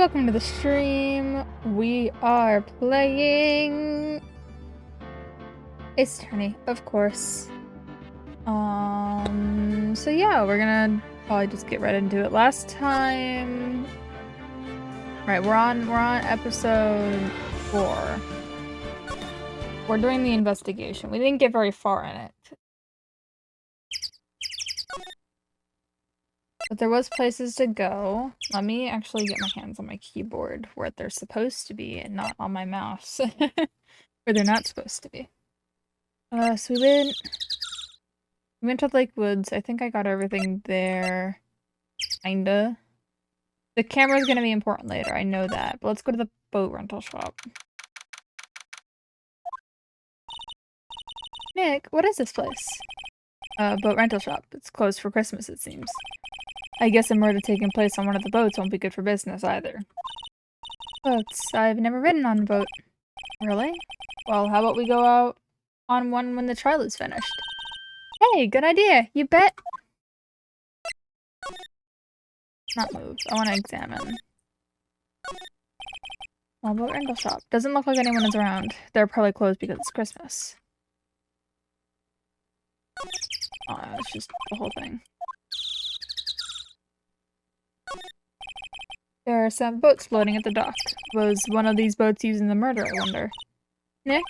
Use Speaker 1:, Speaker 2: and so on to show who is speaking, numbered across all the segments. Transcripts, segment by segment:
Speaker 1: welcome to the stream. We are playing Ace Attorney, of course. So yeah, we're gonna probably just get right into it. Last time, right? We're on episode 4. We're doing the investigation. We didn't get very far in it, but there was places to go. Let me actually get my hands on my keyboard where they're supposed to be and not on my mouse where they're not supposed to be. So we went to Lake Woods. I think I got everything there. Kinda. The camera's gonna be important later, I know that. But let's go to the boat rental shop. Nick, what is this place? Boat rental shop. It's closed for Christmas, it seems. I guess a murder taking place on one of the boats won't be good for business either. Boats. I've never ridden on a boat. Really? Well, how about we go out on one when the trial is finished? Hey, good idea. You bet. Not move. I want to examine. Small boat rental shop. Doesn't look like anyone is around. They're probably closed because it's Christmas. Oh, it's just the whole thing. There are some boats floating at the dock. Was one of these boats using the murder, I wonder? Nick?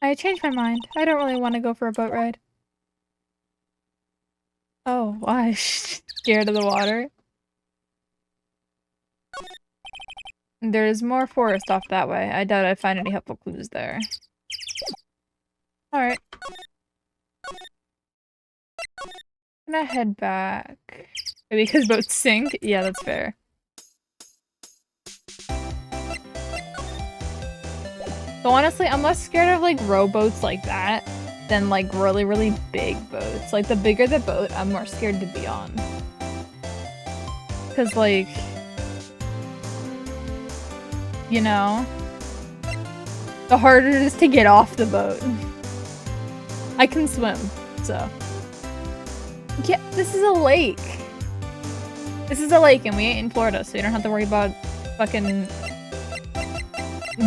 Speaker 1: I changed my mind. I don't really want to go for a boat ride. Oh, why? Scared of the water? There's more forest off that way. I doubt I'd find any helpful clues there. Alright. I'm gonna head back. Maybe because boats sink? Yeah, that's fair. So honestly, I'm less scared of like rowboats like that than like really, really big boats. Like the bigger the boat, I'm more scared to be on. Cause like, you know, the harder it is to get off the boat. I can swim, so. Yeah, this is a lake. This is a lake and we ain't in Florida, so you don't have to worry about fucking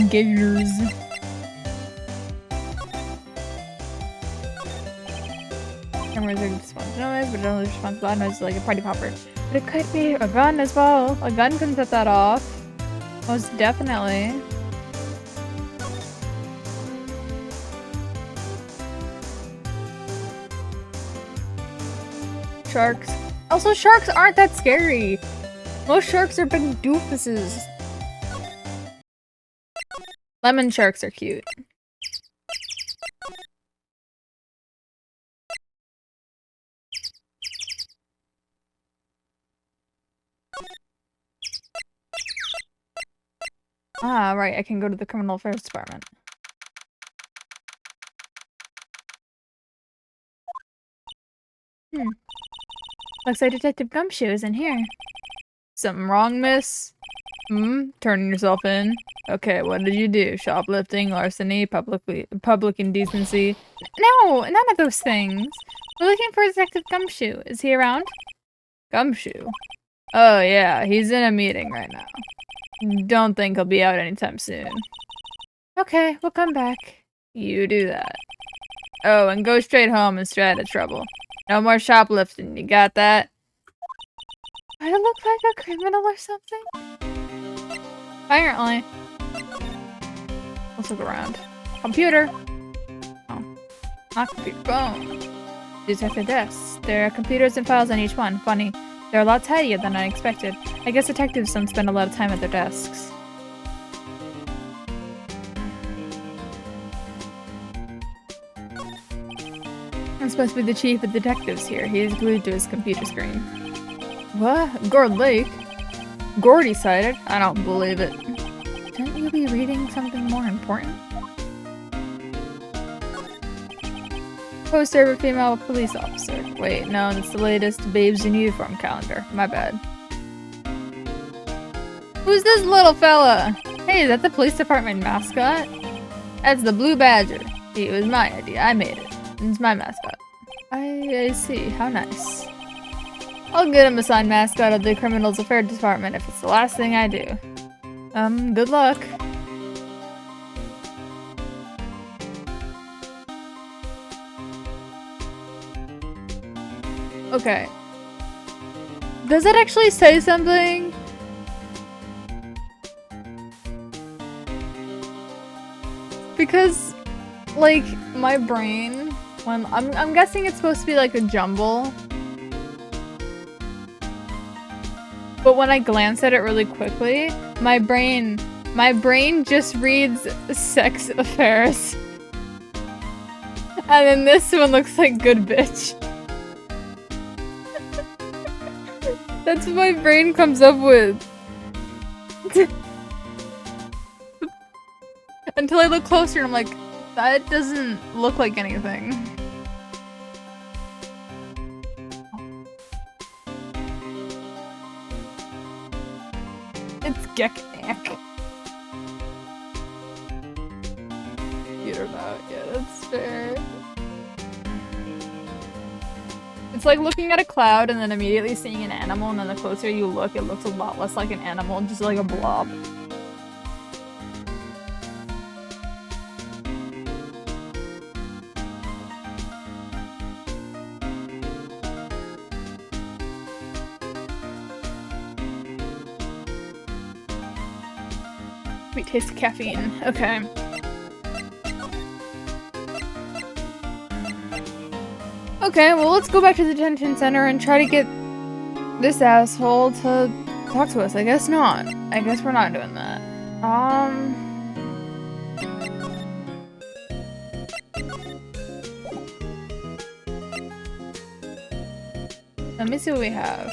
Speaker 1: gators. Cameras are responsive to noise, but it only responds to loud noise like a party popper. But it could be a gun as well. A gun can set that off. Most definitely. Sharks. Also, sharks aren't that scary. Most sharks are big doofuses. Lemon sharks are cute. Ah, right. I can go to the criminal affairs department. Looks like Detective Gumshoe is in here. Something wrong, miss? Turning yourself in? Okay, what did you do? Shoplifting, larceny, public indecency? No, none of those things. We're looking for Detective Gumshoe. Is he around? Gumshoe? Oh yeah, he's in a meeting right now. Don't think he'll be out anytime soon. Okay, we'll come back. You do that. Oh, and go straight home and stay out of trouble. No more shoplifting, you got that? Do I look like a criminal or something? Apparently. Let's look around. Computer! Oh. Not computer. Phone. These are the desks. There are computers and files on each one. Funny. They're a lot tidier than I expected. I guess detectives don't spend a lot of time at their desks. I'm supposed to be the chief of detectives here. He is glued to his computer screen. What? Gord Lake? Gordy cited? I don't believe it. Shouldn't you be reading something more important? Poster of a female police officer. Wait, no, that's the latest Babes in Uniform calendar. My bad. Who's this little fella? Hey, is that the police department mascot? That's the Blue Badger. It was my idea. I made it. It's my mascot. I see. How nice. I'll get him assigned mascot of the Criminals Affairs Department if it's the last thing I do. Good luck. Okay. Does it actually say something? Because, like, my brain, when I'm guessing it's supposed to be like a jumble. But when I glance at it really quickly, my brain just reads sex affairs. And then this one looks like good bitch. That's what my brain comes up with. Until I look closer and I'm like, that doesn't look like anything. It's Geknak. You don't know. Yeah, that's fair. It's like looking at a cloud and then immediately seeing an animal, and then the closer you look, it looks a lot less like an animal, just like a blob. Sweet taste of caffeine. Okay. Okay, well, let's go back to the detention center and try to get this asshole to talk to us. I guess not. I guess we're not doing that. Let me see what we have.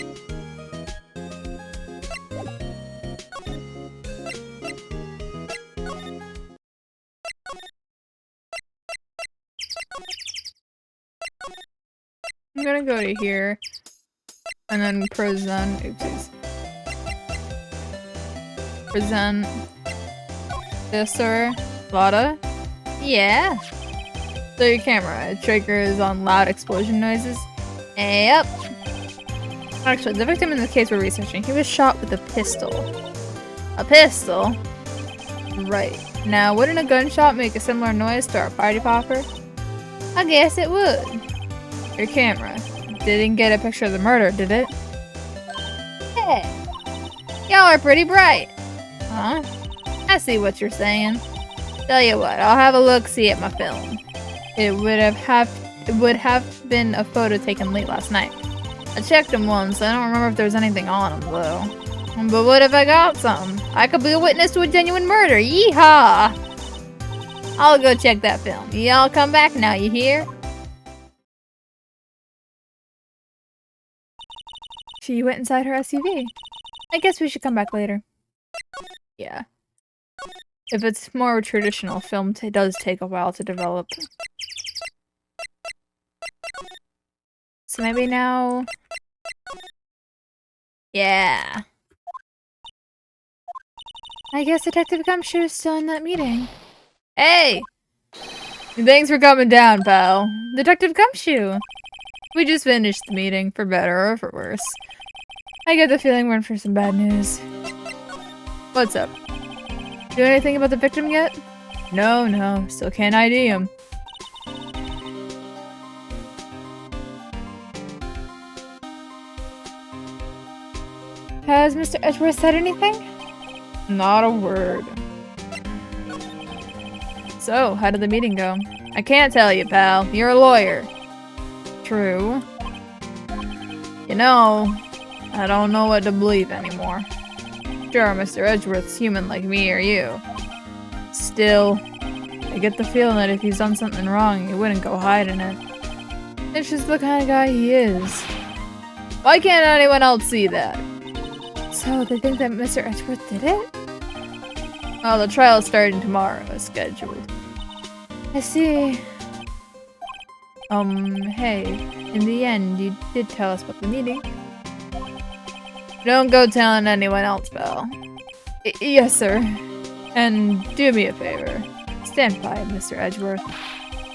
Speaker 1: I'm gonna go to here, and then present, oopsies. Present this, sir. Lotta? Yeah? So your camera triggers on loud explosion noises? Yep. Actually, the victim in this case we're researching, he was shot with a pistol. A pistol? Right. Now, wouldn't a gunshot make a similar noise to our party popper? I guess it would. Your camera. Didn't get a picture of the murder, did it? Hey! Y'all are pretty bright. Huh? I see what you're saying. Tell you what, I'll have a look-see at my film. It would have been a photo taken late last night. I checked them once, I don't remember if there was anything on them, though. But what if I got some? I could be a witness to a genuine murder. Yeehaw! I'll go check that film. Y'all come back now, you hear? She went inside her SUV. I guess we should come back later. Yeah. If it's more traditional, film does take a while to develop. So maybe now... Yeah. I guess Detective Gumshoe is still in that meeting. Hey! Thanks for coming down, pal. Detective Gumshoe! We just finished the meeting, for better or for worse. I get the feeling we're in for some bad news. What's up? Do anything about the victim yet? No, still can't ID him. Has Mr. Edgeworth said anything? Not a word. So, how did the meeting go? I can't tell you, pal. You're a lawyer. True. You know, I don't know what to believe anymore. Sure, Mr. Edgeworth's human like me or you. Still, I get the feeling that if he's done something wrong, he wouldn't go hiding it. It's just the kind of guy he is. Why can't anyone else see that? So, they think that Mr. Edgeworth did it? Oh, the trial's starting tomorrow, as scheduled. I see. Hey, in the end, you did tell us about the meeting. Don't go telling anyone else, pal. Yes, sir. And do me a favor. Stand by him, Mr. Edgeworth.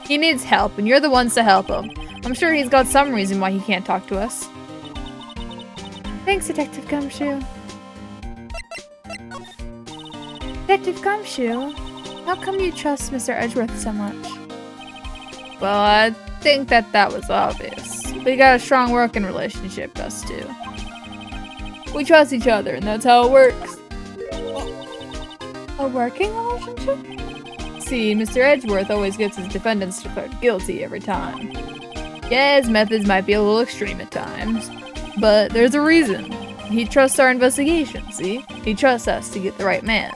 Speaker 1: He needs help, and you're the ones to help him. I'm sure he's got some reason why he can't talk to us. Thanks, Detective Gumshoe. Detective Gumshoe, how come you trust Mr. Edgeworth so much? Well, I think that was obvious. We got a strong working relationship, us two. We trust each other, and that's how it works. A working relationship? See, Mr. Edgeworth always gets his defendants declared guilty every time. Yeah, his methods might be a little extreme at times, but there's a reason. He trusts our investigation, see? He trusts us to get the right man.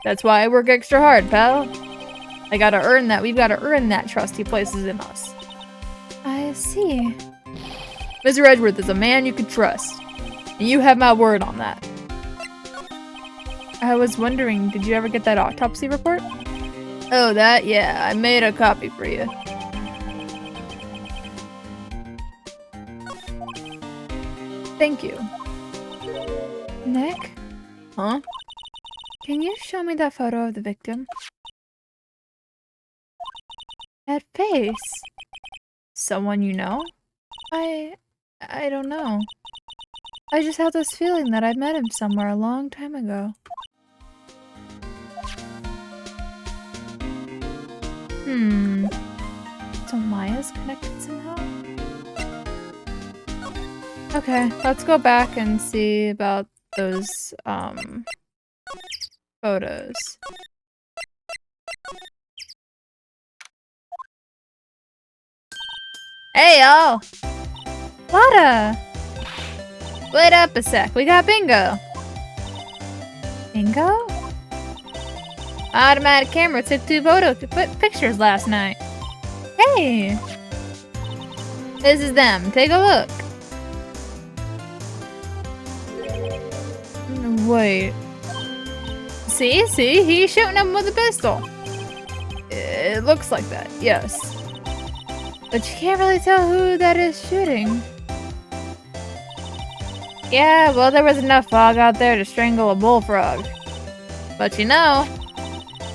Speaker 1: That's why I work extra hard, pal. We've gotta earn that trust he places in us. I see. Mr. Edgeworth is a man you can trust. And you have my word on that. I was wondering, did you ever get that autopsy report? Oh, that? Yeah, I made a copy for you. Thank you. Nick? Huh? Can you show me that photo of the victim? That face? Someone you know? I don't know. I just had this feeling that I'd met him somewhere a long time ago. So Maya's connected somehow? Okay, let's go back and see about those, photos. Hey, y'all! Lotta! Wait up a sec, we got bingo! Bingo? Automatic camera took 2 pictures last night. Hey! This is them, take a look. Wait. See, he's shooting them with a pistol. It looks like that, yes. But you can't really tell who that is shooting. Yeah, well, there was enough fog out there to strangle a bullfrog. But you know,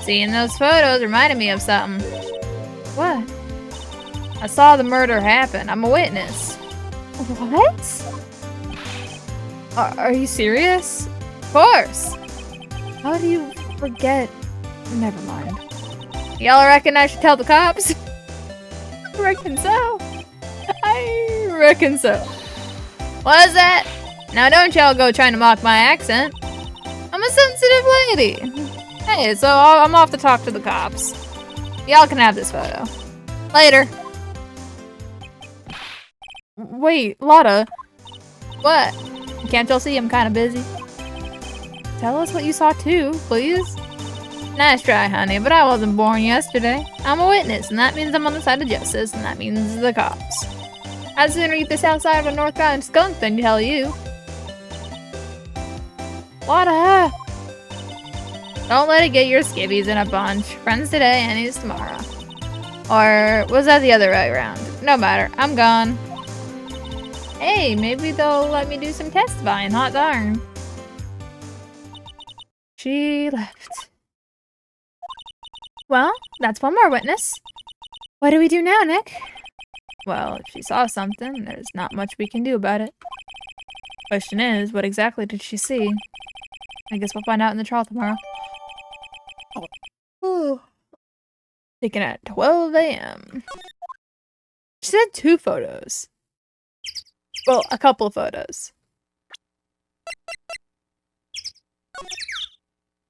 Speaker 1: seeing those photos reminded me of something. What? I saw the murder happen. I'm a witness. What? Are you serious? Of course. How do you forget? Never mind. Y'all reckon I should tell the cops? I reckon so. I reckon so. What is that? Now don't y'all go trying to mock my accent. I'm a sensitive lady. Hey, so I'm off to talk to the cops. Y'all can have this photo. Later. Wait, Lotta. What? Can't y'all see I'm kind of busy? Tell us what you saw too, please. Nice try, honey, but I wasn't born yesterday. I'm a witness, and that means I'm on the side of justice, and that means the cops. I'd sooner eat this outside of a North Carolina skunk than tell you. Lotta! Don't let it get your skivvies in a bunch. Friends today, enemies tomorrow. Or was that the other way around? No matter, I'm gone. Hey, maybe they'll let me do some testifying, hot darn. She left. Well, that's one more witness. What do we do now, Nick? Well, if she saw something, there's not much we can do about it. Question is, what exactly did she see? I guess we'll find out in the trial tomorrow. Oh. Taken at 12 a.m. She said 2 photos. Well, a couple of photos.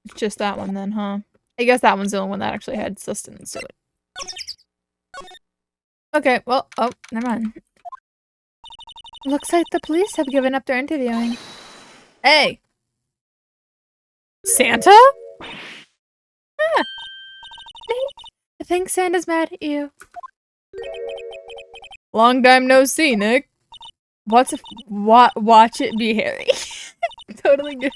Speaker 1: It's just that one then, huh? I guess that one's the only one that actually had sustenance to it. Okay, well, oh, never mind. Looks like the police have given up their interviewing. Hey! Santa? Ah. I think Santa's mad at you. Long time no see, Nick. Watch it be Harry. Totally good.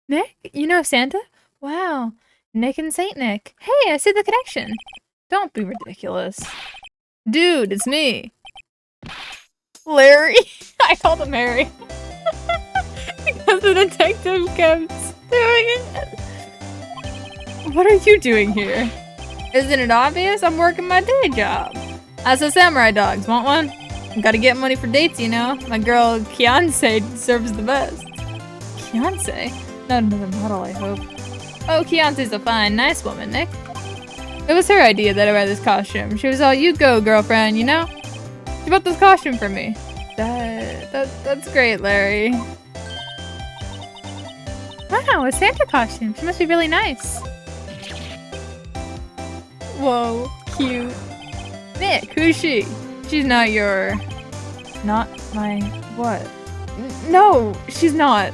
Speaker 1: Nick? You know Santa? Wow. Nick and Saint Nick. Hey, I see the connection. Don't be ridiculous. Dude, it's me. Larry. I called him Harry. Because the detective kept doing it. What are you doing here? Isn't it obvious? I'm working my day job. I saw samurai dogs. Want one? Gotta get money for dates, you know? My girl, Kianse, deserves the best. Kianse? Not another model, I hope. Oh, Kianse's a fine, nice woman, Nick. It was her idea that I wear this costume. She was all, you go, girlfriend, you know? She bought this costume for me. That's great, Larry. Wow, a Santa costume. She must be really nice. Whoa, cute. Nick, who's she? She's not your... Not my... what? No, she's not.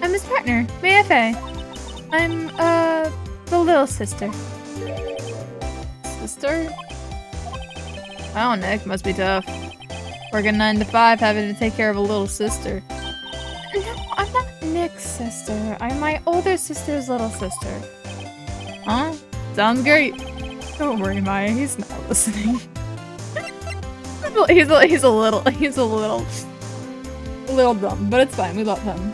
Speaker 1: I'm his partner, Mayfe. I'm, the little sister. Sister? Wow, Nick, must be tough. Working 9 to 5, having to take care of a little sister. No, I'm not Nick's sister. I'm my older sister's little sister. Huh? Sounds great. Don't worry, Maya. He's not listening. he's a little dumb, but it's fine. We love him.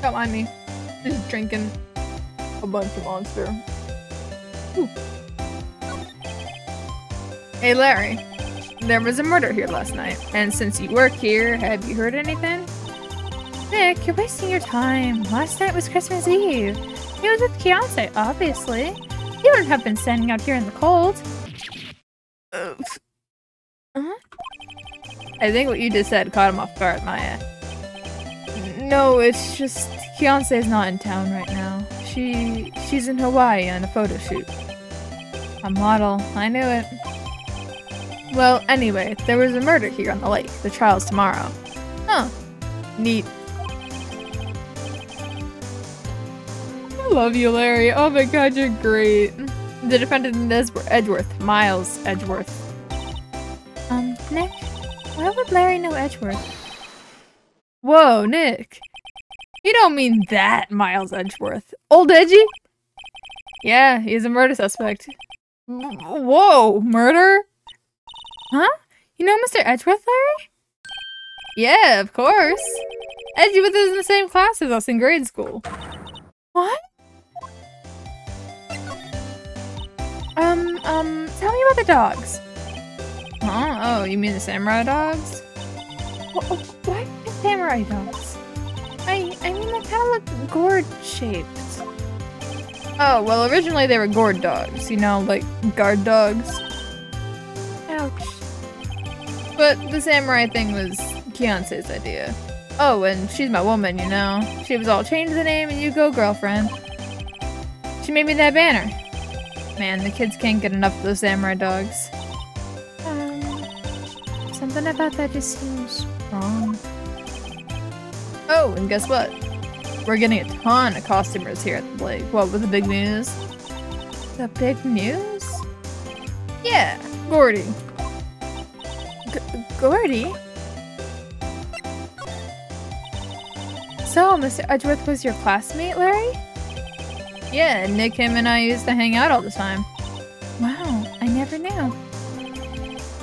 Speaker 1: Don't mind me. Just drinking a bunch of Monster. Ooh. Hey, Larry. There was a murder here last night, and since you work here, have you heard anything? Nick, you're wasting your time. Last night was Christmas Eve. He was with Kianse, obviously. He wouldn't have been standing out here in the cold. Uh-huh. I think what you just said caught him off guard, Maya. No, it's just Kianse's not in town right now. She's in Hawaii on a photo shoot. A model. I knew it. Well, anyway, there was a murder here on the lake. The trial's tomorrow. Huh. Neat. I love you, Larry. Oh my god, you're great. The defendant is Edgeworth. Miles Edgeworth. Nick? Why would Larry know Edgeworth? Whoa, Nick. You don't mean that Miles Edgeworth. Old Edgy? Yeah, he's a murder suspect. Whoa, murder? Huh? You know Mr. Edgeworth, Larry? Yeah, of course. Edgeworth is in the same class as us in grade school. What? Tell me about the dogs. Huh? Oh, you mean the samurai dogs? Why samurai dogs? I mean, they kind of look gourd-shaped. Oh, well, originally they were gourd dogs. You know, like guard dogs. Ouch. But the samurai thing was Kianse's idea. Oh, and she's my woman, you know. She was all, change the name and you go, girlfriend. She made me that banner. Man, the kids can't get enough of those samurai dogs. Something about that just seems wrong. Oh, and guess what? We're getting a ton of costumers here at the lake. What was the big news? The big news? Yeah, Gordy. Gordy? So, Mr. Edgeworth was your classmate, Larry? Yeah, Nick, him, and I used to hang out all the time. Wow, I never knew.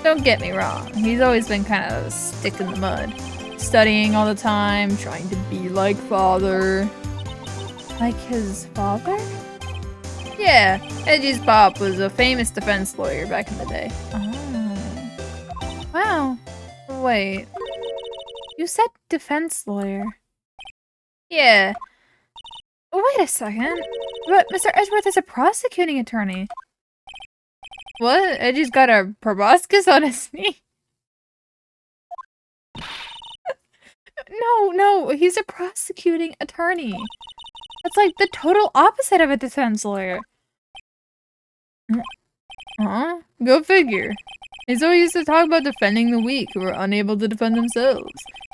Speaker 1: Don't get me wrong, he's always been kind of a stick in the mud. Studying all the time, trying to be like father. Like his father? Yeah, Edgy's pop was a famous defense lawyer back in the day. Oh. Wow. Wait. You said defense lawyer. Yeah. Wait a second. But Mr. Edgeworth is a prosecuting attorney. What? Edgy's got a proboscis on his knee? No, he's a prosecuting attorney. That's like the total opposite of a defense lawyer. Huh? Go figure. He's always used to talk about defending the weak who are unable to defend themselves.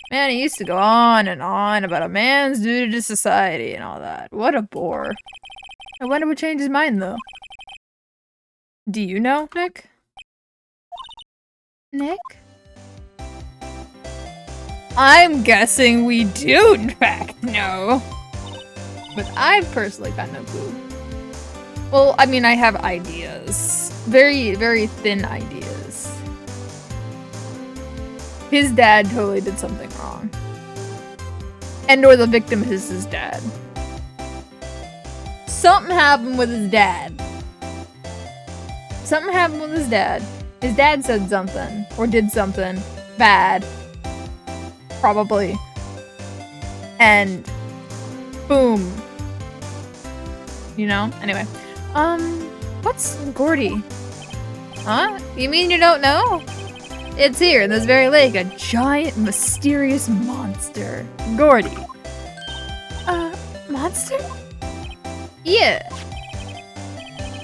Speaker 1: Man, he used to go on and on about a man's duty to society and all that. What a bore. I wonder what changed his mind, though. Do you know, Nick? Nick? I'm guessing we do, in fact, know. But I personally got no clue. Well, I mean, I have ideas. Very, very thin ideas. His dad totally did something wrong. And or the victim is his dad. something happened with his dad. Something happened with his dad. His dad said something, or did something bad. Probably. And boom. You know? Anyway. What's Gordy? Huh? You mean you don't know? It's here in this very lake, a giant, mysterious monster. Gordy. Monster? Yeah.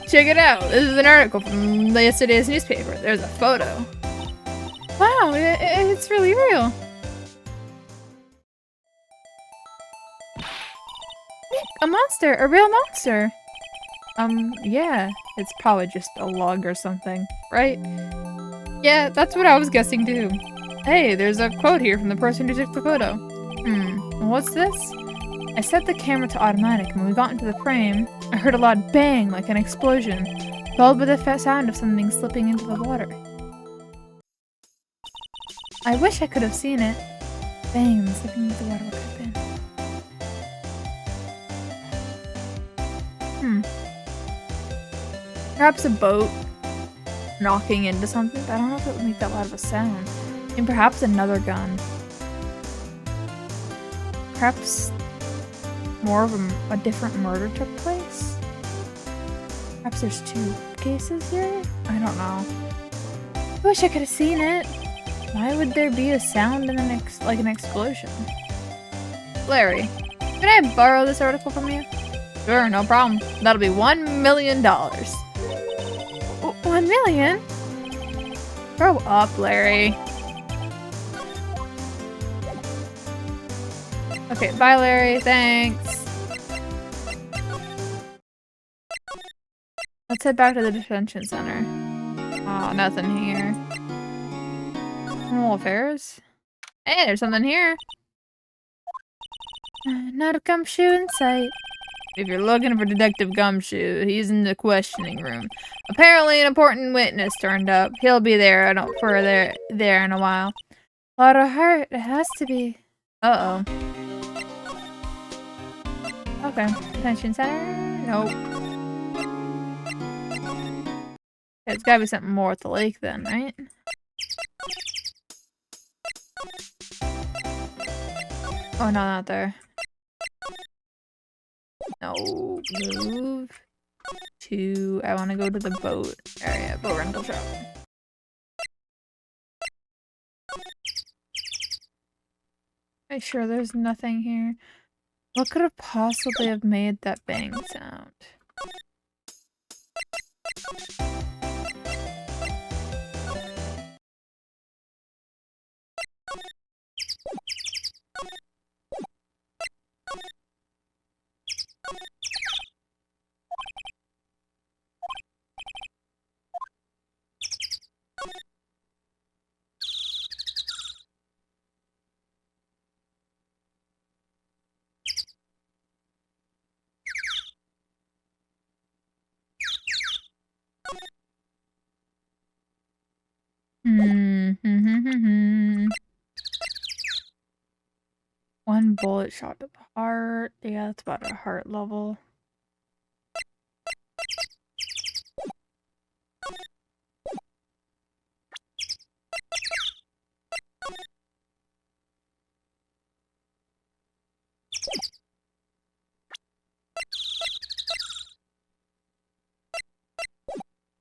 Speaker 1: Check it out. This is an article from yesterday's newspaper. There's a photo. Wow, it's really real. A monster, a real monster. Yeah, it's probably just a log or something, right? Yeah, that's what I was guessing too. Hey, there's a quote here from the person who took the photo. What's this? I set the camera to automatic, and when we got into the frame, I heard a loud bang like an explosion, followed by the sound of something slipping into the water. I wish I could have seen it. Bang, slipping into the water, what could have been? Perhaps a boat knocking into something, but I don't know if it would make that loud of a sound. And perhaps another gun. Perhaps more of a different murder took place? Perhaps there's two cases here? I don't know. I wish I could have seen it. Why would there be a sound and like an explosion? Larry, can I borrow this article from you? Sure, no problem. That'll be $1 million. $1 million? Grow up, Larry. Okay, bye, Larry. Thanks. Let's head back to the detention center. Oh, nothing here. Criminal affairs? Hey, there's something here. Not a gumshoe in sight. If you're looking for Detective Gumshoe, he's in the questioning room. Apparently an important witness turned up. He'll be there there in a while. A lot of heart. It has to be. Uh-oh. Okay. Detention center? Nope. It's gotta be something more at the lake then, right? Oh, no, not there. No, move to, I want to go to the boat area, boat rental shop. Are you sure there's nothing here? What could have possibly have made that bang sound? One bullet shot to the heart. Yeah, that's about a heart level.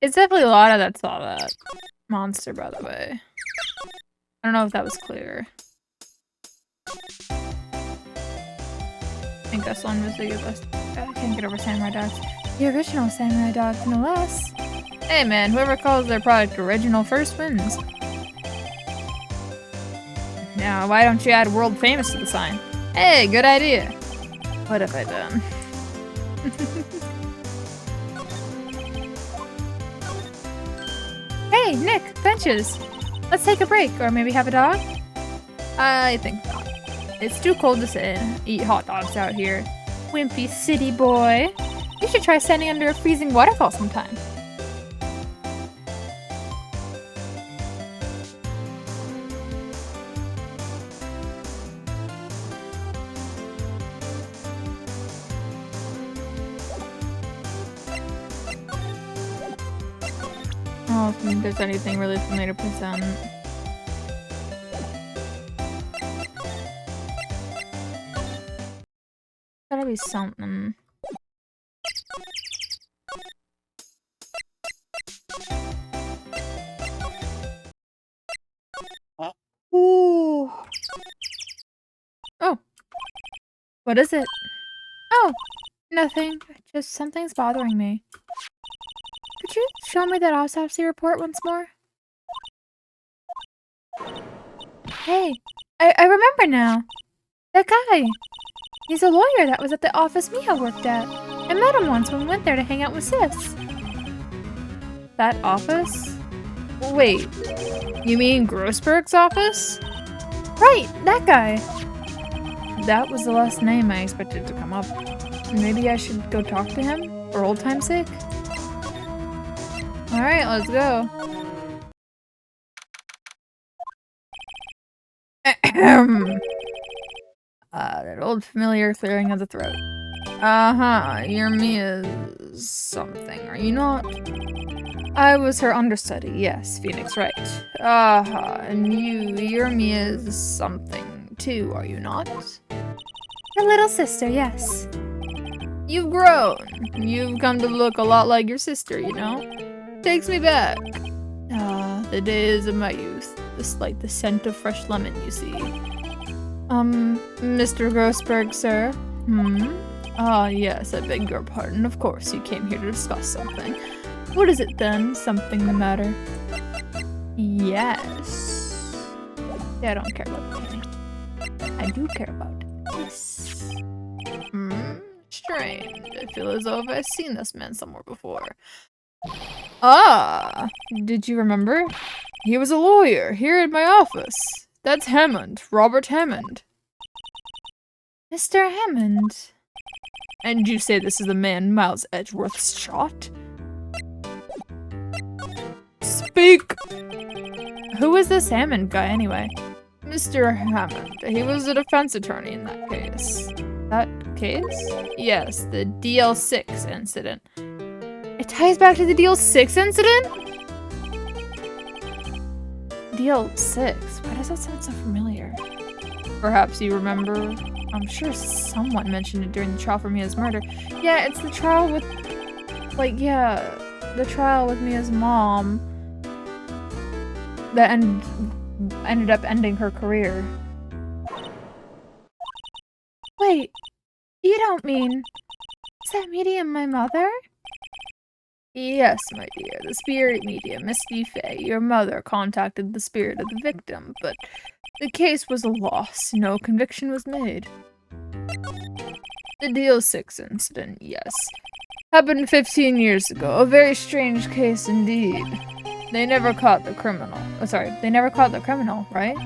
Speaker 1: It's definitely a lot of that saw that monster, by the way. I don't know if that was clear. I think this one was the best. I can't get over samurai dogs. The original samurai dogs, no less. Hey man, whoever calls their product original first wins. Now, why don't you add world famous to the sign? Hey, good idea. What have I done? Hey, Nick, benches. Let's take a break, or maybe have a dog? I think not. It's too cold to sit and eat hot dogs out here. Wimpy city boy. You should try standing under a freezing waterfall sometime. Oh, if there's anything really for me to present. Gotta be something. Ooh. Oh. What is it? Oh, nothing. Just something's bothering me. Could you show me that autopsy report once more? Hey, I remember now. That guy. He's a lawyer that was at the office Mia worked at. I met him once when we went there to hang out with Sis. That office? Wait, you mean Grossberg's office? Right, that guy. That was the last name I expected to come up. Maybe I should go talk to him, for old time's sake? Alright, let's go. That old familiar clearing of the throat. Uh-huh, you're Mia's something, are you not? I was her understudy, yes, Phoenix Wright. Uh-huh, and you're Mia's something too, are you not? Her little sister, yes. You've grown. You've come to look a lot like your sister, you know? Takes me back. Ah, the days of my youth. The scent of fresh lemon, you see. Mr. Grossberg, sir? Ah, yes, I beg your pardon. Of course, you came here to discuss something. What is it then? Something the matter? Yes. Yeah, I don't care about the painting. I do care about this. Strange. I feel as though I've seen this man somewhere before. Ah, did you remember? He was a lawyer here in my office. That's Hammond, Robert Hammond. Mr. Hammond. And you say this is the man Miles Edgeworth shot? Speak! Who is this Hammond guy anyway? Mr. Hammond. He was a defense attorney in that case. That case? Yes, the DL-6 incident. It ties back to the DL-6 incident? DL-6? Why does that sound so familiar? Perhaps you remember? I'm sure someone mentioned it during the trial for Mia's murder. Yeah, it's the trial with... the trial with Mia's mom that ended up ending her career. Wait, you don't mean... Is that medium my mother? Yes, my dear, the spirit medium, Miss Fay, your mother contacted the spirit of the victim, but the case was a loss. No conviction was made. The DL-6 incident, yes. Happened 15 years ago. A very strange case indeed. They never caught the criminal. Oh, sorry, they never caught the criminal, right?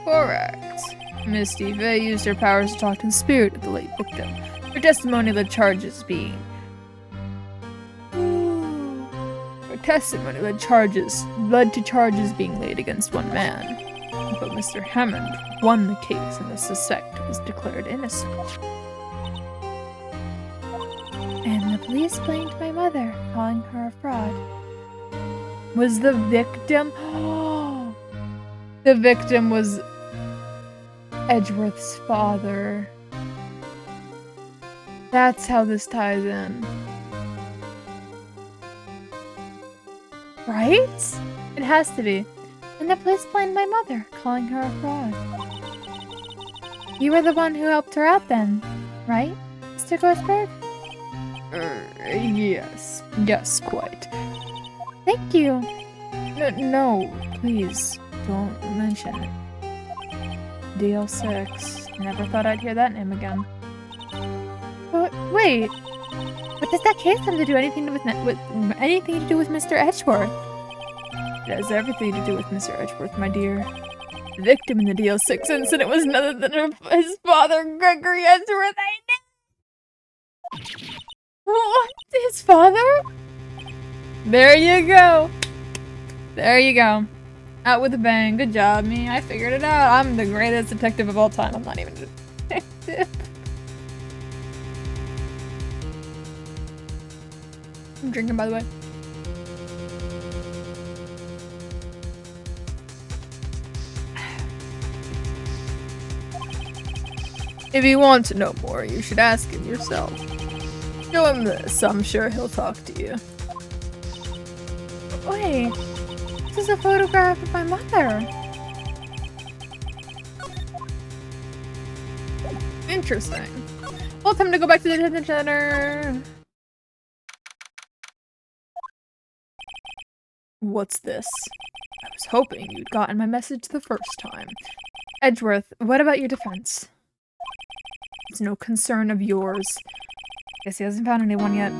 Speaker 1: Correct. Miss Fay used her powers to talk to the spirit of the late victim. Her testimony led to charges being laid against one man. But Mr. Hammond won the case and the suspect was declared innocent. And the police blamed my mother, calling her a fraud. Was the victim... The victim was Edgeworth's father. That's how this ties in. Right? It has to be. And the police blamed my mother, calling her a fraud. You were the one who helped her out then, right, Mr. Grossberg? Yes. Yes, quite. Thank you. No, please, don't mention it. DL-6. Never thought I'd hear that name again. But wait, what does that case have to do anything to do with Mr. Edgeworth? It has everything to do with Mr. Edgeworth, my dear. The victim in the DL-6 incident was none other than his father, Gregory Edgeworth. I know. What? His father? There you go. There you go. Out with a bang. Good job, me. I figured it out. I'm the greatest detective of all time. I'm not even a detective. I'm drinking, by the way. If you want to know more, you should ask him yourself. Show him this, I'm sure he'll talk to you. Wait, this is a photograph of my mother. Interesting. Well, time to go back to the detention center. What's this? I was hoping you'd gotten my message the first time. Edgeworth, what about your defense? It's no concern of yours. Guess he hasn't found anyone yet.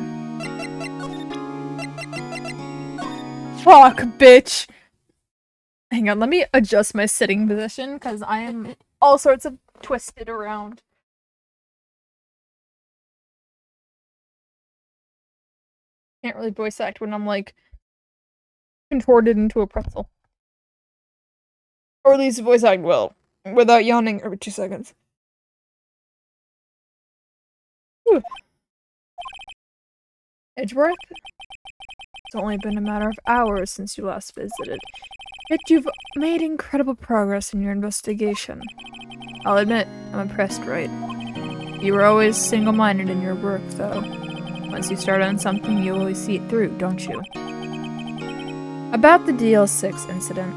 Speaker 1: Fuck, bitch! Hang on, let me adjust my sitting position, because I am all sorts of twisted around. Can't really voice act when I'm, like, contorted into a pretzel. Or at least voice act well, without yawning every 2 seconds. Whew. Edgeworth? It's only been a matter of hours since you last visited, yet you've made incredible progress in your investigation. I'll admit, I'm impressed, Wright. You were always single-minded in your work, though. Once you start on something, you always see it through, don't you? About the DL-6 incident.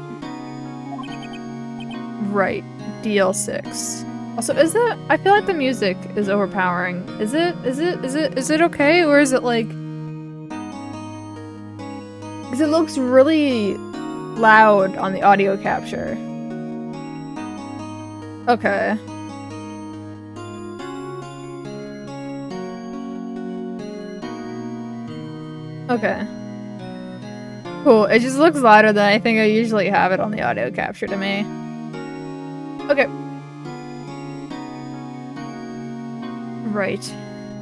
Speaker 1: Right, DL-6. Also, is it? I feel like the music is overpowering. Is it okay? Or is it like... Because it looks really loud on the audio capture. Okay. Okay. Cool. It just looks louder than I think I usually have it on the audio capture to me. Okay. Right.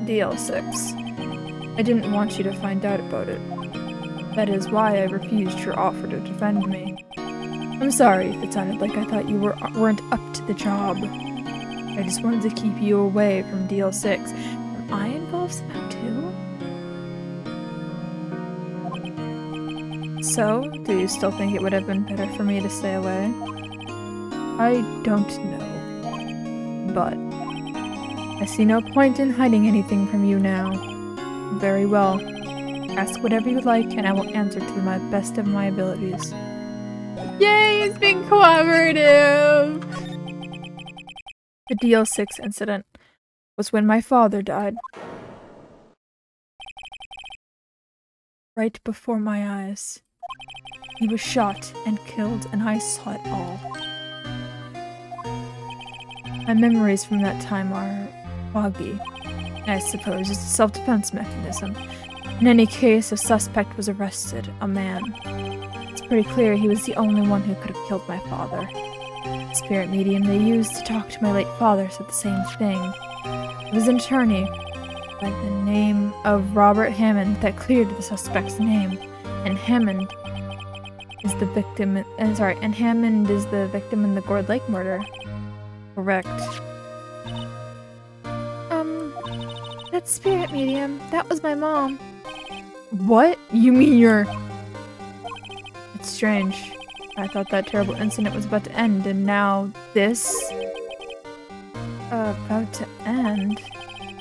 Speaker 1: DL-6. I didn't want you to find out about it. That is why I refused your offer to defend me. I'm sorry if it sounded like I thought you weren't up to the job. I just wanted to keep you away from DL-6. Am I involved somehow too? So, do you still think it would have been better for me to stay away? I don't know. But I see no point in hiding anything from you now. Very well. Ask whatever you like, and I will answer to the best of my abilities. Yay, he's being cooperative! The DL-6 incident was when my father died. Right before my eyes. He was shot and killed, and I saw it all. My memories from that time are foggy. I suppose it's a self-defense mechanism. In any case, a suspect was arrested, a man. It's pretty clear he was the only one who could have killed my father. The spirit medium they used to talk to my late father said the same thing. It was an attorney by the name of Robert Hammond that cleared the suspect's name, and Hammond is the victim. And Hammond is the victim in the Gourd Lake murder. Correct. That spirit medium, that was my mom. What? You mean you're... It's strange. I thought that terrible incident was about to end, and now this... about to end?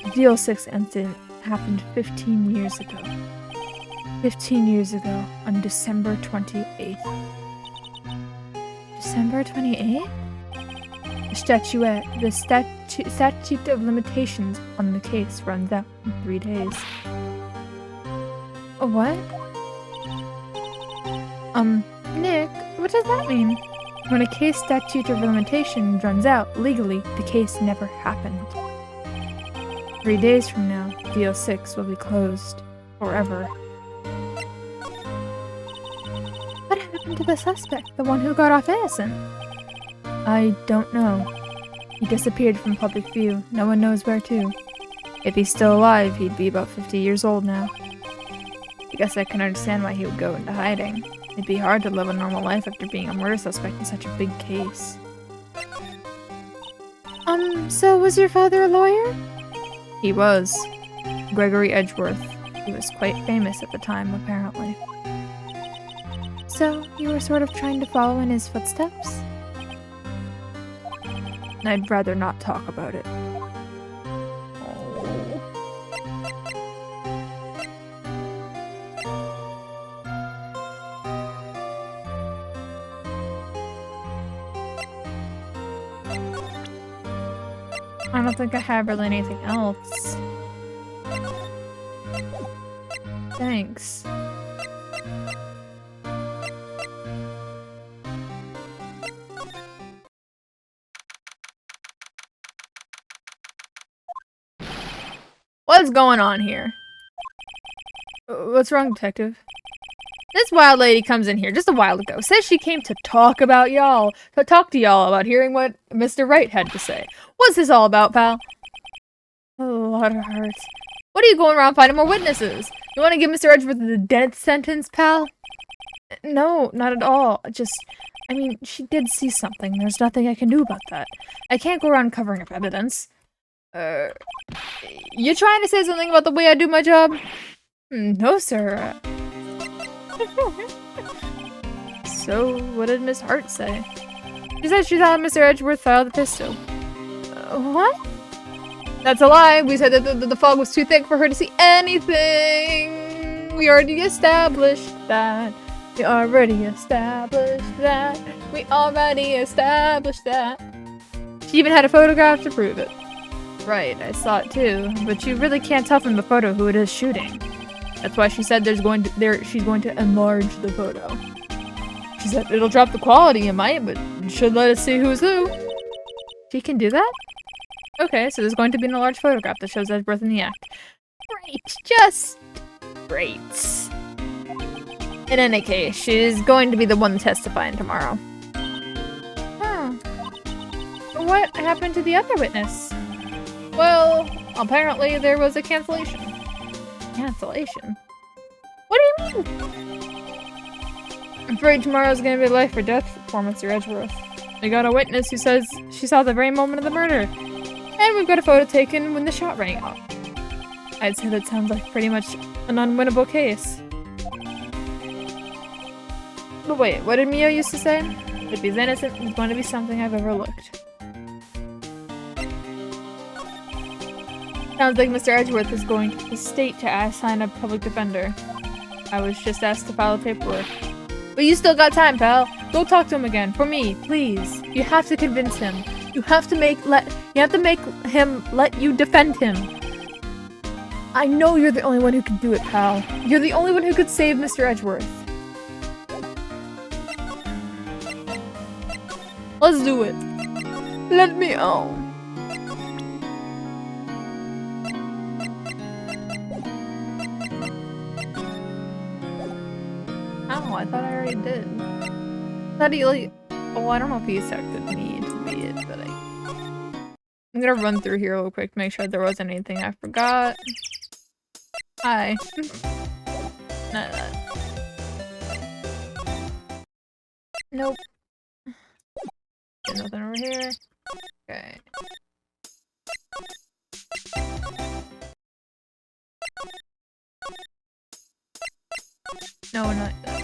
Speaker 1: The DL-6 incident happened 15 years ago. 15 years ago, on December 28th. December 28th? The statute of limitations on the case runs out in 3 days. What? Nick, what does that mean? When a case statute of limitations runs out, legally, the case never happened. 3 days from now, DL-6 will be closed. Forever. What happened to the suspect? The one who got off innocent? I don't know. He disappeared from public view. No one knows where to. If he's still alive, he'd be about 50 years old now. I guess I can understand why he would go into hiding. It'd be hard to live a normal life after being a murder suspect in such a big case. So was your father a lawyer? He was. Gregory Edgeworth. He was quite famous at the time, apparently. So, you were sort of trying to follow in his footsteps? I'd rather not talk about it. I don't think I have really anything else. Thanks. What's going on here? What's wrong, detective? This wild lady comes in here just a while ago. Says she came to talk about y'all. To talk to y'all about hearing what Mr. Wright had to say. What's this all about, pal? Oh, that hurts. What are you going around finding more witnesses? You want to give Mr. Edgeworth the death sentence, pal? No, not at all. I mean, she did see something. There's nothing I can do about that. I can't go around covering up evidence. You trying to say something about the way I do my job? No, sir. So, what did Miss Hart say? She said she thought Mr. Edgeworth fired the pistol. What? That's a lie. We said that the fog was too thick for her to see anything. We already established that. We already established that. We already established that. She even had a photograph to prove it. Right, I saw it too. But you really can't tell from the photo who it is shooting. That's why she said she's going to enlarge the photo. She said it'll drop the quality, it might, but it should let us see who's who. She can do that? Okay, so there's going to be an enlarged photograph that shows Edgeworth in the act. Great, just great. In any case, she's going to be the one testifying tomorrow. Huh. What happened to the other witness? Well, apparently there was a cancellation. Cancellation? What do you mean? I'm afraid tomorrow's gonna be life or death for Mr. Edgeworth. We got a witness who says she saw the very moment of the murder. And we've got a photo taken when the shot rang out. I'd say that sounds like pretty much an unwinnable case. But wait, what did Mio used to say? If he's innocent, it's going to be something I've overlooked. Sounds like Mr. Edgeworth is going to the state to assign a public defender. I was just asked to file the paperwork. But you still got time, pal. Go talk to him again. For me, please. You have to convince him. You have to make him let you defend him. I know you're the only one who can do it, pal. You're the only one who could save Mr. Edgeworth. Let's do it. Let me on. Oh, I thought I already did. I thought he like... Oh, I don't know if he accepted me to be it, but I'm gonna run through here real quick to make sure there wasn't anything I forgot. Hi. None of that. Nope. Nothing over here. Okay. No, not that.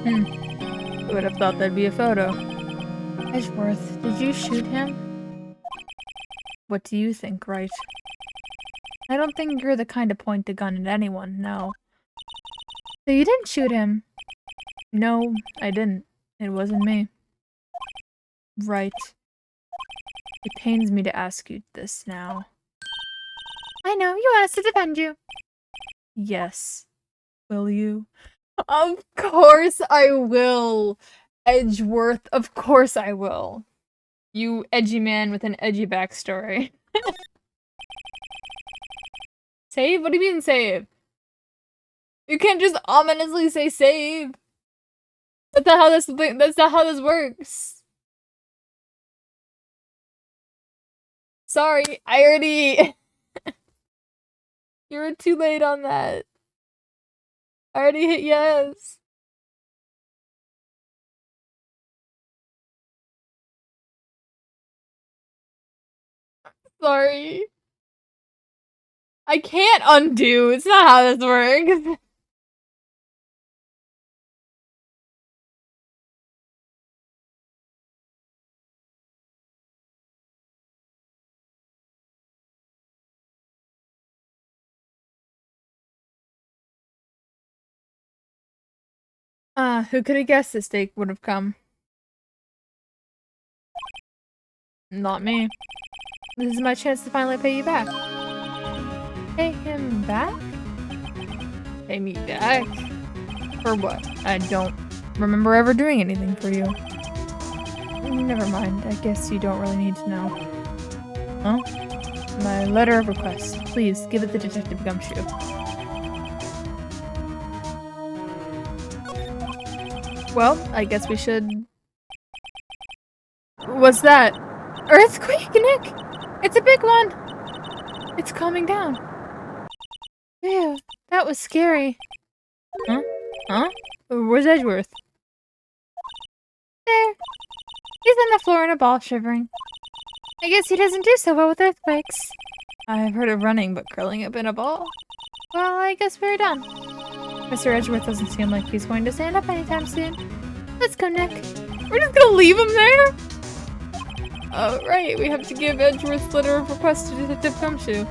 Speaker 1: Who would have thought there'd be a photo? Edgeworth, did you shoot him? What do you think, Wright? I don't think you're the kind to point a gun at anyone, no. So you didn't shoot him? No, I didn't. It wasn't me. Right. It pains me to ask you this now. I know, you want us to defend you. Yes. Will you? Of course I will! Edgeworth, of course I will. You edgy man with an edgy backstory. Save? What do you mean save? You can't just ominously say save. That's not how this works. Sorry, I already... You were too late on that. I already hit yes. Sorry. I can't undo. It's not how this works. Who could have guessed this day would have come? Not me. This is my chance to finally pay you back. Pay him back? Pay me back? For what? I don't remember ever doing anything for you. Never mind, I guess you don't really need to know. Huh? My letter of request. Please, give it to Detective Gumshoe. Well, I guess we should... What's that? Earthquake, Nick? It's a big one! It's calming down. Ew, that was scary. Huh? Huh? Where's Edgeworth? There. He's on the floor in a ball, shivering. I guess he doesn't do so well with earthquakes. I've heard of running, but curling up in a ball? Well, I guess we're done. Mr. Edgeworth doesn't seem like he's going to stand up anytime soon. Let's go, Nick. We're just gonna leave him there? Oh, right, we have to give Edgeworth's letter of request to Detective Gumshoe.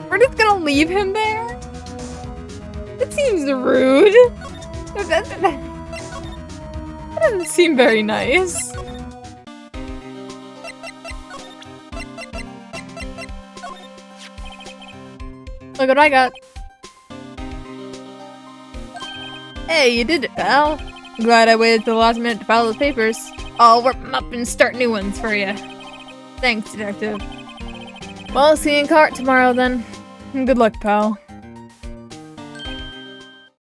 Speaker 1: We're just gonna leave him there? That seems rude. That doesn't seem very nice. Look what I got. Hey, you did it, pal. I'm glad I waited till the last minute to file those papers. I'll work them up and start new ones for you. Thanks, Detective. Well, I'll see you in court tomorrow then. Good luck, pal.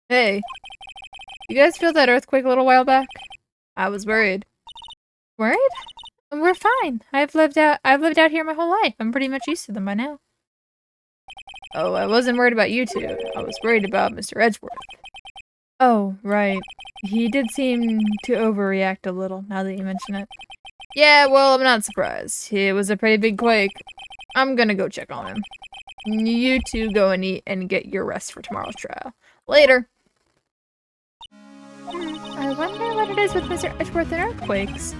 Speaker 1: Hey, you guys feel that earthquake a little while back? I was worried. Worried? We're fine. I've lived out here my whole life. I'm pretty much used to them by now. Oh, I wasn't worried about you two. I was worried about Mr. Edgeworth. Oh, right. He did seem to overreact a little, now that you mention it. Yeah, well, I'm not surprised. It was a pretty big quake. I'm gonna go check on him. You two go and eat and get your rest for tomorrow's trial. Later! I wonder what it is with Mr. Edgeworth and earthquakes.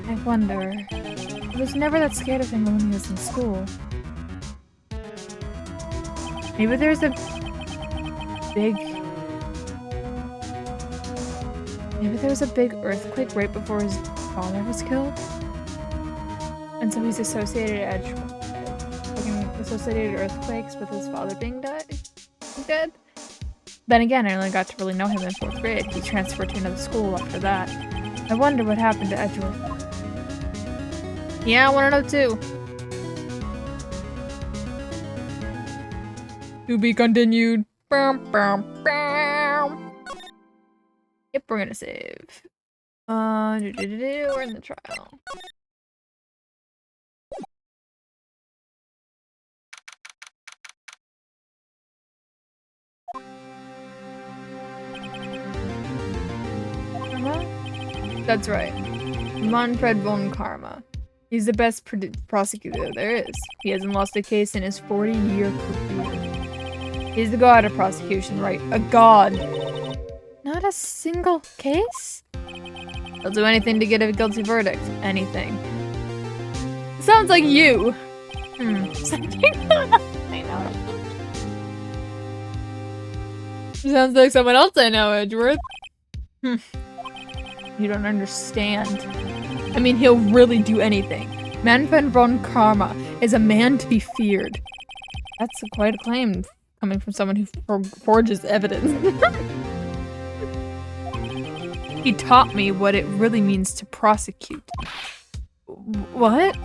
Speaker 1: I wonder. I was never that scared of him when he was in school. Maybe there's a big... Maybe there was a big earthquake right before his father was killed? And so he's associated earthquakes with his father being dead? Then again, I only got to really know him in 4th grade. He transferred to another school after that. I wonder what happened to Edgeworth. Yeah, I want to know too. To be continued. Yep, we're gonna save. We're in the trial. That's right. Manfred von Karma. He's the best prosecutor there is. He hasn't lost a case in his 40-year career. He's the god of prosecution, right? A god. Not a single case? He'll do anything to get a guilty verdict. Anything. Sounds like you. I know. Sounds like someone else I know, Edgeworth. You don't understand. I mean, he'll really do anything. Manfred von Karma is a man to be feared. That's quite a claim coming from someone who forges evidence. He taught me what it really means to prosecute. What?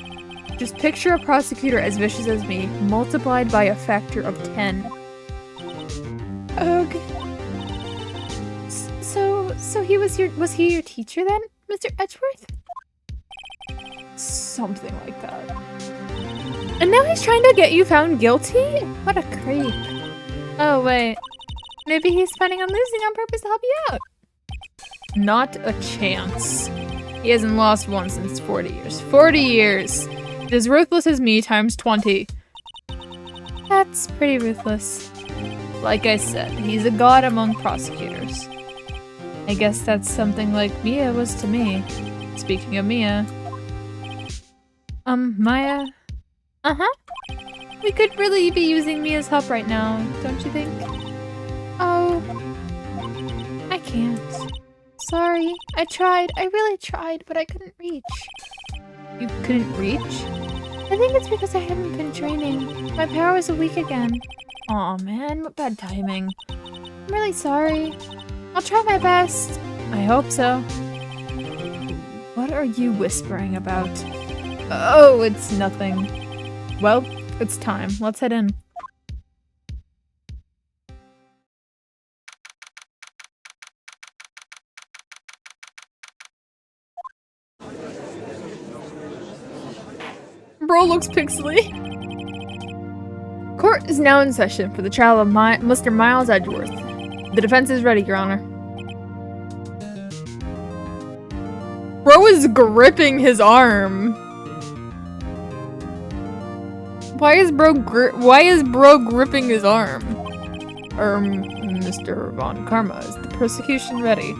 Speaker 1: Just picture a prosecutor as vicious as me, multiplied by a factor of 10. Okay. So was he your teacher then, Mr. Edgeworth? Something like that. And now he's trying to get you found guilty? What a creep. Oh wait, maybe he's planning on losing on purpose to help you out. Not a chance. He hasn't lost one since 40 years. 40 years! It is ruthless as me times 20. That's pretty ruthless. Like I said, he's a god among prosecutors. I guess that's something like Mia was to me. Speaking of Mia. Maya? Uh-huh. We could really be using Mia's help right now, don't you think? Oh. I can't. Sorry. I tried. I really tried, but I couldn't reach. You couldn't reach? I think it's because I haven't been training. My power was weak again. Aw, man. What bad timing. I'm really sorry. I'll try my best. I hope so. What are you whispering about? Oh, it's nothing. Well, it's time. Let's head in. Bro looks pixely. Court is now in session for the trial of Mr. Miles Edgeworth. The defense is ready, Your Honor. Bro is gripping his arm. Why is bro gripping his arm? Mr. Von Karma, is the prosecution ready?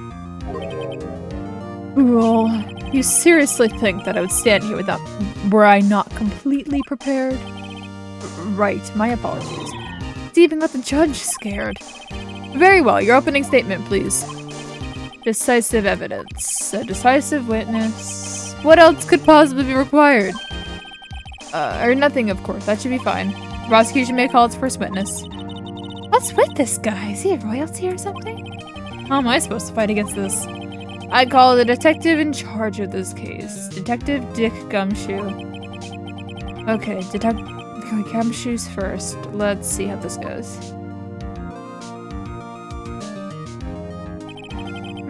Speaker 1: Well, you seriously think that I would stand here were I not completely prepared? Right, my apologies. It's even got the judge scared. Very well, your opening statement, please. Decisive evidence. A decisive witness. What else could possibly be required? Or nothing, of course. That should be fine. The prosecution may call its first witness. What's with this guy? Is he a royalty or something? How am I supposed to fight against this? I'd call the detective in charge of this case. Detective Dick Gumshoe. Okay, Detective Gumshoe's first. Let's see how this goes.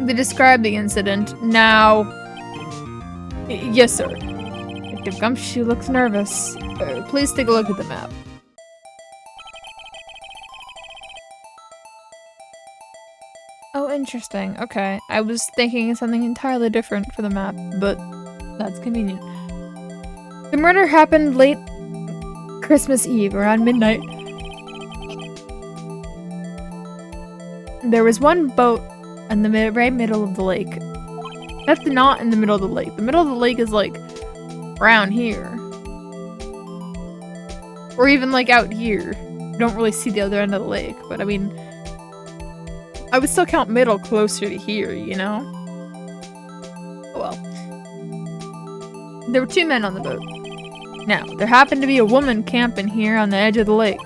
Speaker 1: They describe the incident. Now... Yes, sir. Detective Gumshoe looks nervous. Please take a look at the map. Oh, interesting. Okay. I was thinking of something entirely different for the map, but that's convenient. The murder happened late Christmas Eve, around midnight. There was one boat in the right middle of the lake. That's not in the middle of the lake. The middle of the lake is like around here. Or even like out here. You don't really see the other end of the lake, but I mean, I would still count middle closer to here, you know? Oh well. There were 2 men on the boat. Now, there happened to be a woman camping here on the edge of the lake.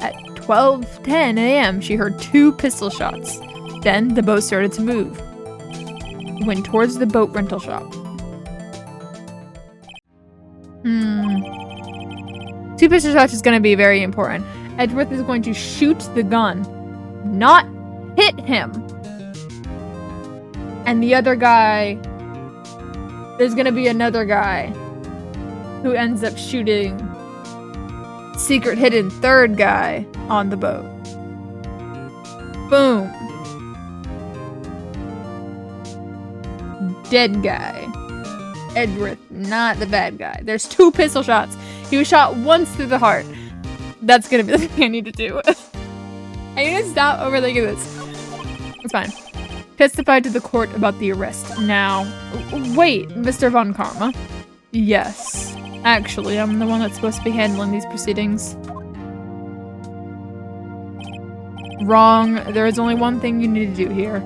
Speaker 1: At 12:10 a.m., she heard 2 pistol shots. Then, the boat started to move. It went towards the boat rental shop. 2 pistol shots is going to be very important. Edgeworth is going to shoot the gun, not hit him. And the other guy, there's going to be another guy who ends up shooting secret hidden 3rd guy on the boat. Boom. Dead guy. Edgeworth, not the bad guy. There's 2 pistol shots. He was shot once through the heart. That's gonna be the thing I need to do. I need to stop overthinking this. It's fine. Testified to the court about the arrest. Now, wait, Mr. Von Karma. Yes. Actually, I'm the one that's supposed to be handling these proceedings. Wrong. There is only one thing you need to do here.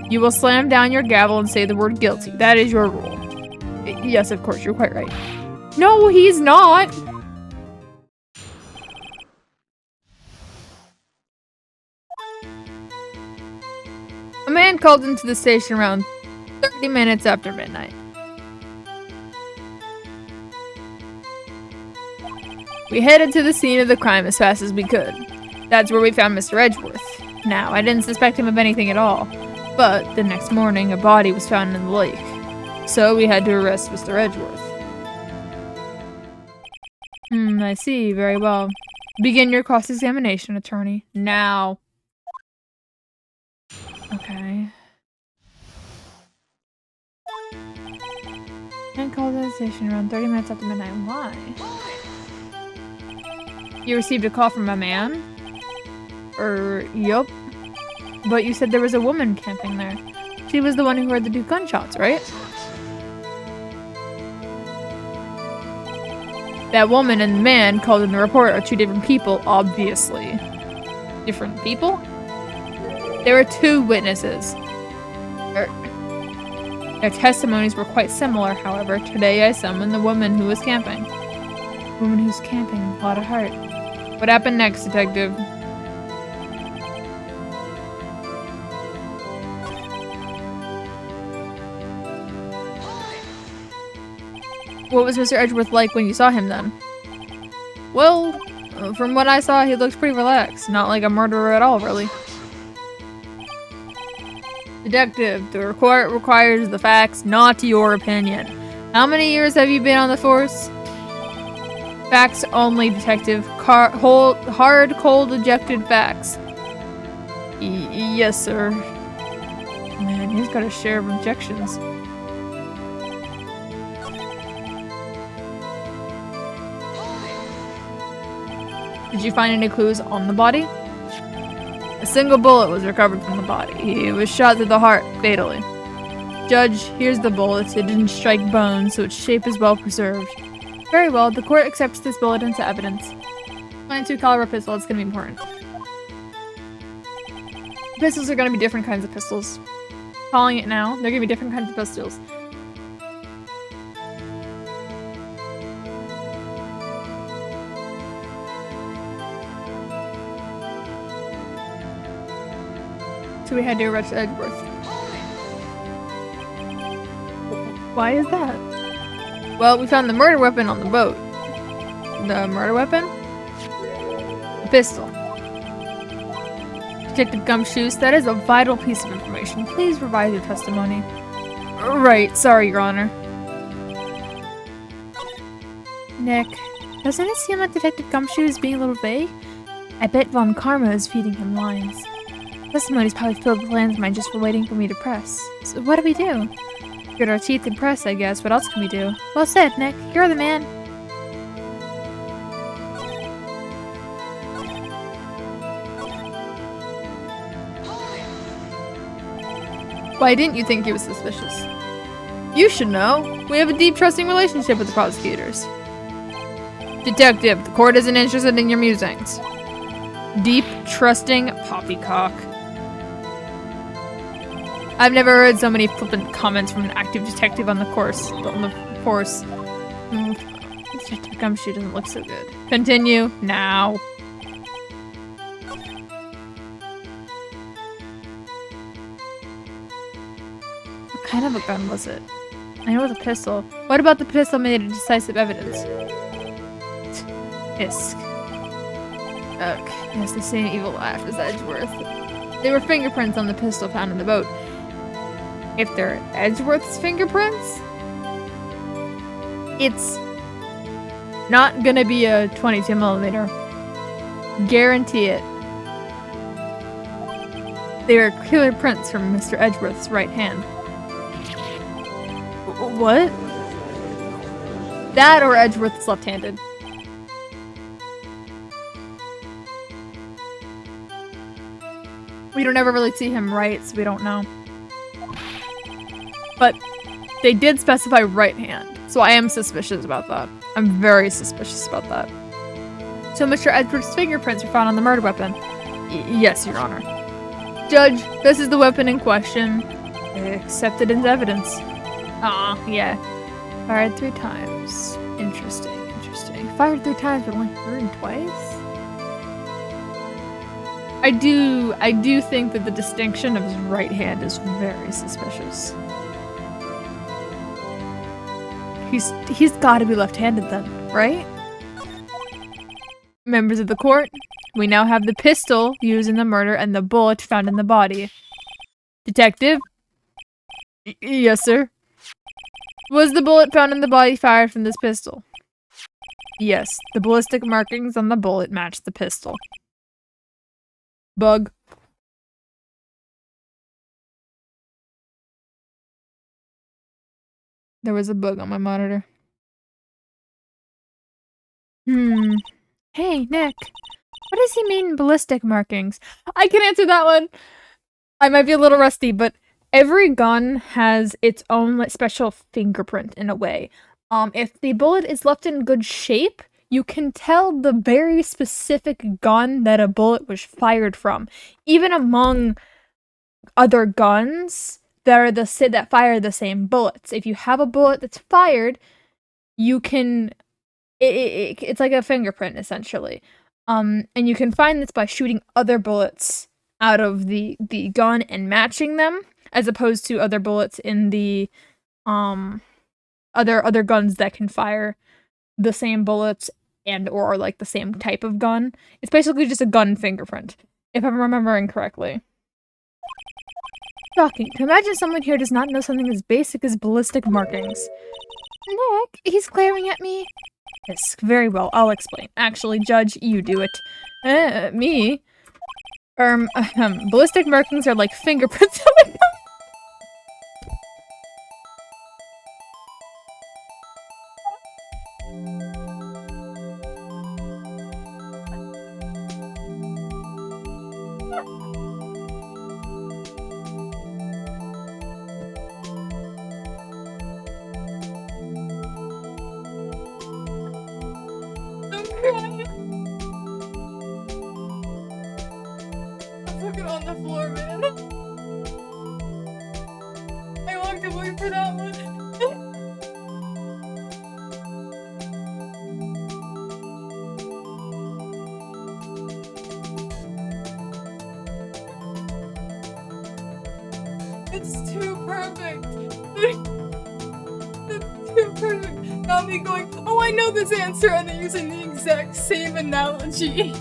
Speaker 1: You will slam down your gavel and say the word guilty. That is your rule. Yes, of course, you're quite right. No, he's not! A man called into the station around 30 minutes after midnight. We headed to the scene of the crime as fast as we could. That's where we found Mr. Edgeworth. Now, I didn't suspect him of anything at all, but the next morning a body was found in the lake. So we had to arrest Mr. Edgeworth. I see. Very well. Begin your cross-examination, attorney. Now. Okay. And called to the station around 30 minutes after midnight. Why? You received a call from a man? Yup. But you said there was a woman camping there. She was the one who heard the 2 gunshots, right? That woman and the man called in the report are 2 different people, obviously. Different people? There were 2 witnesses. Their testimonies were quite similar, however. Today I summoned the woman who was camping. The woman who's camping, a lot of heart. What happened next, detective? What was Mr. Edgeworth like when you saw him then? Well, from what I saw, he looked pretty relaxed. Not like a murderer at all, really. Detective, the court requires the facts, not your opinion. How many years have you been on the force? Facts only, detective. Hard, cold, objective facts. Yes, sir. Man, he's got a share of objections. Did you find any clues on the body? A single bullet was recovered from the body. He was shot through the heart, fatally. Judge, here's the bullet. It didn't strike bone, so its shape is well preserved. Very well, the court accepts this bullet into evidence. 22 caliber pistol, it's gonna be important. Pistols are gonna be different kinds of pistols. Calling it now, they're gonna be different kinds of pistols. So we had to arrest Edgeworth. Why is that? Well, we found the murder weapon on the boat. The murder weapon? A pistol. Detective Gumshoes, that is a vital piece of information. Please revise your testimony. Right, sorry, Your Honor. Nick, doesn't it seem like Detective Gumshoe is being a little vague? I bet Von Karma is feeding him lines. Testimony's probably filled with landmines just for waiting for me to press. So what do we do? Grit our teeth and press, I guess. What else can we do? Well said, Nick. You're the man. Why didn't you think he was suspicious? You should know. We have a deep, trusting relationship with the prosecutors. Detective, the court isn't interested in your musings. Deep, trusting poppycock. I've never heard so many flippant comments from an active detective on the force. Detective Gumshoe doesn't look so good. Continue now. What kind of a gun was it? I know it was a pistol. What about the pistol made of decisive evidence? Isk. Okay, yes, the same evil laugh as Edgeworth. There were fingerprints on the pistol found in the boat. If they're Edgeworth's fingerprints, it's not gonna be a 22mm. Guarantee it. They were clear prints from Mr. Edgeworth's right hand. What? That or Edgeworth's left-handed. We don't ever really see him write, so we don't know. But they did specify right hand, so I am suspicious about that. I'm very suspicious about that. So Mr. Edgeworth's fingerprints were found on the murder weapon? Yes, Your Honor. Judge, this is the weapon in question. Accepted into evidence. Ah, yeah. Fired 3 times. Interesting, interesting. Fired 3 times, but only heard twice? I do think that the distinction of his right hand is very suspicious. He's gotta be left-handed then, right? Members of the court, we now have the pistol used in the murder and the bullet found in the body. Detective? Yes, sir. Was the bullet found in the body fired from this pistol? Yes, the ballistic markings on the bullet match the pistol. Bug. There was a bug on my monitor. Hey, Nick. What does he mean ballistic markings? I can answer that one! I might be a little rusty, but every gun has its own special fingerprint in a way. If the bullet is left in good shape, you can tell the very specific gun that a bullet was fired from. Even among other guns that are that fire the same bullets. If you have a bullet that's fired, you can it's like a fingerprint essentially. And you can find this by shooting other bullets out of the gun and matching them, as opposed to other bullets in the other guns that can fire the same bullets and or like the same type of gun. It's basically just a gun fingerprint, if I'm remembering correctly. Shocking. To imagine someone here does not know something as basic as ballistic markings. Nick, he's glaring at me. Yes, very well, I'll explain. Actually, Judge, you do it. Me? Ballistic markings are like fingerprints. On the floor, man. I walked away for that one. It's too perfect. It's too perfect. Not me going, oh, I know this answer, and then using the exact same analogy.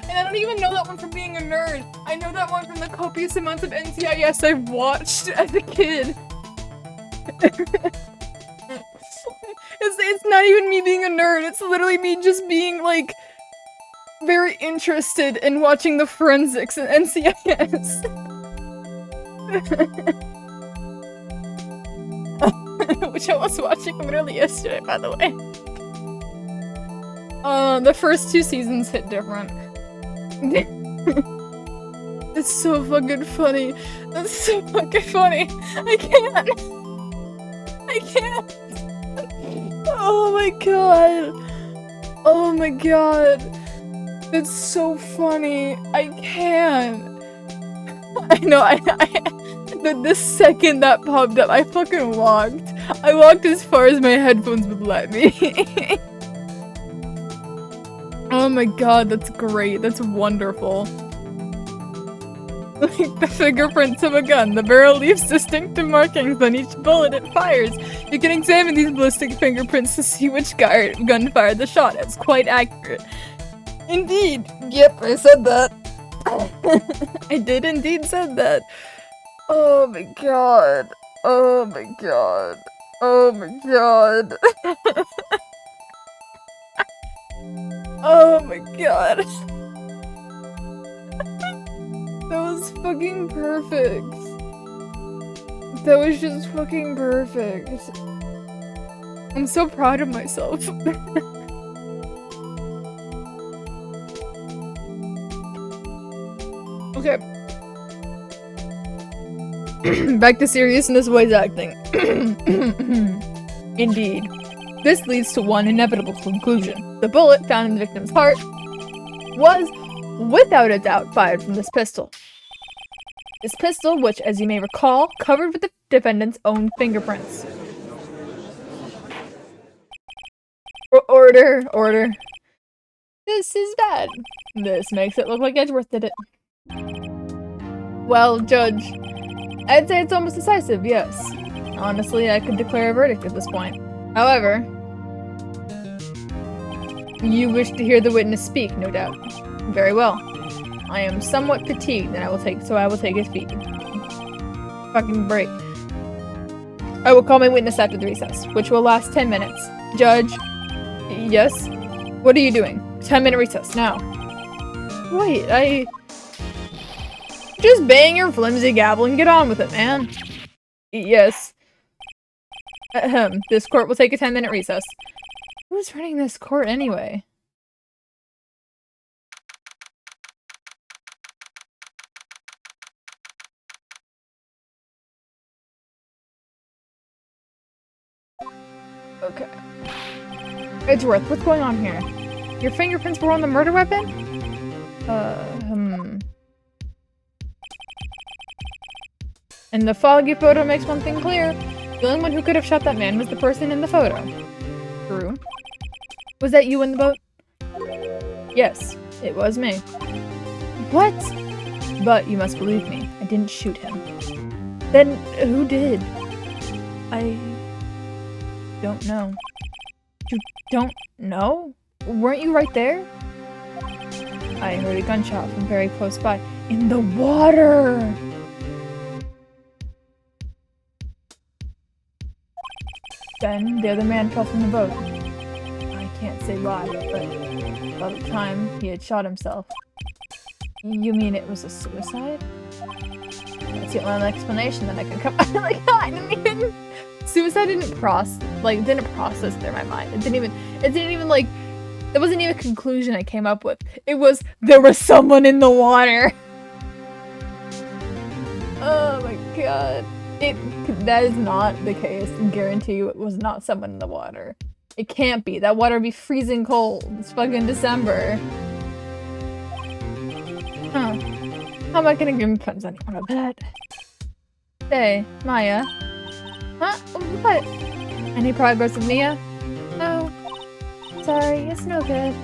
Speaker 1: I don't even know that one from being a nerd. I know that one from the copious amounts of NCIS I've watched as a kid. It's not even me being a nerd, it's literally me just being, like, very interested in watching the forensics in NCIS. Which I was watching literally yesterday, by the way. The first 2 seasons hit different. It's so fucking funny. That's so fucking funny. I can't. Oh my god. Oh my god. It's so funny. I can't. I know, the second that popped up, I fucking walked. I walked as far as my headphones would let me. Oh my god, that's great. That's wonderful. Like the fingerprints of a gun. The barrel leaves distinctive markings on each bullet it fires. You can examine these ballistic fingerprints to see which gun fired the shot. It's quite accurate. Indeed. Yep, I said that. I did indeed said that. Oh my god. Oh my god. Oh my god. Oh my god. That was fucking perfect. That was just fucking perfect. I'm so proud of myself. Okay. Back to seriousness voice acting. Indeed. This leads to one inevitable conclusion. The bullet found in the victim's heart was, without a doubt, fired from this pistol. This pistol, which, as you may recall, covered with the defendant's own fingerprints. Order. This is bad. This makes it look like Edgeworth did it. Well, Judge, I'd say it's almost decisive, yes. Honestly, I could declare a verdict at this point. However, you wish to hear the witness speak, no doubt. Very well. I am somewhat fatigued, and I will take his feet. Fucking break. I will call my witness after the recess, which will last 10 minutes. Judge? Yes? What are you doing? 10-minute recess, now. Wait, just bang your flimsy gavel and get on with it, man. Yes. This court will take a 10-minute recess. Who's running this court anyway? Okay. Edgeworth, what's going on here? Your fingerprints were on the murder weapon? And the foggy photo makes one thing clear. The only one who could have shot that man was the person in the photo. True. Was that you in the boat? Yes, it was me. What? But you must believe me, I didn't shoot him. Then who did? I don't know. You don't know? Weren't you right there? I heard a gunshot from very close by. In the water! Then the other man fell from the boat. I can't say why, but by the time he had shot himself. You mean it was a suicide? That's the only explanation that I can come up with. Like, I didn't even... Suicide didn't process through my mind. It didn't even like, it wasn't even a conclusion I came up with. It was, there was someone in the water. Oh my god. That is not the case. I guarantee you it was not someone in the water. It can't be. That water would be freezing cold. It's fucking December. Huh. How am I gonna give friends anyone of that? Hey, Maya. Huh? What? Any progress with Mia? No. Sorry, it's no good.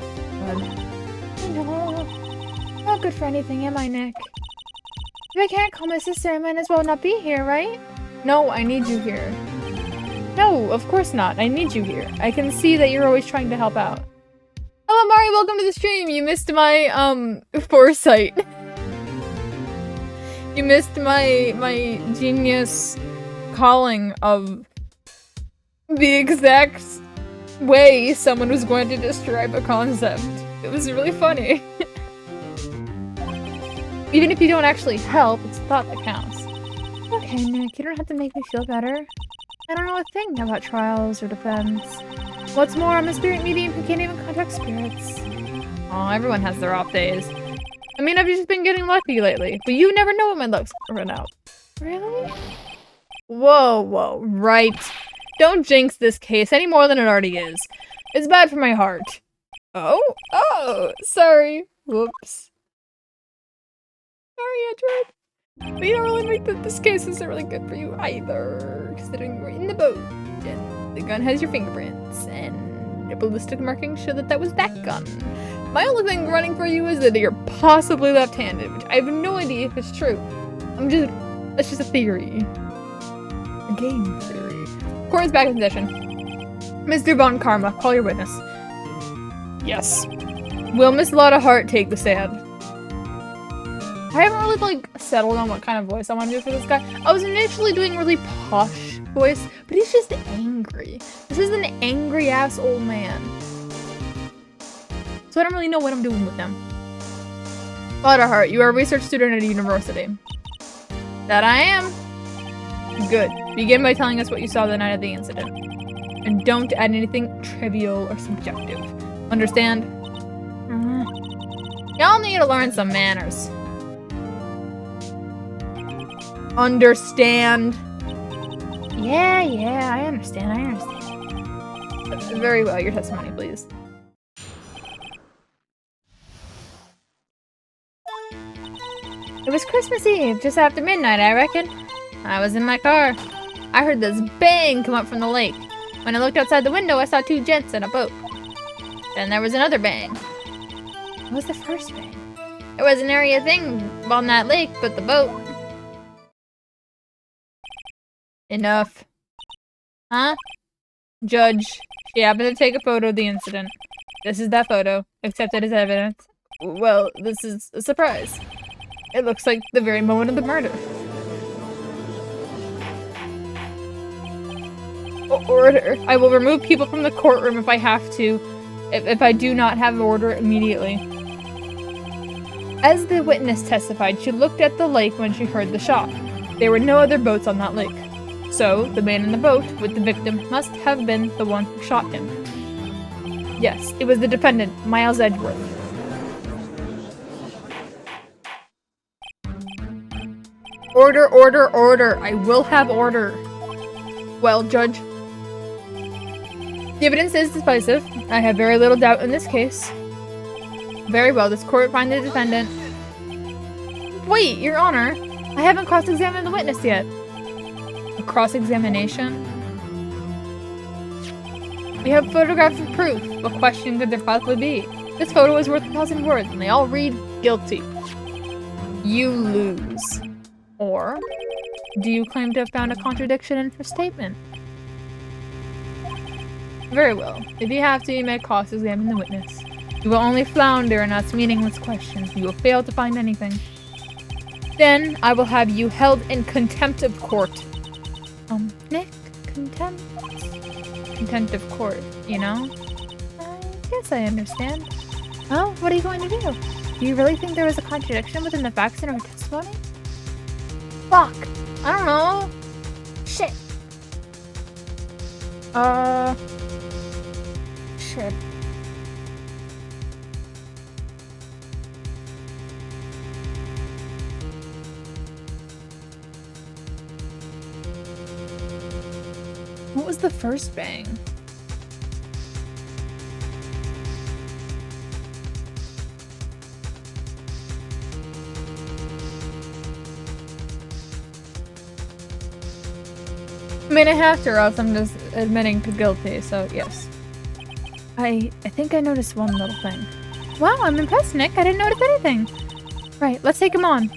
Speaker 1: No. Not good for anything, am I, Nick? If I can't call my sister, I might as well not be here, right? No, I need you here. No, of course not. I need you here. I can see that you're always trying to help out. Hello, Mari, welcome to the stream. You missed my, foresight. You missed my genius calling of the exact way someone was going to describe a concept. It was really funny. Even if you don't actually help, it's thought that counts. Okay, Nick, you don't have to make me feel better. I don't know a thing about trials or defense. What's more, I'm a spirit medium who can't even contact spirits. Oh, everyone has their off days. I mean, I've just been getting lucky lately, but you never know when my luck's gonna run out. Really? Whoa, right. Don't jinx this case any more than it already is. It's bad for my heart. Oh, sorry. Whoops. Sorry, Edward. But you don't really think that this case isn't really good for you either, considering we're in the boat, and the gun has your fingerprints, and the ballistic markings show that was that gun. My only thing running for you is that you're possibly left-handed, which I have no idea if it's true. That's just a theory. A game theory. Court is back in session. Mr. Von Karma, call your witness. Yes. Will Miss Lotta Hart take the stand? I haven't really, like, settled on what kind of voice I want to do for this guy. I was initially doing really posh voice, but he's just angry. This is an angry-ass old man. So I don't really know what I'm doing with him. Lotta Hart, you are a research student at a university. That I am. Good. Begin by telling us what you saw the night of the incident. And don't add anything trivial or subjective. Understand? Y'all need to learn some manners. Understand? Yeah, I understand. Very well, your testimony, please. It was Christmas Eve, just after midnight, I reckon. I was in my car. I heard this bang come up from the lake. When I looked outside the window, I saw two gents in a boat. Then there was another bang. What was the first bang? There wasn't nary a thing on that lake but the boat. Enough. Huh? Judge, she happened to take a photo of the incident. This is that photo, accepted as evidence. Well, this is a surprise. It looks like the very moment of the murder. Order. I will remove people from the courtroom if I have to, if I do not have order immediately. As the witness testified, she looked at the lake when she heard the shot. There were no other boats on that lake. So, the man in the boat with the victim must have been the one who shot him. Yes, it was the defendant, Miles Edgeworth. Order. I will have order. Well, Judge. The evidence is decisive. I have very little doubt in this case. Very well, this court find the defendant. Wait, Your Honor. I haven't cross-examined the witness yet. A cross-examination? We have photographs of proof. What question could there possibly be? This photo is worth 1,000 words, and they all read guilty. You lose. Or, do you claim to have found a contradiction in her statement? Very well. If you have to, you may cross-examine the witness. You will only flounder and ask meaningless questions. You will fail to find anything. Then, I will have you held in contempt of court. Nick? Contempt? Contempt of court, you know? I guess I understand. Well, what are you going to do? Do you really think there was a contradiction within the facts in her testimony? Fuck! I don't know! Shit! Shit. What was the first bang? I mean, I have to, or else I'm just admitting to guilty, so yes. I think I noticed one little thing. Wow, I'm impressed, Nick. I didn't notice anything. Right, let's take him on.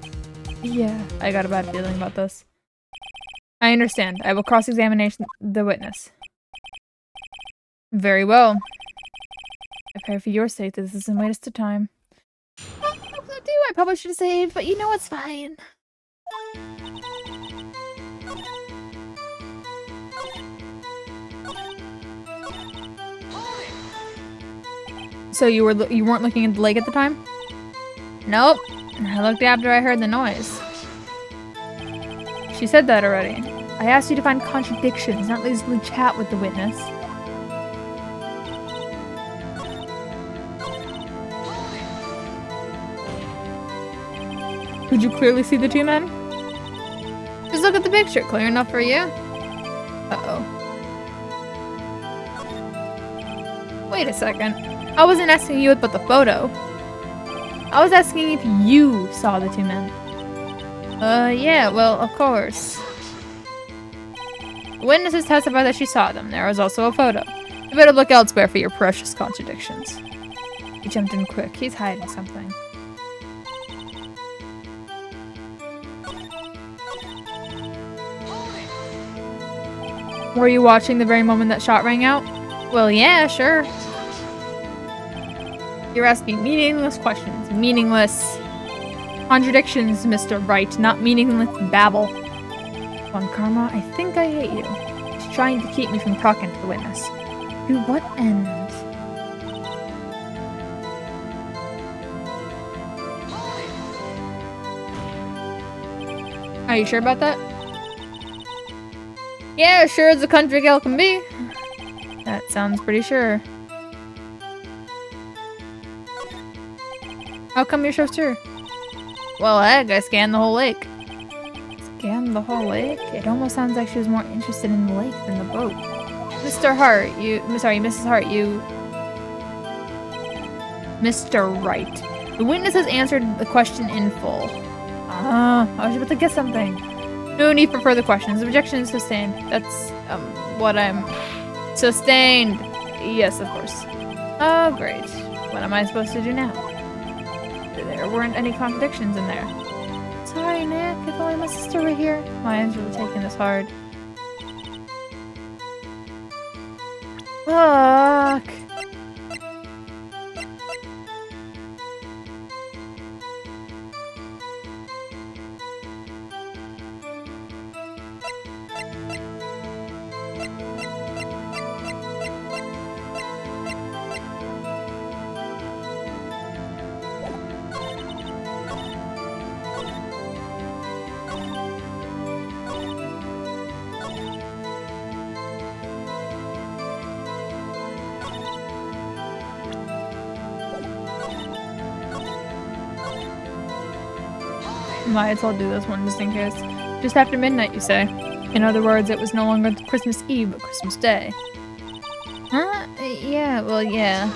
Speaker 1: Yeah, I got a bad feeling about this. I understand. I will cross-examine the witness. Very well. I pray for your sake that this isn't a waste of time. I probably should have saved, but you know it's fine. So you weren't looking at the lake at the time? Nope. I looked after I heard the noise. She said that already. I asked you to find contradictions, not lazily chat with the witness. Could you clearly see the two men? Just look at the picture. Clear enough for you? Uh-oh. Wait a second. I wasn't asking you about the photo. I was asking if you saw the two men. Yeah, well, of course. The witnesses testified that she saw them. There was also a photo. You better look elsewhere for your precious contradictions. He jumped in quick. He's hiding something. Were you watching the very moment that shot rang out? Well, yeah, sure. You're asking meaningless questions. Meaningless contradictions, Mr. Wright, not meaningless babble. Von Karma, I think I hate you. He's trying to keep me from talking to the witness. To what end? Are you sure about that? Yeah, sure as a country girl can be. That sounds pretty sure. How come you're so sure? Well, heck, I scanned the whole lake. Scanned the whole lake? It almost sounds like she was more interested in the lake than the boat. Mr. Hart, Mrs. Hart, Mr. Wright. The witness has answered the question in full. I was about to guess something. No need for further questions. Objection is sustained. That's, what I'm... Sustained! Yes, of course. Oh, great. What am I supposed to do now? There weren't any contradictions in there. Sorry, Nick. If only my sister were here. My eyes really taking this hard. Fuck. Might as well do this one just in case. Just after midnight, you say? In other words, it was no longer Christmas Eve, but Christmas Day. Huh? Yeah, well, yeah.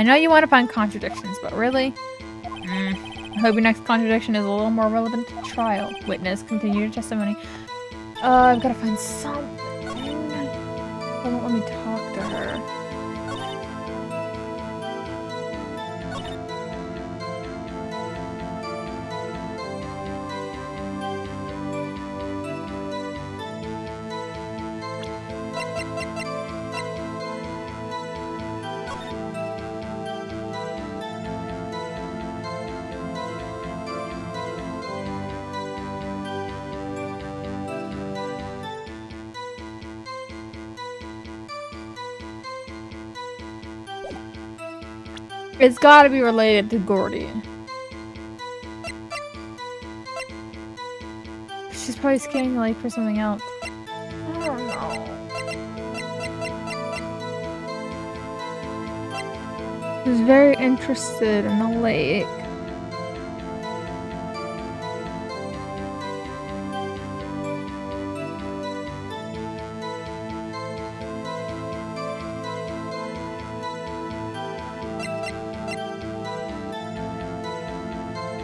Speaker 1: I know you want to find contradictions, but really? I hope your next contradiction is a little more relevant to trial. Witness, continue your testimony. I've got to find something. They won't let me talk to her. It's gotta be related to Gordy. She's probably scanning the lake for something else. I don't know. She's very interested in the lake.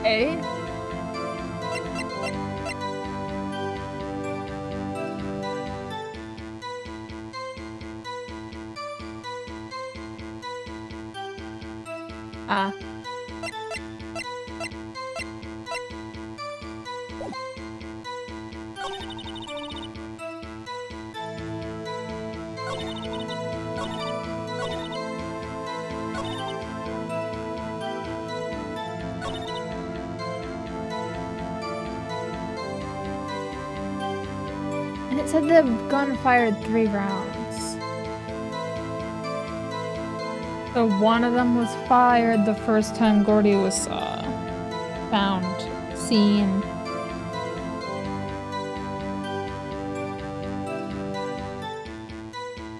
Speaker 1: A? Ah. And it said the gun fired 3 rounds. So one of them was fired the first time Gordy was seen.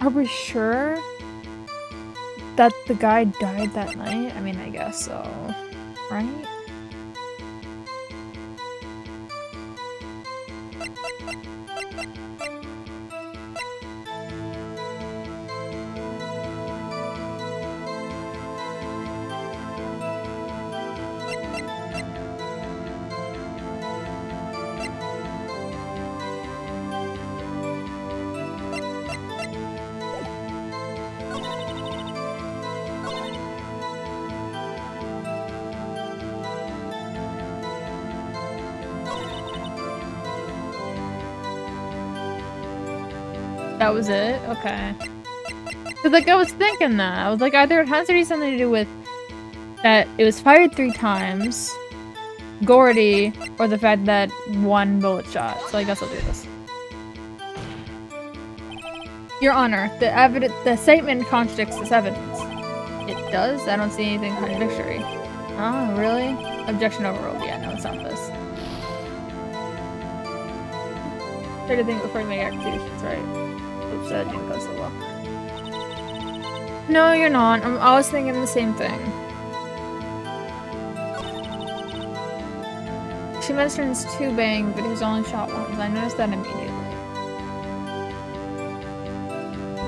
Speaker 1: Are we sure that the guy died that night? I mean, I guess so, right? That was it? Okay. Cause like I was thinking that. I was like, either it has to be something to do with that it was fired 3 times, Gordy, or the fact that 1 bullet shot. So I guess I'll do this. Your Honor, the statement contradicts this evidence. It does? I don't see anything contradictory. Oh, really? Objection overruled. Yeah, no, it's not this. Try to think before you make accusations, right? Oops, that didn't go so well. No, you're not. I was thinking the same thing. She mentions 2 bang, but he was only shot once. I noticed that immediately.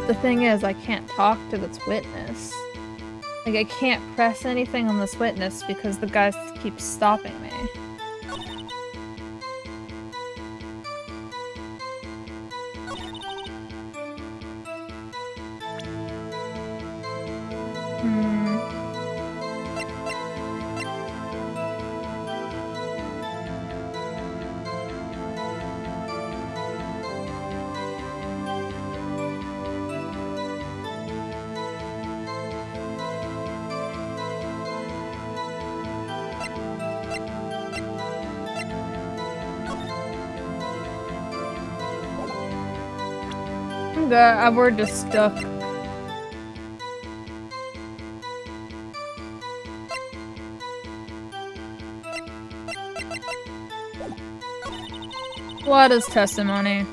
Speaker 1: The thing is, I can't talk to this witness. Like, I can't press anything on this witness because the guy keeps stopping me. We're just stuck. What is testimony?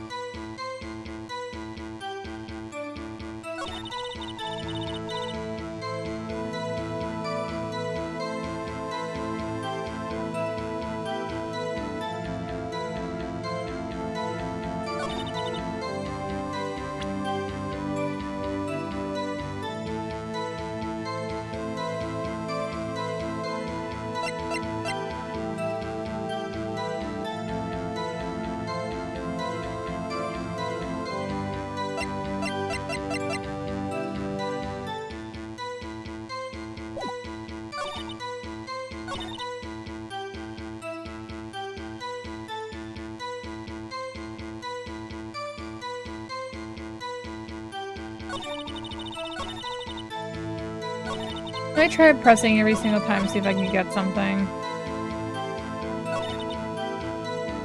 Speaker 1: Let me try pressing every single time, see if I can get something.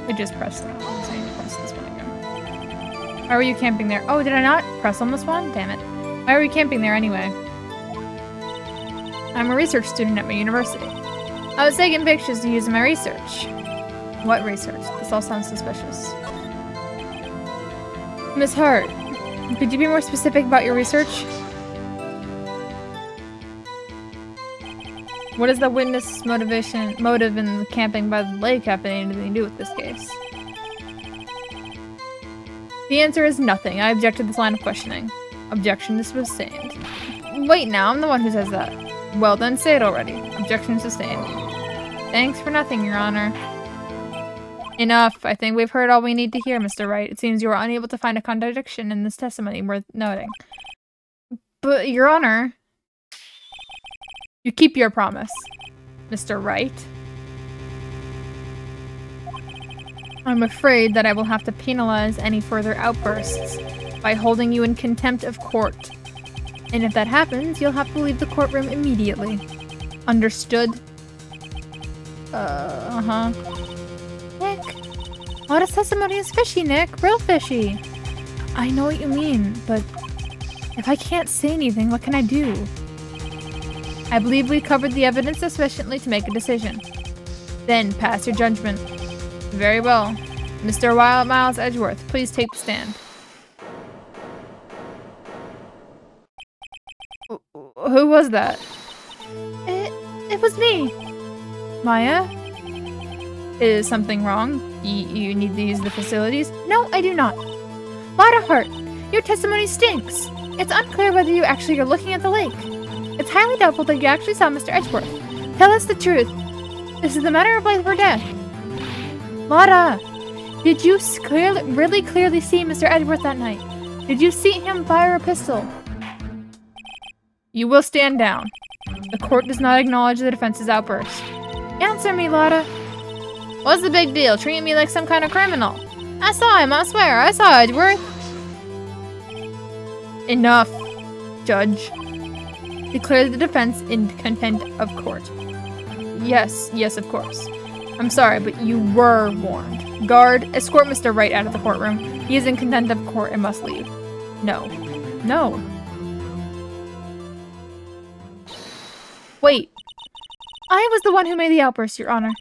Speaker 1: I just pressed that one, so I need to press this one again. Why were you camping there? Oh, did I not press on this one? Damn it. Why are we camping there anyway? I'm a research student at my university. I was taking pictures to use in my research. What research? This all sounds suspicious. Miss Hart, could you be more specific about your research? What does the witness motive in the camping by the lake have anything to do with this case? The answer is nothing. I object to this line of questioning. Objection is sustained. Wait now, I'm the one who says that. Well then, say it already. Objection sustained. Thanks for nothing, Your Honor. Enough. I think we've heard all we need to hear, Mr. Wright. It seems you are unable to find a contradiction in this testimony worth noting. But, Your Honor... You keep your promise, Mr. Wright. I'm afraid that I will have to penalize any further outbursts by holding you in contempt of court. And if that happens, you'll have to leave the courtroom immediately. Understood? Uh-huh. Nick, Lotta's testimony is fishy, Nick. Real fishy. I know what you mean, but if I can't say anything, what can I do? I believe we covered the evidence sufficiently to make a decision. Then pass your judgment. Very well. Mr. Miles Edgeworth, please take the stand. Who was that? It was me. Maya? Is something wrong? You need to use the facilities? No, I do not. Lotta Hart, your testimony stinks. It's unclear whether you actually are looking at the lake. It's highly doubtful that you actually saw Mr. Edgeworth. Tell us the truth. This is a matter of life or death. Lotta, did you really clearly see Mr. Edgeworth that night? Did you see him fire a pistol? You will stand down. The court does not acknowledge the defense's outburst. Answer me, Lotta. What's the big deal? Treating me like some kind of criminal. I saw him, I swear. I saw Edgeworth. Enough, Judge. Declare the defense in contempt of court. Yes, of course. I'm sorry, but you were warned. Guard, escort Mr. Wright out of the courtroom. He is in contempt of court and must leave. No. Wait. I was the one who made the outburst, Your Honor.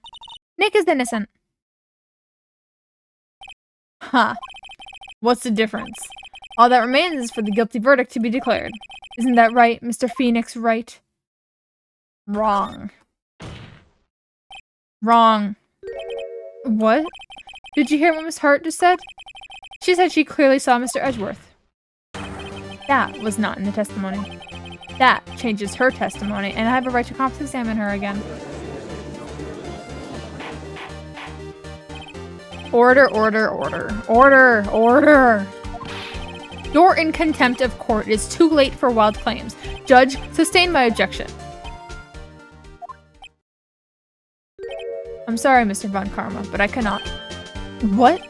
Speaker 1: Nick is innocent. Ha. What's the difference? All that remains is for the guilty verdict to be declared. Isn't that right, Mr. Phoenix Wright? Wrong. What? Did you hear what Miss Hart just said? She said she clearly saw Mr. Edgeworth. That was not in the testimony. That changes her testimony, and I have a right to cross-examine her again. Order. You're in contempt of court. It is too late for wild claims. Judge, sustain my objection. I'm sorry, Mr. Von Karma, but I cannot. What?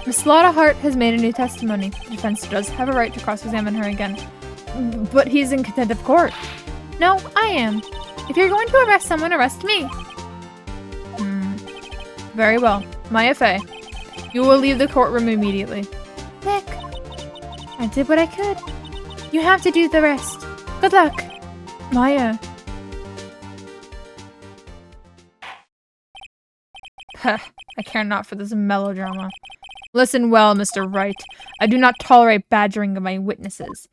Speaker 1: Miss Lotta Hart has made a new testimony. The defense does have a right to cross-examine her again. But he's in contempt of court. No, I am. If you're going to arrest someone, arrest me. Very well. Maya Fey, you will leave the courtroom immediately. Nick, I did what I could. You have to do the rest. Good luck. Maya. I care not for this melodrama. Listen well, Mr. Wright. I do not tolerate badgering of my witnesses.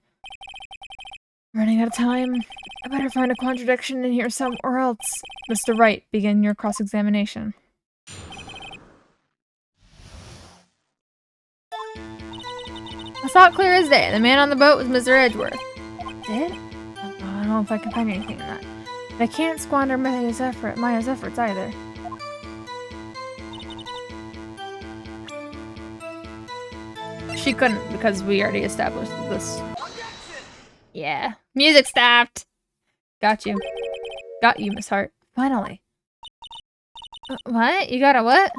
Speaker 1: Running out of time. I better find a contradiction in here somewhere else. Mr. Wright, begin your cross-examination. I saw it clear as day. The man on the boat was Mr. Edgeworth. Did? I don't know if I can find anything in that. But I can't squander Maya's efforts either. She couldn't, because we already established this. Yeah. Music stopped! Got you. Got you, Miss Hart. Finally. What? You got a what?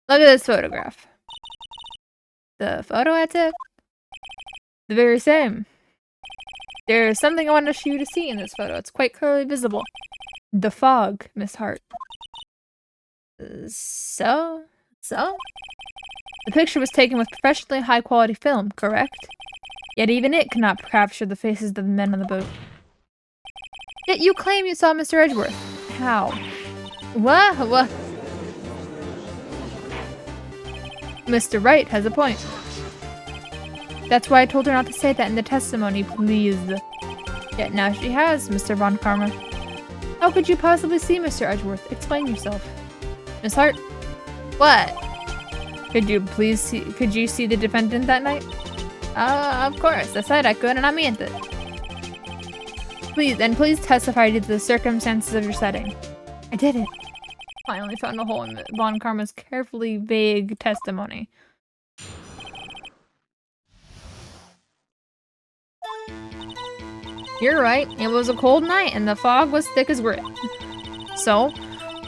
Speaker 1: Look at this photograph. The photo I took? The very same. There's something I wanted you to see in this photo. It's quite clearly visible. The fog, Miss Hart. So? The picture was taken with professionally high-quality film, correct? Yet even it could not capture the faces of the men on the boat. Yet you claim you saw Mr. Edgeworth. How? What? Mr. Wright has a point. That's why I told her not to say that in the testimony, please. Yet now she has, Mr. Von Karma. How could you possibly see Mr. Edgeworth? Explain yourself. Miss Hart? What? Could you see the defendant that night? Of course. I said I could and I meant it. Please testify to the circumstances of your setting. I didn't. Finally found a hole in Von Karma's carefully vague testimony. You're right. It was a cold night and the fog was thick as grit. So,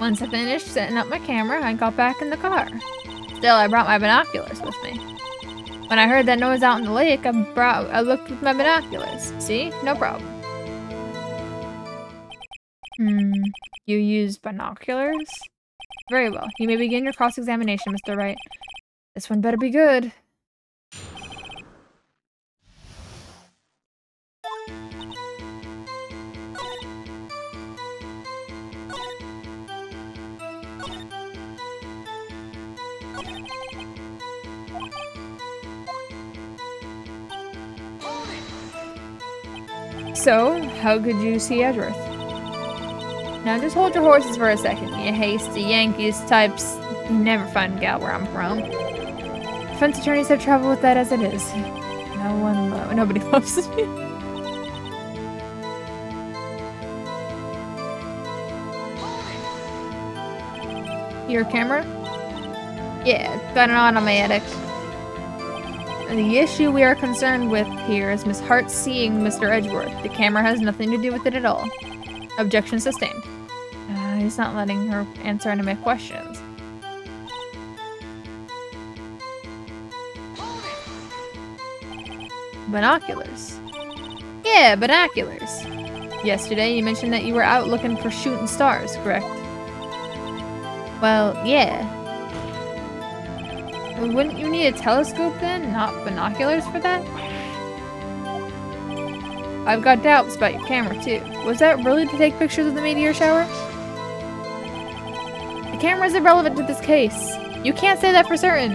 Speaker 1: once I finished setting up my camera, I got back in the car. Still, I brought my binoculars with me. When I heard that noise out in the lake, I looked with my binoculars. See? No problem. You used binoculars? Very well. You may begin your cross-examination, Mr. Wright. This one better be good. So, how could you see Edgeworth? Now just hold your horses for a second, you hasty Yankees types. You never find a gal where I'm from. Defense attorneys have trouble with that as it is. Nobody loves me. Your camera? Yeah, it's got an automatic. The issue we are concerned with here is Miss Hart seeing Mr. Edgeworth. The camera has nothing to do with it at all. Objection sustained. He's not letting her answer any of my questions. Binoculars. Yeah, binoculars. Yesterday you mentioned that you were out looking for shooting stars, correct? Well, yeah. Wouldn't you need a telescope then, not binoculars for that? I've got doubts about your camera too. Was that really to take pictures of the meteor shower? The camera is irrelevant to this case. You can't say that for certain.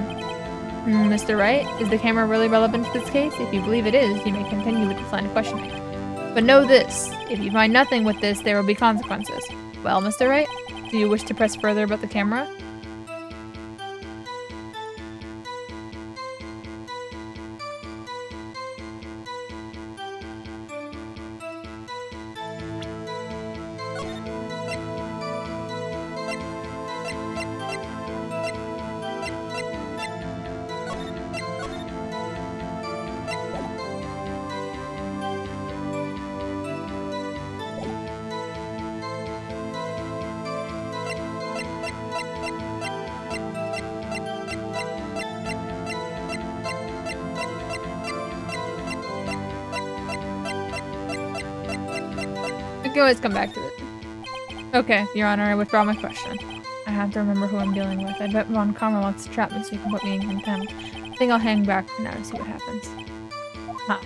Speaker 1: Mr. Wright, is the camera really relevant to this case? If you believe it is, you may continue with this line of questioning. But know this, if you find nothing with this, there will be consequences. Well, Mr. Wright, do you wish to press further about the camera? We can always come back to it. Okay, Your Honor, I withdraw my question. I have to remember who I'm dealing with. I bet Von Karma wants to trap me so he can put me in contempt. I think I'll hang back for now to see what happens. Huh.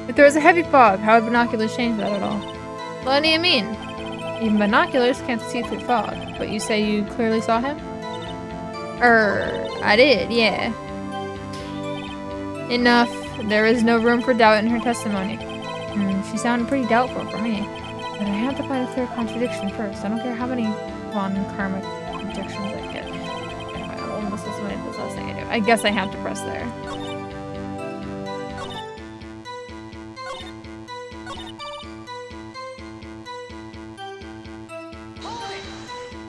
Speaker 1: If there was a heavy fog, how would binoculars change that at all? What do you mean? Even binoculars can't see through fog, but you say you clearly saw him? I did, yeah. Enough. There is no room for doubt in her testimony. She sounded pretty doubtful for me. But I have to find a clear contradiction first. I don't care how many Von Karma objections I get. Anyway, I almost made this last thing I do. I guess I have to press there.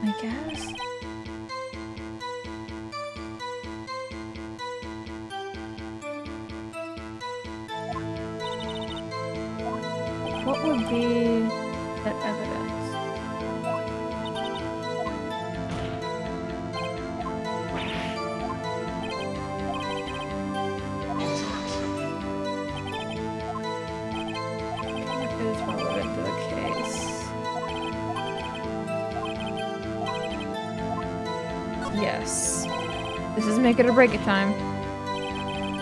Speaker 1: I guess. What would be that evidence? Yes. This is make it or break it time.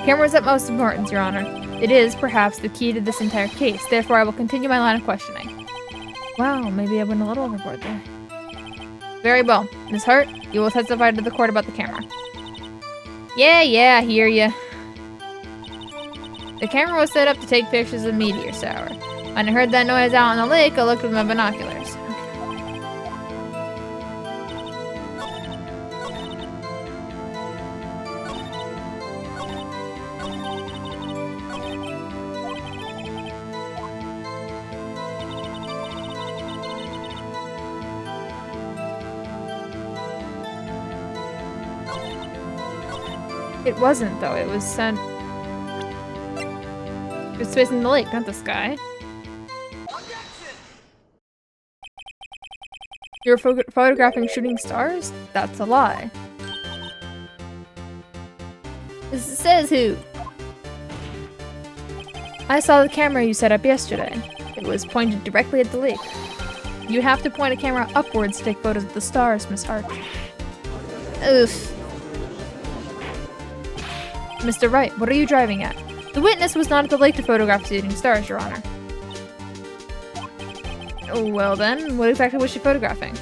Speaker 1: Camera is of utmost importance, Your Honor. It is, perhaps, the key to this entire case. Therefore, I will continue my line of questioning. Wow, maybe I went a little overboard there. Very well. Ms. Hart, you will testify to the court about the camera. Yeah, I hear ya. The camera was set up to take pictures of meteor shower. When I heard that noise out on the lake, I looked with my binoculars. It wasn't, though. It was sent... It was facing the lake, not the sky. You're photographing shooting stars? That's a lie. This says who? I saw the camera you set up yesterday. It was pointed directly at the lake. You have to point a camera upwards to take photos of the stars, Miss Hart. Oof. Mr. Wright, what are you driving at? The witness was not at the lake to photograph shooting stars, Your Honor. Well then, what exactly was she photographing?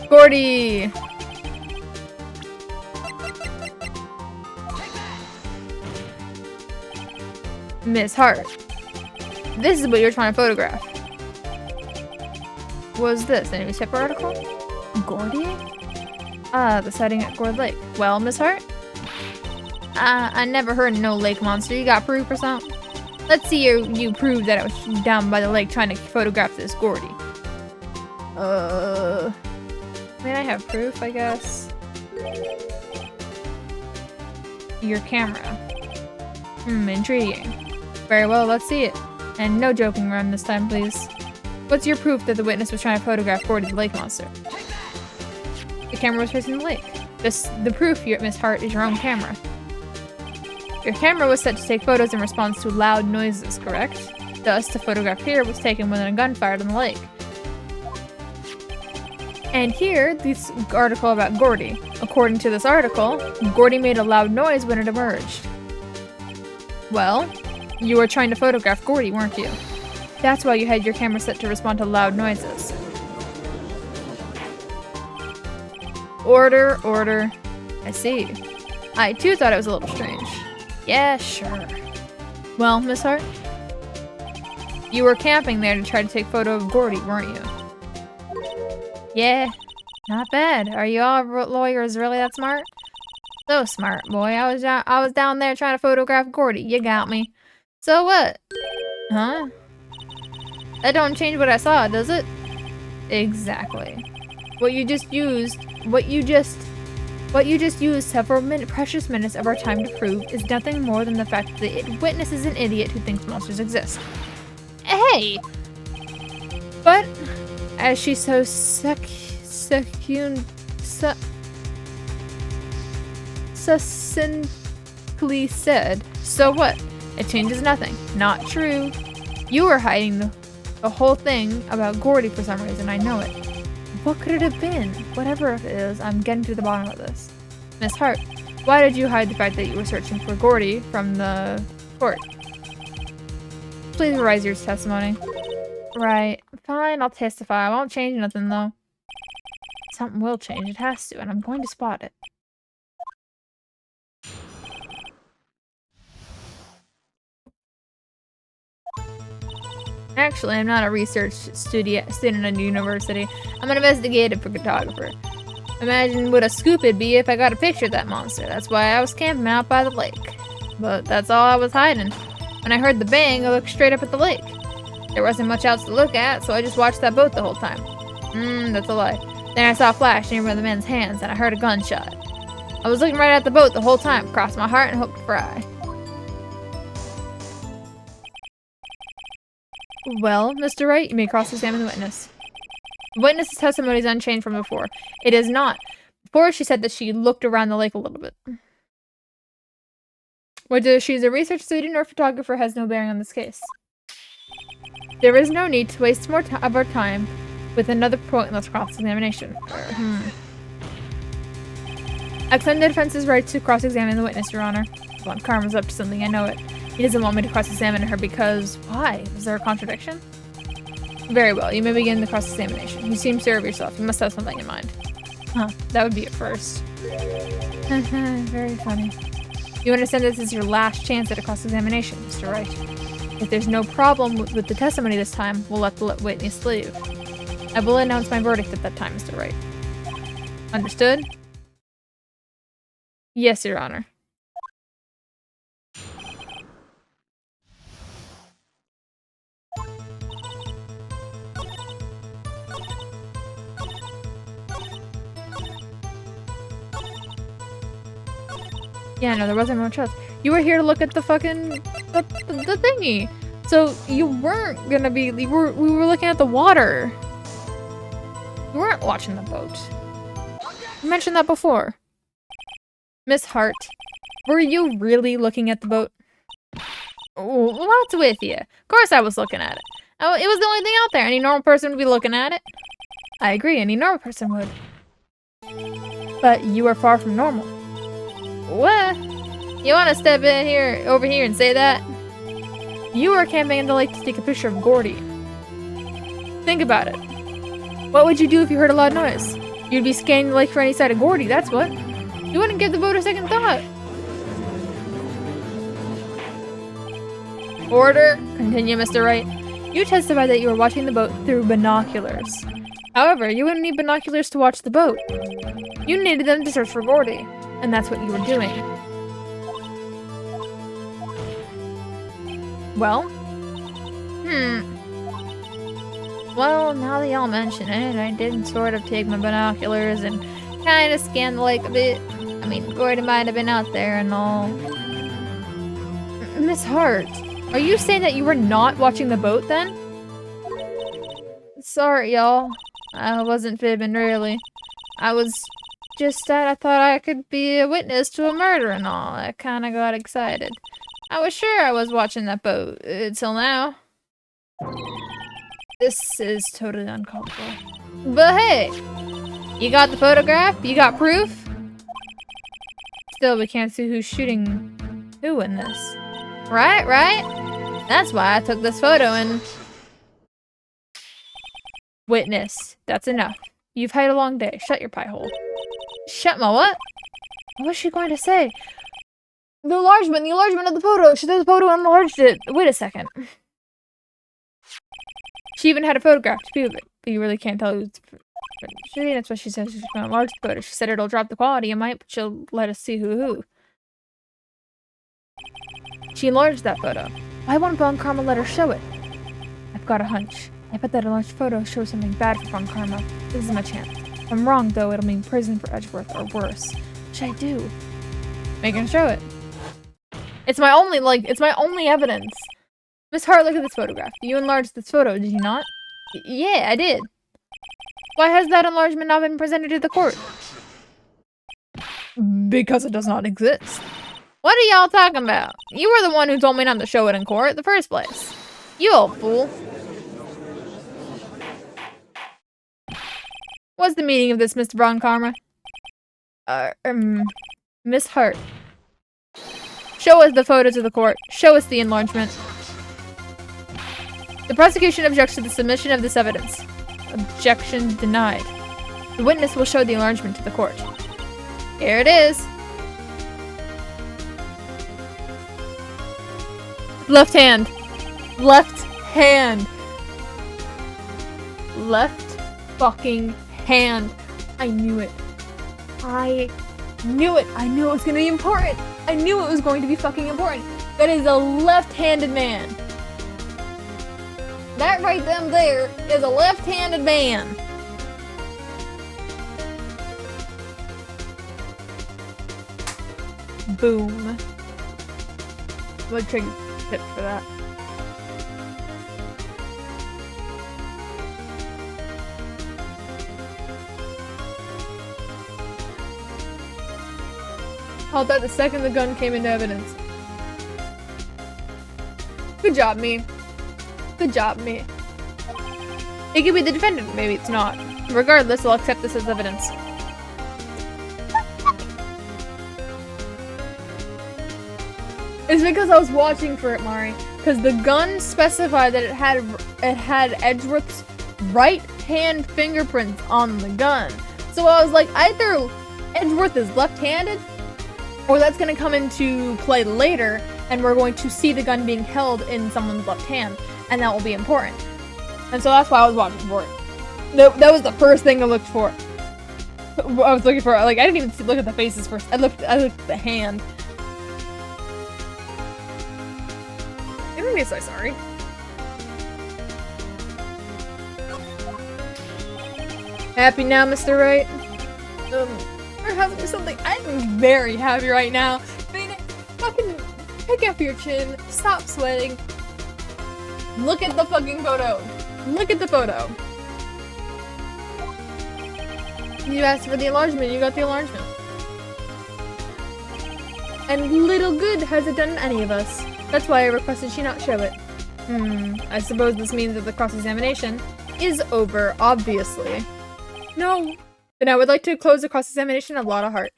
Speaker 1: Gordy! Miss Hart, this is what you're trying to photograph. What was this? A newspaper article? Gordy? Ah, the sighting at Gord Lake. Well, Miss Hart? I never heard of no lake monster. You got proof or something? Let's see you prove that I was down by the lake trying to photograph this Gordy. I mean, I have proof, I guess. Your camera. Intriguing. Very well, let's see it. And no joking around this time, please. What's your proof that the witness was trying to photograph Gordy the lake monster? The camera was facing the lake. The proof, Miss Hart, is your own camera. Your camera was set to take photos in response to loud noises, correct? Thus, the photograph here was taken when a gun fired on the lake. And here, this article about Gordy. According to this article, Gordy made a loud noise when it emerged. Well, you were trying to photograph Gordy, weren't you? That's why you had your camera set to respond to loud noises. Order, order. I see. I too thought it was a little strange. Yeah, sure. Well, Miss Hart? You were camping there to try to take a photo of Gordy, weren't you? Yeah, not bad. Are you all lawyers really that smart? So smart, boy. I was down there trying to photograph Gordy. You got me. So what? Huh? That don't change what I saw, does it? Exactly. What you just used several precious minutes of our time to prove is nothing more than the fact that the witness is an idiot who thinks monsters exist. Hey! But, as she so succinctly said, so what? It changes nothing. Not true. You were hiding the whole thing about Gordy for some reason, I know it. What could it have been? Whatever it is, I'm getting to the bottom of this. Miss Hart, why did you hide the fact that you were searching for Gordy from the court? Please revise your testimony. Right. Fine, I'll testify. I won't change nothing, though. Something will change. It has to, and I'm going to spot it. Actually, I'm not a research student at university. I'm an investigative photographer. Imagine what a scoop it'd be if I got a picture of that monster. That's why I was camping out by the lake. But that's all I was hiding. When I heard the bang, I looked straight up at the lake. There wasn't much else to look at, so I just watched that boat the whole time. That's a lie. Then I saw a flash near the men's hands, and I heard a gunshot. I was looking right at the boat the whole time, crossed my heart and hoped to fry. Well, Mr. Wright, you may cross-examine the witness. The witness's testimony is unchanged from before. It is not. Before, she said that she looked around the lake a little bit. Whether she's a research student or photographer has no bearing on this case. There is no need to waste more of our time with another pointless cross-examination. I claim the defense's right to cross-examine the witness, Your Honor. Von Karma's up to something, I know it. He doesn't want me to cross-examine her because... Why? Is there a contradiction? Very well, you may begin the cross-examination. You seem sure of yourself. You must have something in mind. Huh, that would be a first. Very funny. You understand this is your last chance at a cross-examination, Mr. Wright. If there's no problem with the testimony this time, we'll let the witness leave. I will announce my verdict at that time, Mr. Wright. Understood? Yes, Your Honor. Yeah, no, there wasn't much else. You were here to look at the fucking... the thingy. So, you weren't gonna be... we were looking at the water. You weren't watching the boat. You mentioned that before. Miss Hart, were you really looking at the boat? What's with you? Of course I was looking at it. Oh, it was the only thing out there. Any normal person would be looking at it. I agree, any normal person would. But you are far from normal. What? You want to step in here, over here and say that? You were camping in the lake to take a picture of Gordy. Think about it. What would you do if you heard a loud noise? You'd be scanning the lake for any sign of Gordy, that's what. You wouldn't give the boat a second thought. Order. Continue, Mr. Wright. You testified that you were watching the boat through binoculars. However, you wouldn't need binoculars to watch the boat. You needed them to search for Gordy. And that's what you were doing. Well? Well, now that y'all mention it, I did sort of take my binoculars and kind of scan the lake a bit. I mean, Gordy might have been out there and all. Miss Hart, are you saying that you were not watching the boat then? Sorry, y'all. I wasn't fibbing, really. I was just that I thought I could be a witness to a murder and all. I kind of got excited. I was sure I was watching that boat until now. This is totally uncalled for. But hey, you got the photograph? You got proof? Still, we can't see who's shooting who in this. Right? That's why I took this photo and... Witness. That's enough. You've had a long day. Shut your pie hole. Shut my what? What was she going to say? The enlargement of the photo. She took the photo and enlarged it. Wait a second. She even had a photograph to prove it, but you really can't tell who's... That's what she said. She's going to enlarge the photo. She said it'll drop the quality. It might, but she'll let us see who. She enlarged that photo. Why won't Von Karma let her show it? I've got a hunch. I bet that enlarged photo shows something bad for Von Karma. This is my chance. If I'm wrong, though, it'll mean prison for Edgeworth or worse. What should I do? Make her show it. It's my only evidence. Miss Hart, look at this photograph. You enlarged this photo, did you not? Yeah, I did. Why has that enlargement not been presented to the court? Because it does not exist. What are y'all talking about? You were the one who told me not to show it in court in the first place. You old fool. What's the meaning of this, Mr. Von Karma? Miss Hart. Show us the photo to the court. Show us the enlargement. The prosecution objects to the submission of this evidence. Objection denied. The witness will show the enlargement to the court. Here it is. Left hand. Left hand. Left fucking hand. I knew it. I knew it. I knew it was going to be important. I knew it was going to be fucking important. That is a left-handed man. That right there is a left-handed man. Boom. Let's take a tip for that. I'll bet the second the gun came into evidence. Good job, me. Good job, me. It could be the defendant, maybe it's not. Regardless, I'll accept this as evidence. It's because I was watching for it, Mari. Because the gun specified that it had Edgeworth's right hand fingerprints on the gun. So I was like, either Edgeworth is left-handed, or that's going to come into play later, and we're going to see the gun being held in someone's left hand, and that will be important. And so that's why I was watching for it. That was the first thing I looked for. I was looking for, like, I didn't even look at the faces first. I looked at the hand. It made me so sorry. Happy now, Mr. Wright? There has to be something. I'm very happy right now. Phoenix, fucking pick up your chin. Stop sweating. Look at the fucking photo. Look at the photo. You asked for the enlargement, you got the enlargement. And little good has it done any of us. That's why I requested she not show it. I suppose this means that the cross-examination is over, obviously. No. Then I would like to close the cross-examination of Lotta Hart.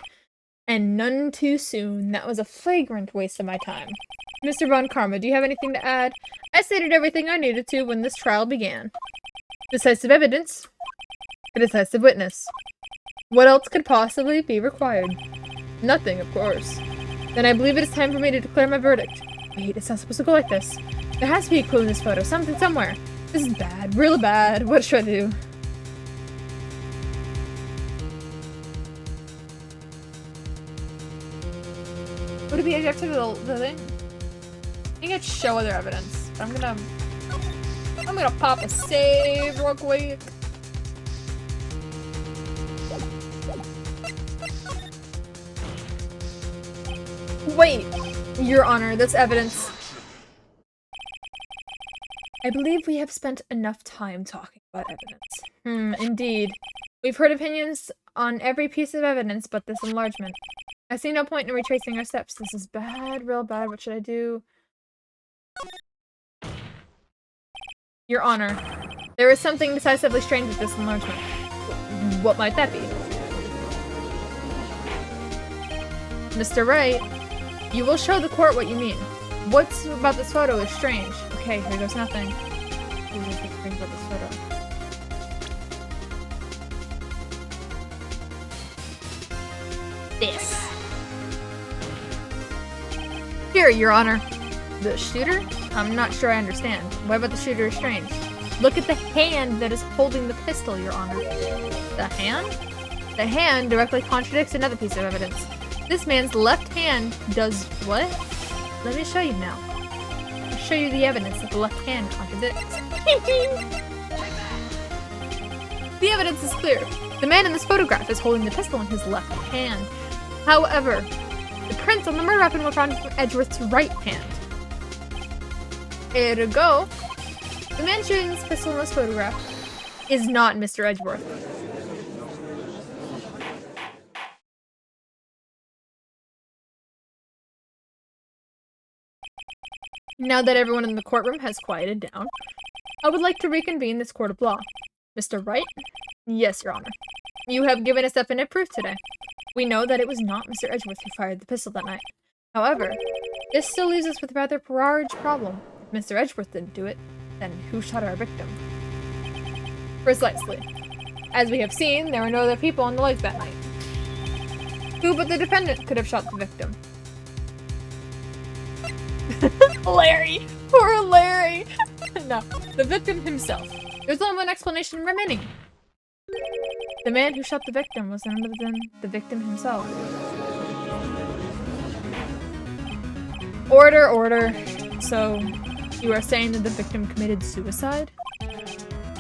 Speaker 1: And none too soon. That was a flagrant waste of my time. Mr. Von Karma, do you have anything to add? I stated everything I needed to when this trial began. Decisive evidence. A decisive witness. What else could possibly be required? Nothing, of course. Then I believe it is time for me to declare my verdict. Wait, it's not supposed to go like this. There has to be a clue in this photo. Something somewhere. This is bad. Really bad. What should I do? Would it be objective to the thing? You can show other evidence. I'm gonna pop a save real quick. Wait, Your Honor, this evidence. I believe we have spent enough time talking about evidence. Indeed. We've heard opinions on every piece of evidence but this enlargement. I see no point in retracing our steps. This is bad, real bad. What should I do? Your Honor, there is something decisively strange with this enlargement. What might that be? Mr. Wright, you will show the court what you mean. What's about this photo is strange. Okay, here goes nothing. What's strange about this photo? This. Here, Your Honor. The shooter? I'm not sure I understand. What about the shooter is strange? Look at the hand that is holding the pistol, Your Honor. The hand? The hand directly contradicts another piece of evidence. This man's left hand does what? Let me show you now. I'll show you the evidence that the left hand contradicts. The evidence is clear. The man in this photograph is holding the pistol in his left hand. However, the prints on the murder weapon were found from Edgeworth's right hand. Ergo, the man shooting this pistol in this photograph is not Mr. Edgeworth. Now that everyone in the courtroom has quieted down, I would like to reconvene this court of law. Mr. Wright? Yes, Your Honor. You have given us definite proof today. We know that it was not Mr. Edgeworth who fired the pistol that night. However, this still leaves us with a rather large problem. If Mr. Edgeworth didn't do it, then who shot our victim? Precisely. As we have seen, there were no other people on the lake that night. Who but the defendant could have shot the victim? Larry! Poor Larry! No, the victim himself. There's only one explanation remaining. The man who shot the victim was none other than the victim himself. Order, order. So, you are saying that the victim committed suicide?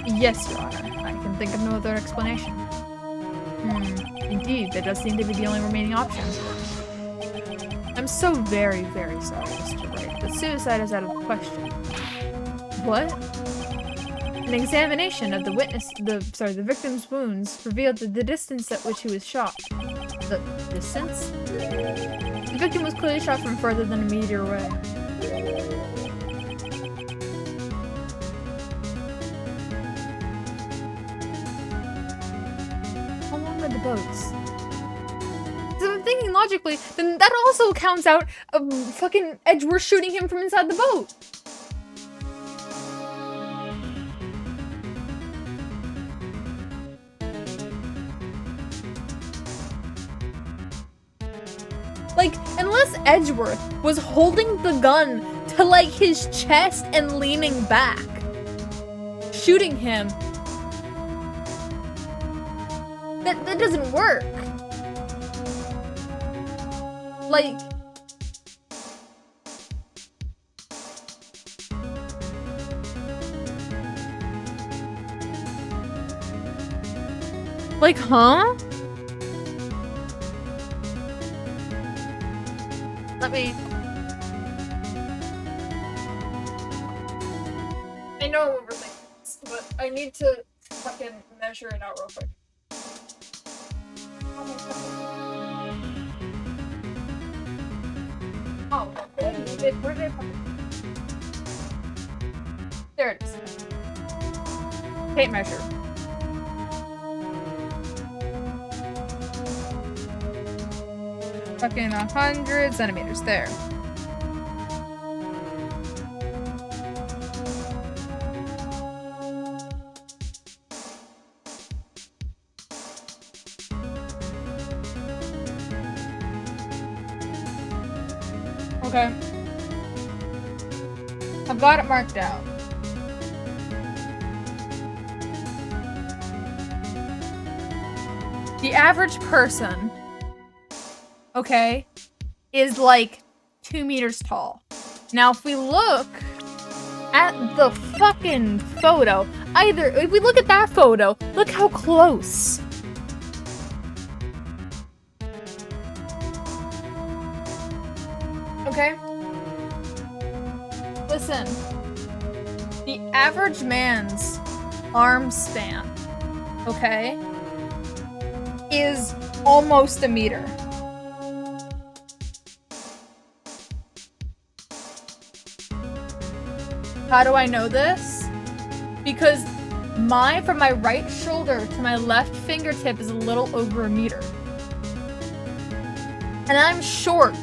Speaker 1: Yes, Your Honor. I can think of no other explanation. Indeed, that does seem to be the only remaining option. I'm so very, very sorry, Mr. Wright, but suicide is out of the question. What? An examination of the victim's wounds revealed that the distance at which he was shot. The distance? The victim was clearly shot from further than a meter away. How long are the boats? thinking logically, then that also counts out fucking Edgeworth shooting him from inside the boat. Like, unless Edgeworth was holding the gun to, like, his chest and leaning back, shooting him, that doesn't work. Like, huh? Let me... I know I'm overthinking this, but I need to fucking measure it out real quick. Oh, where did I put it? There it is. Tape measure. Fucking 100 centimeters. There. Okay. I've got it marked out. The average person, okay, is like 2 meters tall. Now, if we look at the fucking photo, if we look at that photo, look how close. Okay? Listen. The average man's arm span, okay, is almost a meter. How do I know this? Because from my right shoulder to my left fingertip is a little over a meter. And I'm short.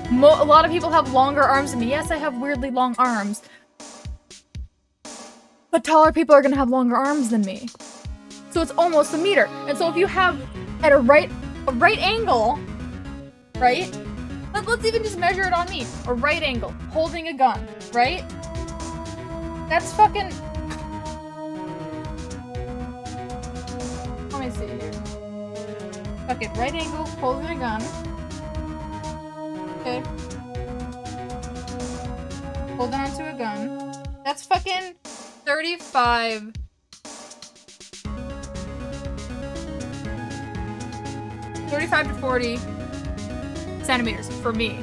Speaker 1: A lot of people have longer arms than me. Yes, I have weirdly long arms. But taller people are gonna have longer arms than me. So it's almost a meter. And so if you have at a right angle, right? Let's even just measure it on me. A right angle, holding a gun, right? That's fucking... Let me see here. Okay, right angle, holding a gun. Okay. Holding onto a gun. That's fucking 35... 35 to 40 centimeters for me.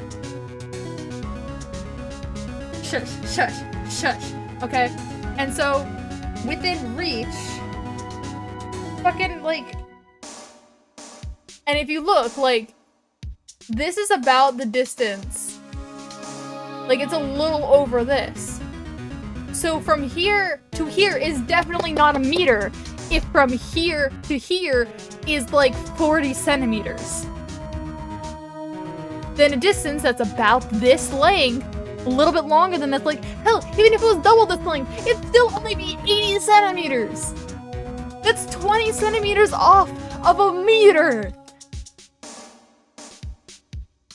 Speaker 1: Shush, shush, shush. Okay? And so, within reach, fucking, like... And if you look, like, this is about the distance. Like, it's a little over this. So from here to here is definitely not a meter. If from here to here is like 40 centimeters. Then a distance that's about this length, a little bit longer than that's, like, hell, even if it was double this length, it'd still only be 80 centimeters. That's 20 centimeters off of a meter.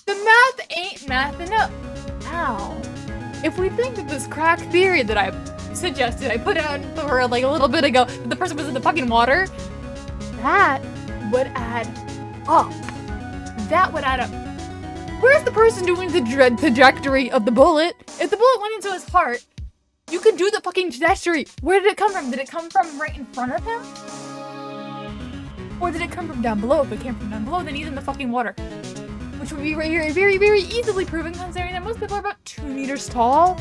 Speaker 1: The math ain't mathing up. Ow. If we think that this crack theory that I suggested, I put out into the world like a little bit ago, that the person was in the fucking water, that would add up. That would add up. Where's the person doing the trajectory of the bullet? If the bullet went into his heart, you could do the fucking trajectory. Where did it come from? Did it come from right in front of him? Or did it come from down below? If it came from down below, then he's in the fucking water. Which would be right here, very, very easily proven, considering that most people are about 2 meters tall.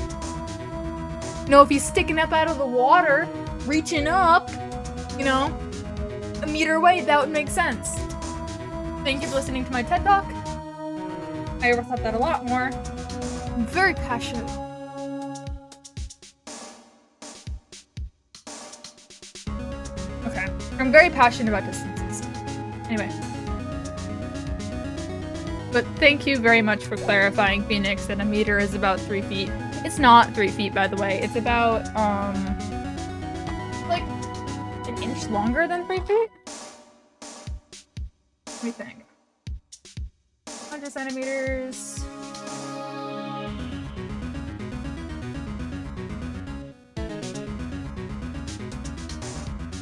Speaker 1: You know, if he's sticking up out of the water, reaching up, you know, a meter away, that would make sense. Thank you for listening to my TED Talk. I overthought that a lot more. I'm very passionate. Okay. I'm very passionate about distances. Anyway. But thank you very much for clarifying, Phoenix, that a meter is about 3 feet. It's not 3 feet, by the way. It's about, like, an inch longer than 3 feet? Let me think. 100 centimeters.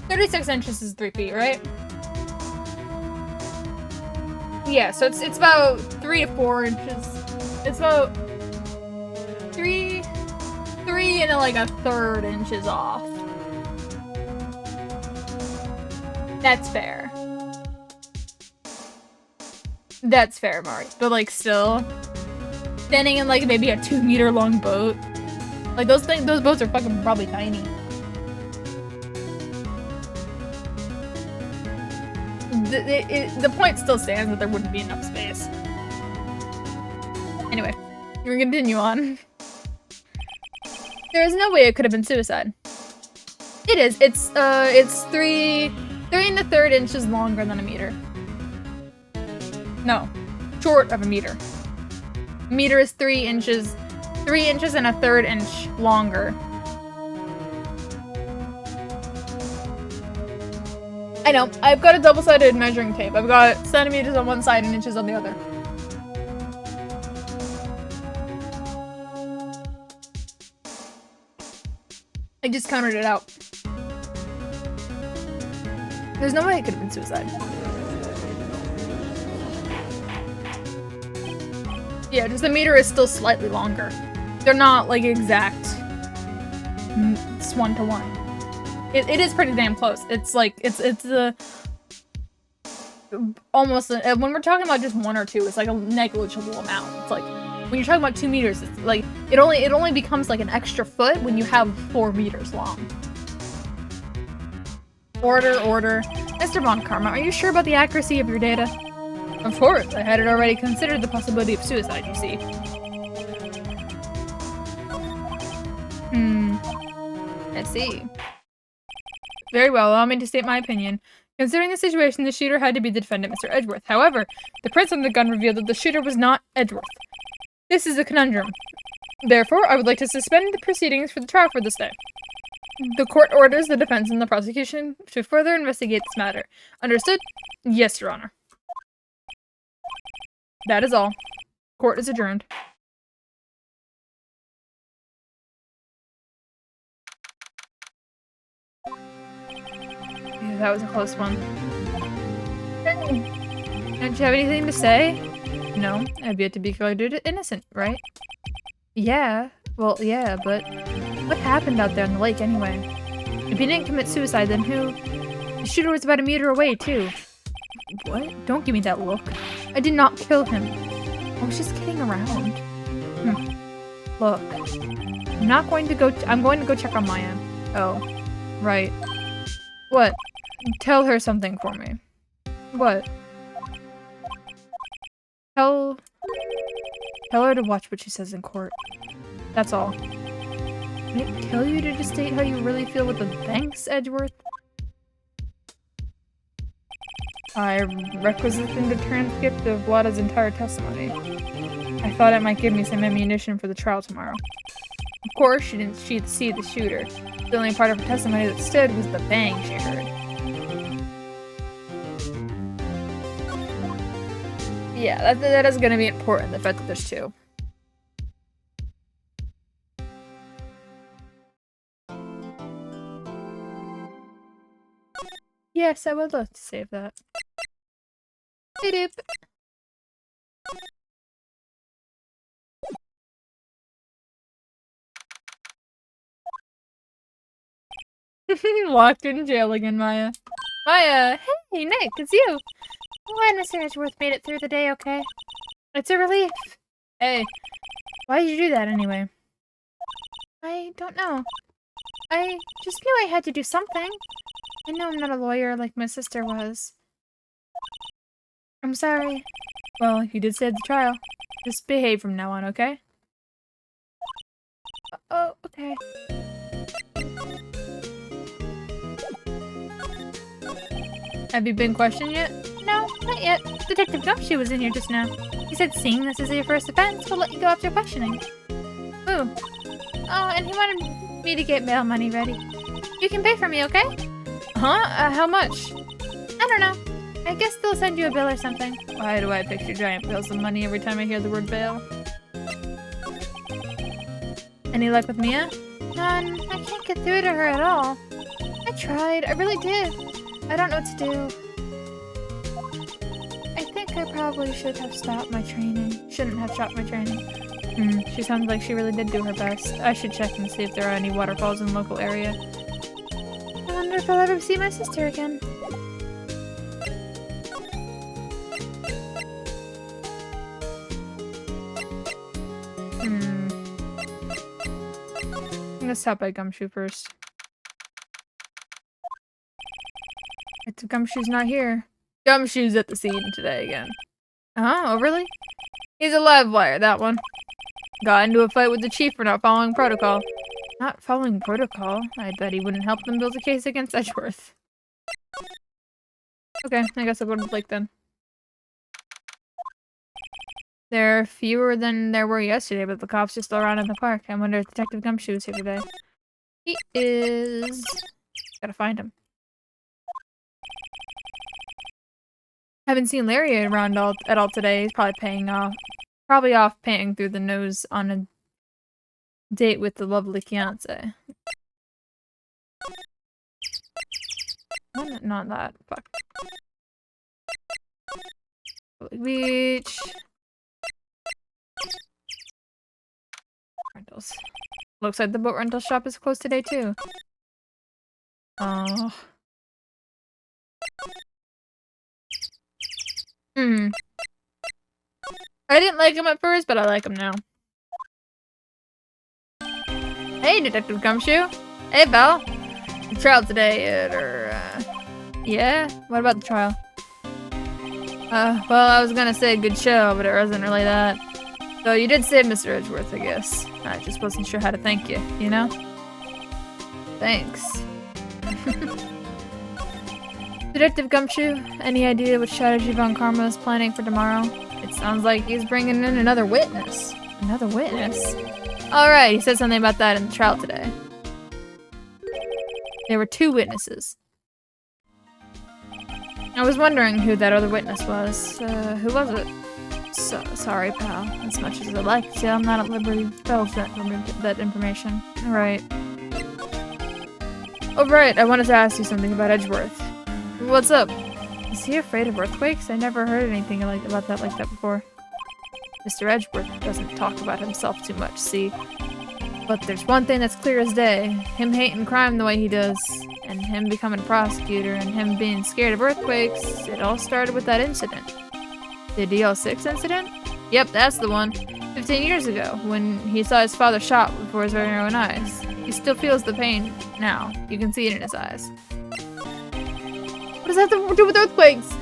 Speaker 1: "36 inches is 3 feet, right?" Yeah, so it's about 3 to 4 inches. It's about 3 and like a third inches off. That's fair. That's fair, Mari. But like still, standing in like maybe a 2-meter long boat, like those boats are fucking probably tiny. The point still stands that there wouldn't be enough space. Anyway, we're gonna continue on. There is no way it could have been suicide. It is. It's 3 and a third inches longer than a meter. No, short of a meter. A meter is 3 inches and a third inch longer. I know, I've got a double-sided measuring tape. I've got centimeters on one side and inches on the other. I just counted it out. There's no way it could have been suicide. Yeah, just the meter is still slightly longer. They're not like exact. It's 1 to 1. It is pretty damn close. It's like it's almost when we're talking about just 1 or 2, it's like a negligible amount. It's like when you're talking about 2 meters, it's like it only becomes like an extra foot when you have 4 meters long. Order. Mr. Von Karma, are you sure about the accuracy of your data? Of course, I had already considered the possibility of suicide, you see. I see. Very well, allow me to state my opinion. Considering the situation, the shooter had to be the defendant, Mr. Edgeworth. However, the prints on the gun revealed that the shooter was not Edgeworth. This is a conundrum. Therefore, I would like to suspend the proceedings for the trial for this day. The court orders the defense and the prosecution to further investigate this matter. Understood? Yes, Your Honor. That is all. Court is adjourned. Yeah, that was a close one. Don't you have anything to say? No, I've yet to be declared innocent, right? Yeah. Well, yeah, but what happened out there on the lake anyway? If he didn't commit suicide, then who? The shooter was about a meter away, too. What? Don't give me that look. I did not kill him. I was just kidding around. Look. I'm going to go check on Maya. Oh. Right. What? Tell her something for me. What? Tell her to watch what she says in court. That's all. Would it kill you to just state how you really feel with the thanks, Edgeworth? I requisitioned the transcript of Vlada's entire testimony. I thought it might give me some ammunition for the trial tomorrow. Of course, she didn't see the shooter. The only part of her testimony that stood was the bang she heard. Yeah, that is gonna be important, the fact that there's 2. Yes, I would love to save that. Doop. Locked in jail again, Maya. Maya! Hey, Nick, it's you! Glad Mr. Edgeworth made it through the day okay. It's a relief. Hey, why did you do that anyway? I don't know. I just knew I had to do something. I know I'm not a lawyer like my sister was. I'm sorry. Well, you did save the trial. Just behave from now on, okay? Oh, okay. Have you been questioned yet? No. No, not yet. Detective Gumshoe was in here just now. He said seeing this is your first offense, we'll let you go after questioning. Ooh. Oh, and he wanted me to get bail money ready. You can pay for me, okay? Huh? How much? I don't know. I guess they'll send you a bill or something. Why do I picture giant bills of money every time I hear the word bail? Any luck with Mia? None. I can't get through to her at all. I tried. I really did. I don't know what to do. I think I probably should have stopped my training. Shouldn't have stopped my training. She sounds like she really did do her best. I should check and see if there are any waterfalls in the local area. I wonder if I'll ever see my sister again. I'm gonna stop by Gumshoe first. It's Gumshoe's not here. Gumshoe's at the scene today again. Oh, really? He's a live wire, that one. Got into a fight with the chief for not following protocol. Not following protocol? I bet he wouldn't help them build a case against Edgeworth. Okay, I guess I'll go to the lake then. There are fewer than there were yesterday, but the cops are still around in the park. I wonder if Detective Gumshoe is here today. He is... Gotta find him. Haven't seen Larry around at all today. He's probably off painting through the nose on a date with the lovely fiance. Not that. Fuck. Beach. Rentals. Looks like the boat rental shop is closed today too. Oh. I didn't like him at first, but I like him now. Hey, Detective Gumshoe. Hey, Belle. The trial today, yeah? What about the trial? Well, I was gonna say good show, but it wasn't really that. So you did save Mr. Edgeworth, I guess. I just wasn't sure how to thank you, you know? Thanks. Detective Gumshoe, any idea what strategy Von Karma is planning for tomorrow? It sounds like he's bringing in another witness. Another witness? Alright, he said something about that in the trial today. There were 2 witnesses. I was wondering who that other witness was. Who was it? Sorry, pal. As much as I'd like to, I'm not at liberty to divulge that information. Alright. Oh, right, I wanted to ask you something about Edgeworth. What's up? Is he afraid of earthquakes? I never heard anything about that before. Mr. Edgeworth doesn't talk about himself too much, see? But there's one thing that's clear as day. Him hating crime the way he does, and him becoming a prosecutor, and him being scared of earthquakes, it all started with that incident. The DL-6 incident? Yep, that's the one. 15 years ago, when he saw his father shot before his very own eyes. He still feels the pain now. You can see it in his eyes. What does that have to do with earthquakes?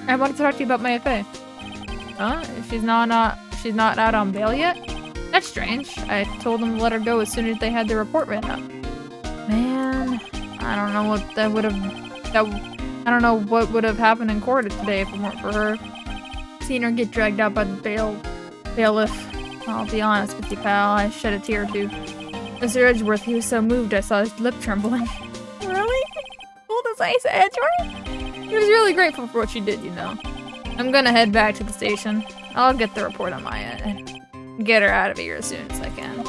Speaker 1: I wanted to talk to you about my FA. Huh? She's not out on bail yet? That's strange. I told them to let her go as soon as they had the report written up. Man, I don't know what that would have... I don't know what would have happened in court today if it weren't for her. Seeing her get dragged out by the bailiff. I'll be honest with you, pal. I shed a tear or two. Mr. Edgeworth, he was so moved I saw his lip trembling. Really? Cold as ice, Edgeworth? He was really grateful for what she did, you know. I'm gonna head back to the station. I'll get the report on my end and get her out of here as soon as I can.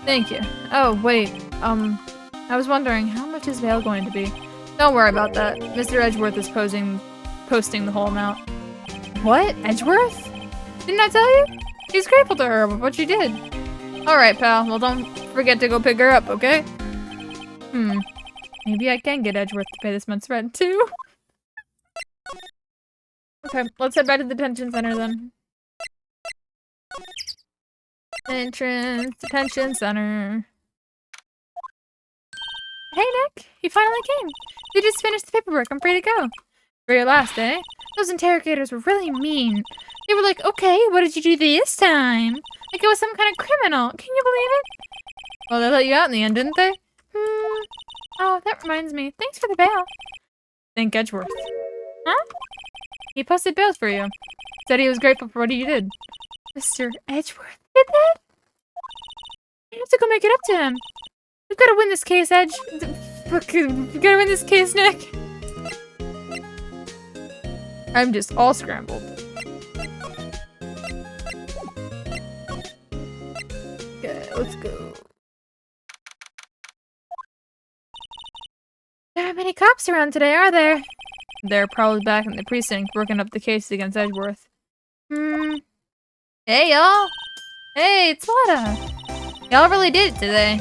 Speaker 1: Thank you. Oh, wait. I was wondering, how much is bail going to be? Don't worry about that. Mr. Edgeworth is posting the whole amount. What? Edgeworth? Didn't I tell you? He's grateful to her for what she did. Alright, pal. Well, don't forget to go pick her up, okay? Maybe I can get Edgeworth to pay this month's rent, too. Okay, let's head back to the detention center, then. Entrance, detention center. Hey, Nick! You finally came! You just finished the paperwork. I'm free to go. For your last day? Those interrogators were really mean. They were like, okay, what did you do this time? Like it was some kind of criminal. Can you believe it? Well, they let you out in the end, didn't they? Oh, that reminds me. Thanks for the bail. Thank Edgeworth. Huh? He posted bills for you. Said he was grateful for what you did. Mr. Edgeworth did that? I have to go make it up to him. We've got to win this case, Edge. We've got to win this case, Nick. I'm just all scrambled. Okay, let's go. There aren't many cops around today, are there? They're probably back in the precinct working up the case against Edgeworth. Hey, y'all! Hey, it's Lotta! Y'all really did it today.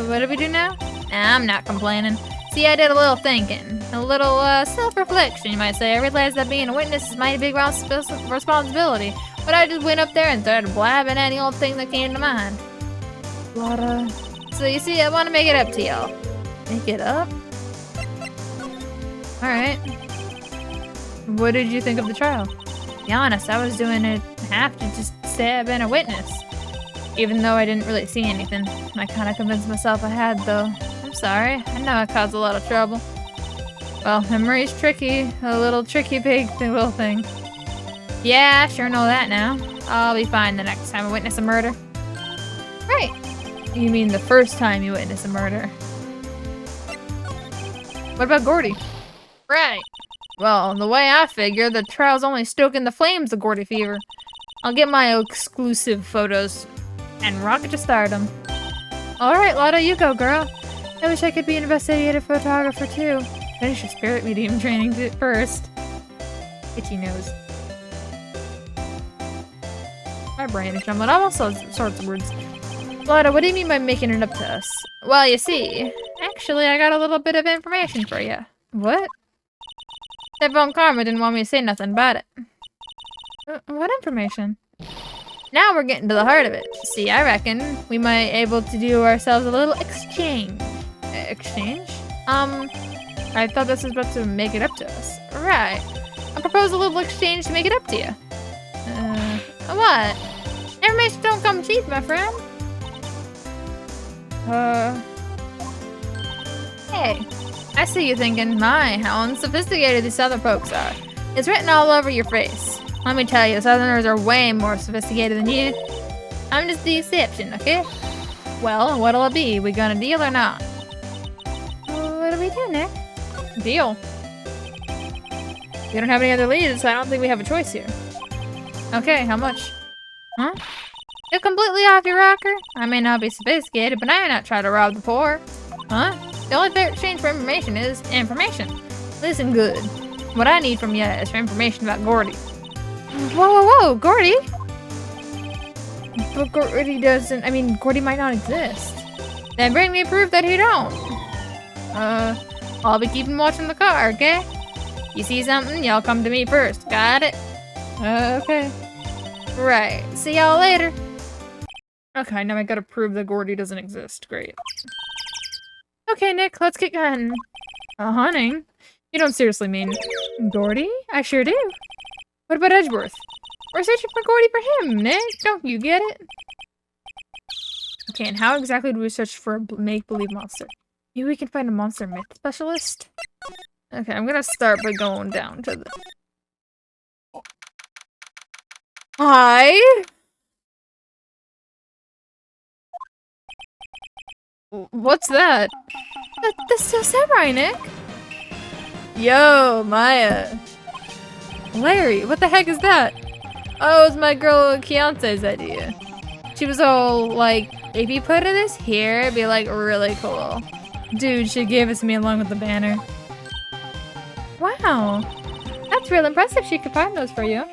Speaker 1: What do we do now? Nah, I'm not complaining. See, I did a little thinking. A little, self-reflection, you might say. I realized that being a witness is a mighty big responsibility. But I just went up there and started blabbing any old thing that came to mind. Lotta... So, you see, I want to make it up to y'all. Make it up? Alright. What did you think of the trial? To be honest, I was doing it half to just say I've been a witness. Even though I didn't really see anything. I kinda convinced myself I had, though. I'm sorry. I know I caused a lot of trouble. Well, memory's tricky. A little tricky big little thing. Yeah, I sure know that now. I'll be fine the next time I witness a murder. Right. You mean the first time you witness a murder? What about Gordy? Right. Well, the way I figure, the trial's only stoking the flames of Gordy fever. I'll get my exclusive photos and rocket to stardom. Alright, Lotta, you go, girl. I wish I could be an investigative photographer, too. Finish your spirit medium training first. Itchy nose. My brain is jumbling. I'm all sorts of words. Lotta, what do you mean by making it up to us? Well, you see, actually, I got a little bit of information for you. What? That Von Karma didn't want me to say nothing about it. What information? Now we're getting to the heart of it. See, I reckon we might able to do ourselves a little exchange. Exchange? I thought this was about to make it up to us. Right. I propose a little exchange to make it up to you. What? Information don't come cheap, my friend. Hey. I see you thinking, my, how unsophisticated these Southern folks are. It's written all over your face. Let me tell you, Southerners are way more sophisticated than you. I'm just the exception, okay? Well, what'll it be? We gonna deal or not? What do we do, Nick? Deal. We don't have any other leads, so I don't think we have a choice here. Okay, how much? Huh? You're completely off your rocker? I may not be sophisticated, but I am not trying to rob the poor. Huh? The only fair exchange for information is information. Listen good. What I need from you is for information about Gordy. Whoa, Gordy? But Gordy doesn't, Gordy might not exist. Then bring me proof that he don't. I'll be keeping watch in the car, okay? You see something, y'all come to me first. Got it? Okay. Right. See y'all later. Okay, now I gotta prove that Gordy doesn't exist. Great. Okay, Nick, let's get going. Hunting? You don't seriously mean Gordy? I sure do. What about Edgeworth? We're searching for Gordy for him, Nick. Don't you get it? Okay, and how exactly do we search for a make-believe monster? Maybe we can find a monster myth specialist? Okay, I'm gonna start by going down to the... Hi? What's that? That's still Samurai, Nick. Yo, Maya. Larry, what the heck is that? Oh, it's my girl Keontae's idea. She was all like, if you put this here, it'd be like really cool. Dude, she gave it to me along with the banner. Wow. That's real impressive she could find those for you.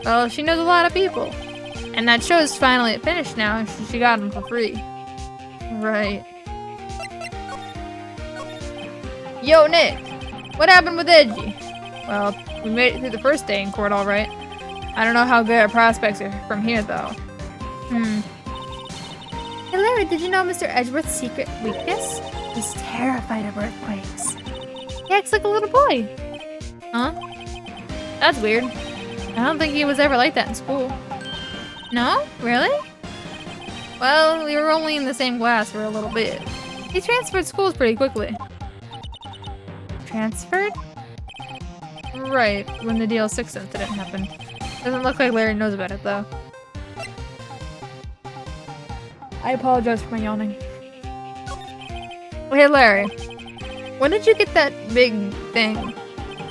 Speaker 1: Well, she knows a lot of people. And that show's finally finished now. She got them for free. Right. Yo, Nick. What happened with Edgy? Well, we made it through the first day in court all right. I don't know how good our prospects are from here, though. Hey, Larry, did you know Mr. Edgeworth's secret weakness? He's terrified of earthquakes. He acts like a little boy. Huh? That's weird. I don't think he was ever like that in school. No? Really? Well, we were only in the same class for a little bit. He transferred schools pretty quickly. Transferred? Right, when the DL-6 incident happened. Doesn't look like Larry knows about it, though. I apologize for my yawning. Hey, Larry. When did you get that big thing?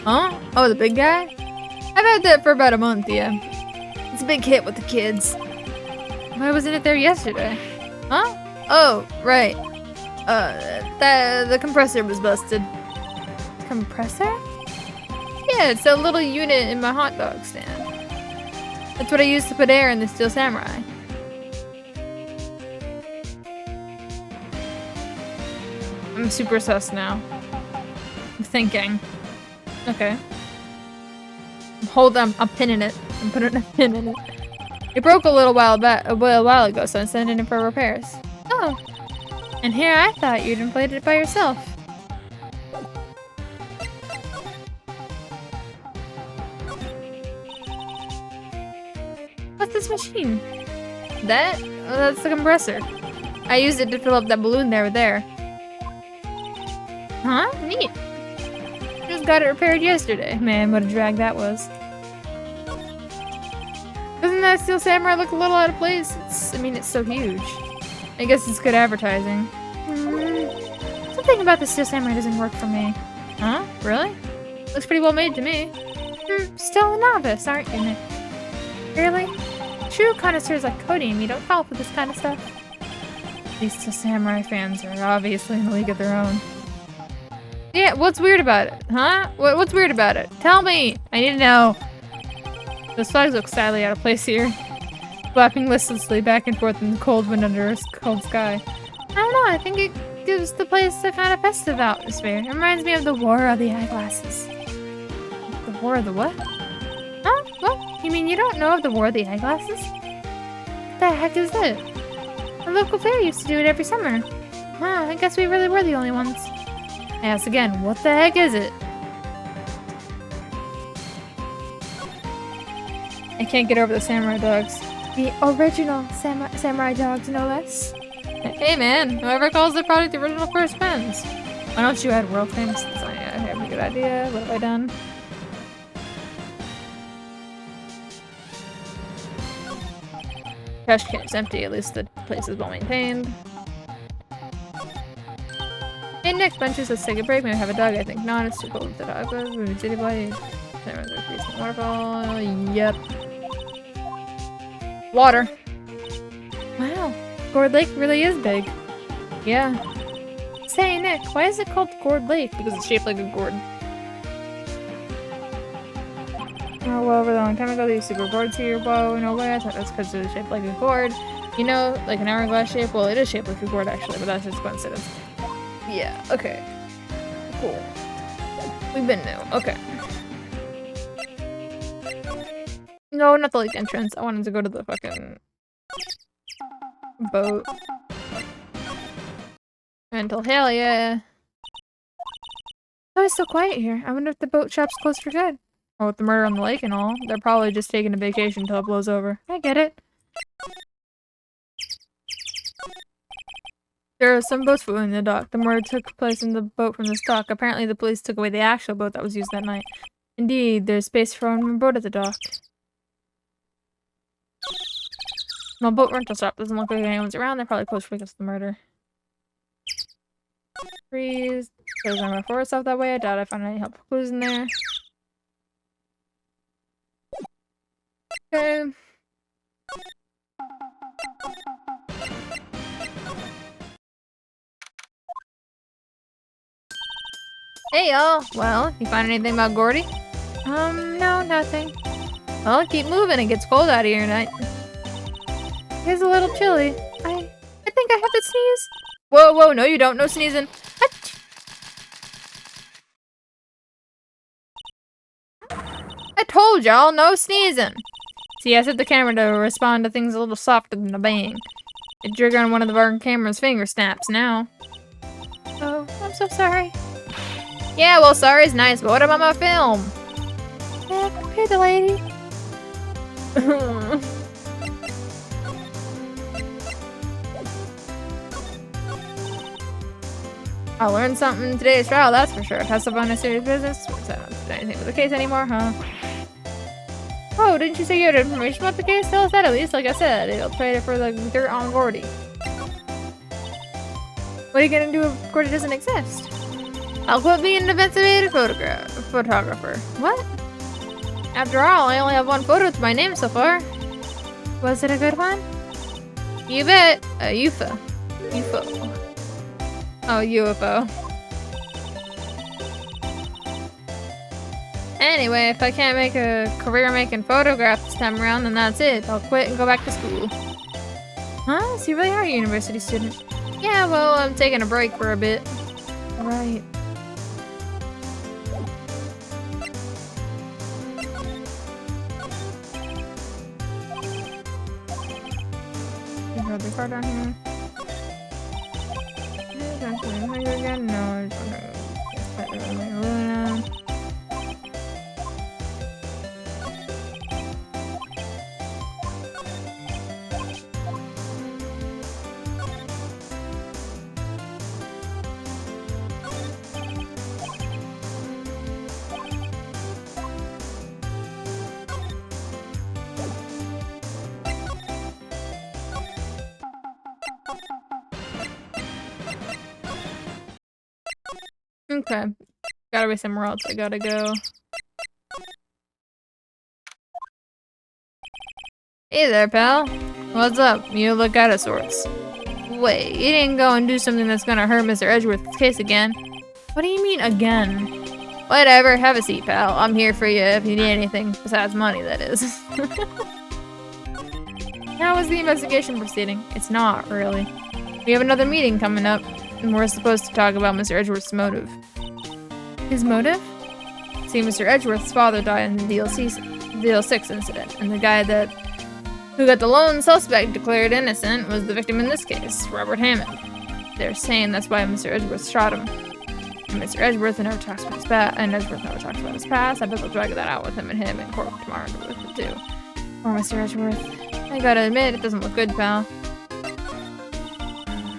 Speaker 1: Huh? Oh, the big guy? I've had that for about a month, yeah. It's a big hit with the kids. Why wasn't it there yesterday? Huh? Oh, right. The compressor was busted. Compressor? Yeah, it's a little unit in my hot dog stand. That's what I used to put air in the Steel Samurai. I'm super sus now. I'm thinking. Okay. Hold on, I'm pinning it. I'm putting a pin in it. It broke a little while ago, so I'm sending it for repairs. Oh. And here I thought you'd inflated it by yourself. What's this machine? That? Oh, that's the compressor. I used it to fill up that balloon there. Huh? Neat. Just got it repaired yesterday. Man, what a drag that was. Doesn't that Steel Samurai look a little out of place? It's so huge. I guess it's good advertising. Something about the Steel Samurai doesn't work for me. Huh? Really? Looks pretty well made to me. Still a novice, aren't you, Nick? Really? True connoisseurs like Cody and me don't fall for this kind of stuff. These Steel Samurai fans are obviously in a league of their own. Yeah, what's weird about it? Huh? What's weird about it? Tell me! I need to know. Those flags look sadly out of place here. Flapping listlessly back and forth in the cold wind under a cold sky. I don't know, I think it gives the place a kind of festive atmosphere. It reminds me of the War of the Eyeglasses. The War of the what? Huh? What? You mean you don't know of the War of the Eyeglasses? What the heck is it? The local fair used to do it every summer. Huh, I guess we really were the only ones. I ask again, what the heck is it? I can't get over the samurai dogs. The original samurai dogs, no less. Hey man, whoever calls the product the original first wins. Why don't you add world famous design? I have a good idea. What have I done? Trash can is empty, at least the place is well maintained. Hey Nick, benches, let's take a break. Maybe have a dog. I think not. It's too cold with the dog. Maybe city boy. Waterfall. Yep. Water. Wow. Gourd Lake really is big. Yeah. Say Nick, why is it called Gourd Lake? Because it's shaped like a gourd. Oh, well, over a long time ago, they used to grow gourds here. Whoa, no way. I thought that's because it's shaped like a gourd. You know, like an hourglass shape? Well, it is shaped like a gourd, actually, but that's just coincidence. Yeah, okay. Cool. We've been new. Okay. No, not the lake entrance. I wanted to go to the fucking boat. Rental, hell yeah. Oh, it's so quiet here. I wonder if the boat shop's closed for good. Oh, with the murder on the lake and all. They're probably just taking a vacation until it blows over. I get it. There are some boats floating in the dock. The murder took place in the boat from the dock. Apparently the police took away the actual boat that was used that night. Indeed, there's space for one more boat at the dock. No boat rental shop. Doesn't look like anyone's around. They're probably closed because of the murder. Freeze. There's no more forest stuff that way. I doubt I found any helpful clues in there. Okay. Hey y'all! Well, you find anything about Gordy? No, nothing. Well, keep moving, it gets cold out here tonight. It's a little chilly. I think I have to sneeze. Whoa, no you don't, no sneezing. I told y'all, no sneezing. See, I set the camera to respond to things a little softer than a bang. It triggered on one of our camera's finger snaps now. Oh, I'm so sorry. Yeah, well, sorry's nice, but what about my film? Yeah, pay the lady. I learned something in today's trial, that's for sure. Pass up on a serious business. anything with the case anymore, huh? Oh, didn't you say you had information about the case? Tell us that at least. Like I said, it'll trade it for the dirt on Gordy. What are you gonna do if Gordy doesn't exist? I'll quit being an investigative photographer. What? After all, I only have one photo to my name so far. Was it a good one? You bet. A UFO. UFO. Oh, UFO. Anyway, if I can't make a career making photographs this time around, then that's it. I'll quit and go back to school. Huh? So you really are a university student? Yeah, well, I'm taking a break for a bit. Right. The card down here. No, okay. Gotta be somewhere else. I gotta go. Hey there, pal. What's up? You look out of sorts. Wait, you didn't go and do something that's gonna hurt Mr. Edgeworth's case again. What do you mean, again? Whatever, have a seat, pal. I'm here for you if you need anything. Besides money, that is. How was the investigation proceeding? It's not, really. We have another meeting coming up, and we're supposed to talk about Mr. Edgeworth's motive. His motive? See, Mr. Edgeworth's father died in the DL-6 incident, and the guy who got the lone suspect declared innocent was the victim in this case, Robert Hammond. They're saying that's why Mr. Edgeworth shot him. And Mr. Edgeworth never talks about his past, and Edgeworth never talks about his past. I bet they'll drag that out with him in court tomorrow too. Poor Mr. Edgeworth. I gotta admit, it doesn't look good, pal.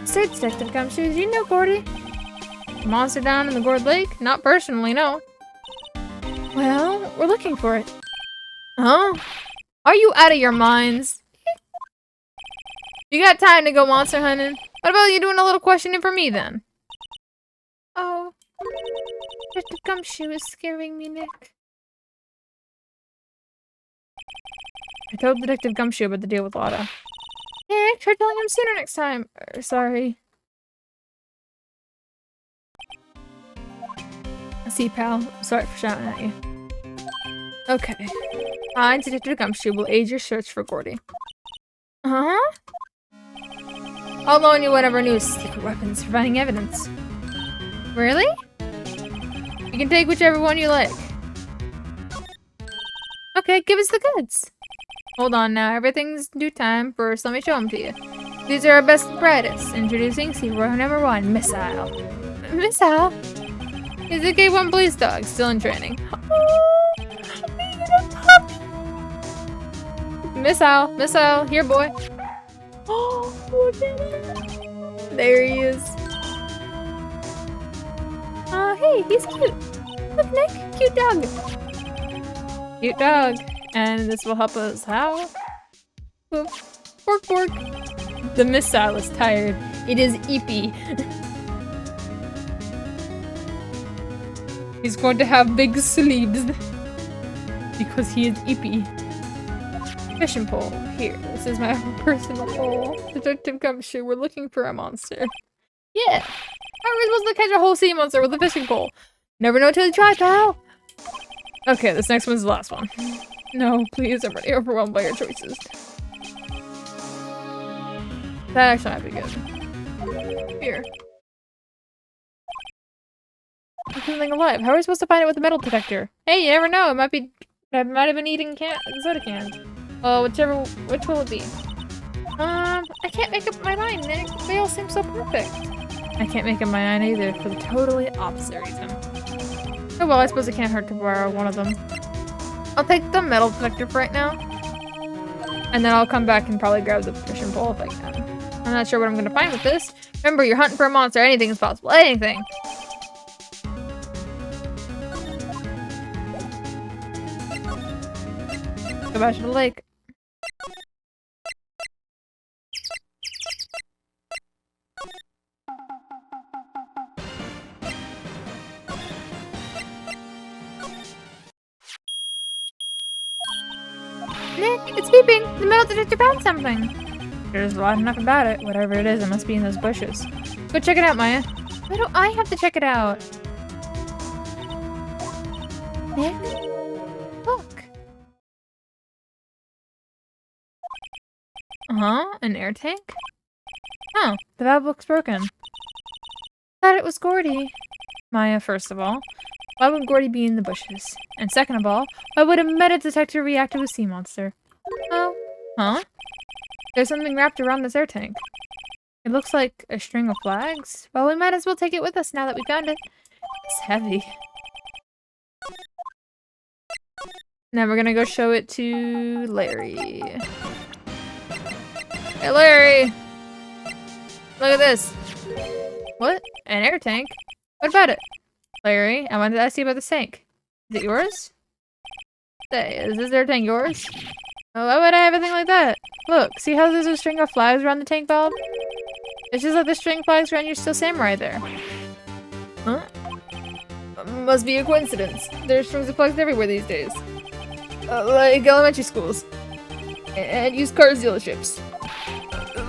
Speaker 1: Say, Detective Gumshoes, you know Gordy? Monster down in the Gourd Lake? Not personally, no. Well, we're looking for it. Huh? Are you out of your minds? You got time to go monster hunting? What about you doing a little questioning for me, then? Oh. Detective Gumshoe is scaring me, Nick. I told Detective Gumshoe about the deal with Lotta. Nick, try telling him sooner next time. Sorry. See, pal. Sorry for shouting at you. Okay. I, Detective Gumshoe, will aid your search for Gordy. Huh? I'll loan you whatever new secret weapons for finding evidence. Really? You can take whichever one you like. Okay, give us the goods. Hold on now, everything's due time. First, let me show them to you. These are our best and brightest. Introducing Secret number 1, Missile. Missile? He's a K1 police dog, still in training. Missile, here boy. Oh, look at him. There he is. Hey, he's cute. Look, Nick, cute dog. Cute dog. And this will help us how? Bork, bork. The missile is tired. It is eepy. He's going to have big sleeves. Because he is eepy. Fishing pole. Here, this is my personal pole. Detective Gumshoe, we're looking for a monster. Yeah! How are we supposed to catch a whole sea monster with a fishing pole? Never know till you try, pal! Okay, this next one's the last one. No, please, I'm already overwhelmed by your choices. That actually might be good. Here. There's something alive. How are we supposed to find it with a metal detector? Hey, you never know. It might have been eating soda cans. Oh, which will it be? I can't make up my mind, Nick. They all seem so perfect. I can't make up my mind either, for the totally opposite reason. Oh well, I suppose it can't hurt to borrow one of them. I'll take the metal detector for right now. And then I'll come back and probably grab the fishing pole if I can. I'm not sure what I'm gonna find with this. Remember, you're hunting for a monster. Anything is possible. Anything. go back to the lake. Nick, it's beeping! The metal detector found something! There's a lot enough about it. Whatever it is, it must be in those bushes. Go check it out, Maya. Why do I have to check it out? Nick? Look. An air tank? Oh, the valve looks broken. Thought it was Gordy. Maya, first of all, why would Gordy be in the bushes? And second of all, why would a metal detector react to a sea monster? Oh. Huh? There's something wrapped around this air tank. It looks like a string of flags. Well, we might as well take it with us now that we found it. It's heavy. Now we're gonna go show it to Larry. Hey, Larry! Look at this. What? An air tank? What about it? Larry, I wanted to ask you about the tank. Is it yours? Say, is this air tank yours? Oh, why would I have a thing like that? Look, see how there's a string of flags around the tank valve? It's just like the string flags around your Steel Samurai there. Huh? Must be a coincidence. There's strings of flags everywhere these days. Like elementary schools. And used cars dealerships.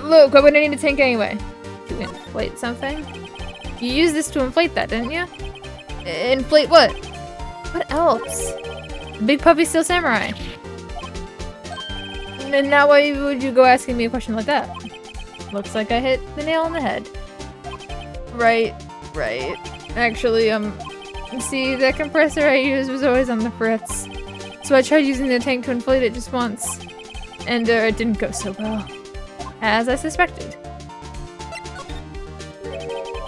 Speaker 1: Look, why would I need a tank anyway? To inflate something? You used this to inflate that, didn't you? Inflate what? What else? Big puffy Steel Samurai. And now why would you go asking me a question like that? Looks like I hit the nail on the head. Right. Actually, see, that compressor I used was always on the fritz. So I tried using the tank to inflate it just once. And it didn't go so well. As I suspected.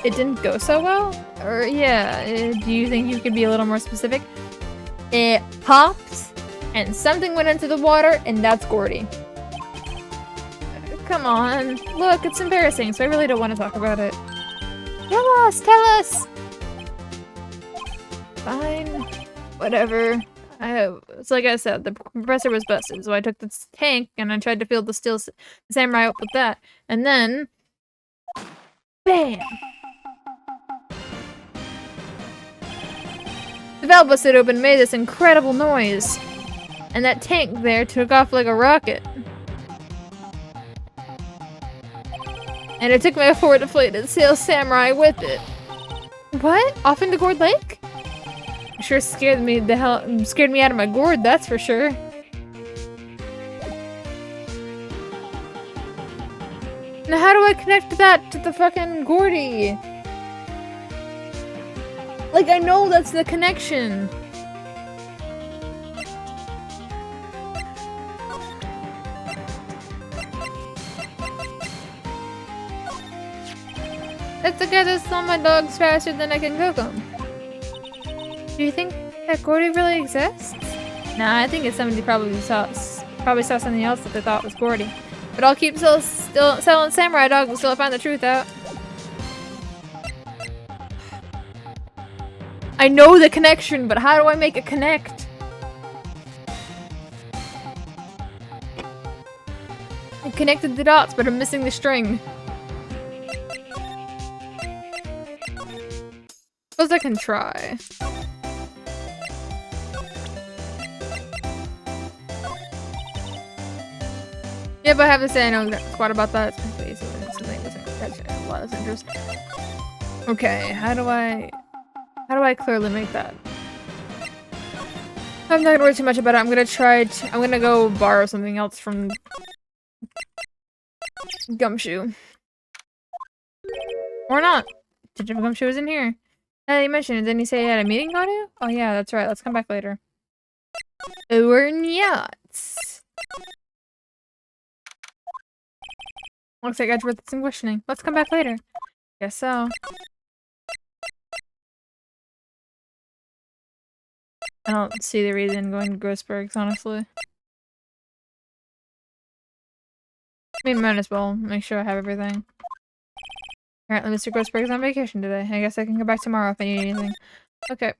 Speaker 1: It didn't go so well? Or, yeah, do you think you could be a little more specific? It popped, and something went into the water, and that's Gordy. Come on. Look, it's embarrassing, so I really don't want to talk about it. Tell us! Fine. Whatever. It's like I said, the compressor was busted, so I took this tank, and I tried to fill the Steel Samurai up with that. And then... BAM! The valve busted open and made this incredible noise. And that tank there took off like a rocket. And it took me a forward deflated Steel Samurai with it. What? Off into Gourd Lake? Sure scared me out of my gourd, that's for sure. Now how do I connect that to the fucking Gordy? Like, I know that's the connection. That's the guy that saw my dogs faster than I can cook them. Do you think that Gordy really exists? Nah, I think it's somebody probably saw something else that they thought was Gordy. But I'll keep still selling samurai dogs until I find the truth out. I know the connection, but how do I make it connect? I connected the dots, but I'm missing the string. Suppose I can try. Yeah, but I have to say I know quite about that. It's been easy when something doesn't catch a lot of interest. Okay, how do I clearly make that? I'm not gonna worry too much about it. I'm gonna go borrow something else from Gumshoe. Or not. Gumshoe is in here. Hey, you mentioned it. Didn't he say he had a meeting on you? Oh yeah, that's right. Let's come back later. We're yachts. Looks like Edgeworth did some questioning. Let's come back later. Guess so. I don't see the reason going to Grossberg's, honestly. I mean, might as well make sure I have everything. Apparently Mr. Grossberg's on vacation today. I guess I can go back tomorrow if I need anything. Okay.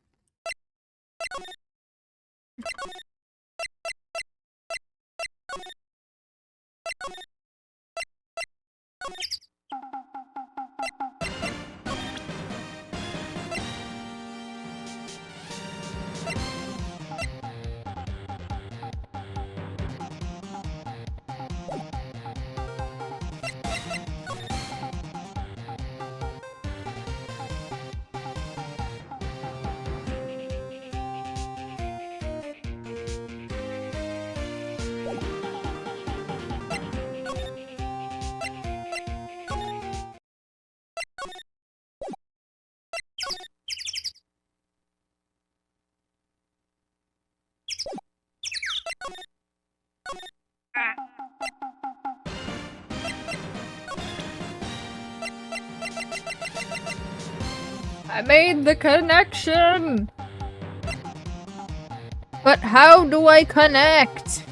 Speaker 1: I made the connection! But how do I connect?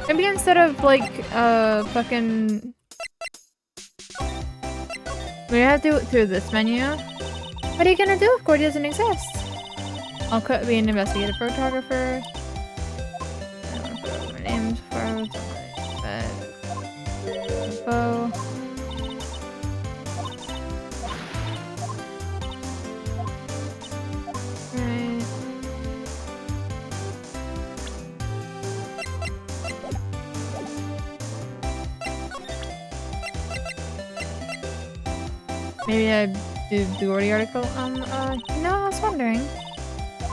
Speaker 1: Maybe instead of like fucking we have to do it through this menu. What are you gonna do if Gordy doesn't exist? I'll be an investigative photographer. I don't put my names for info. Right. Maybe I do the Gordy article. No, I was wondering.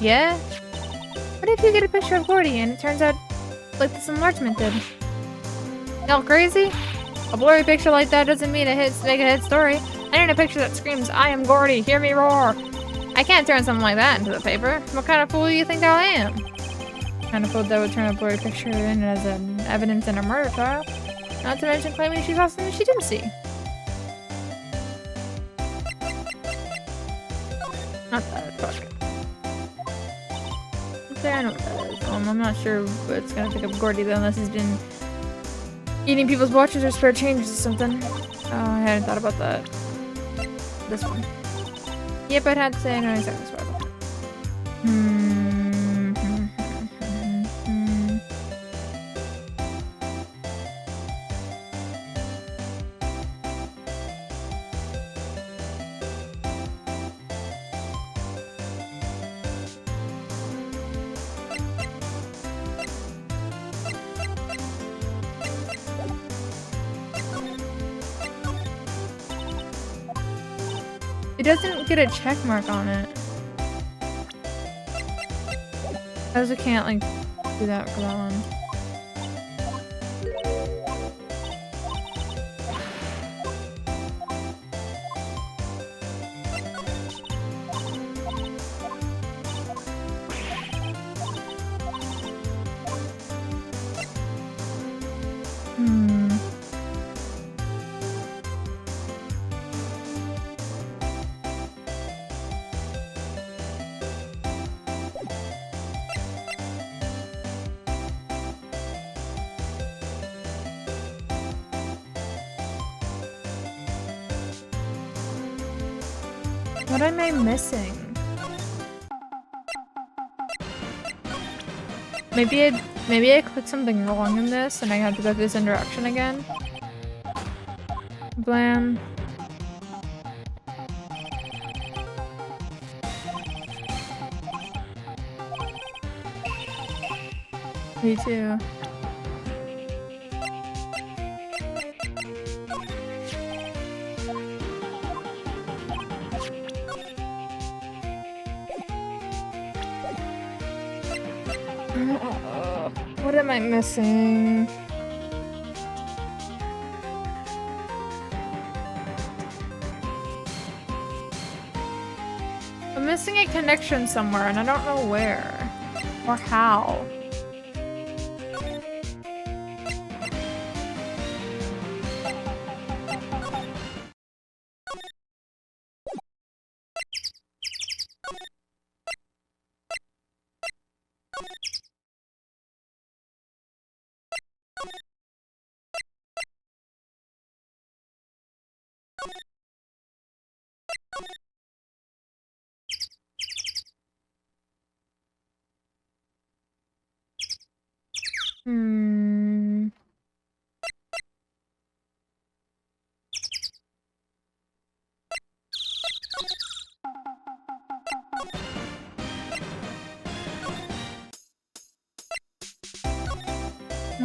Speaker 1: Yeah? What if you get a picture of Gordy and it turns out like this enlargement did? Y'all crazy? A blurry picture like that doesn't mean make a hit story. I need a picture that screams, I am Gordy, hear me roar. I can't turn something like that into the paper. What kind of fool do you think I am? Kind of fool that would turn a blurry picture in as an evidence in a murder trial. Not to mention claiming she saw something she didn't see. Not that, fuck. Okay, I know what that is. I'm not sure what's gonna pick up Gordy though, unless he's been eating people's watches or spare changes or something. Oh, I hadn't thought about that. This one. Yep, I'd have to say I know exactly what about that. It doesn't get a check mark on it. I also can't like do that for that one. What am I missing? Maybe I clicked something wrong in this and I have to go through this interaction again. Blam. Me too. What am I missing? I'm missing a connection somewhere and I don't know where or how.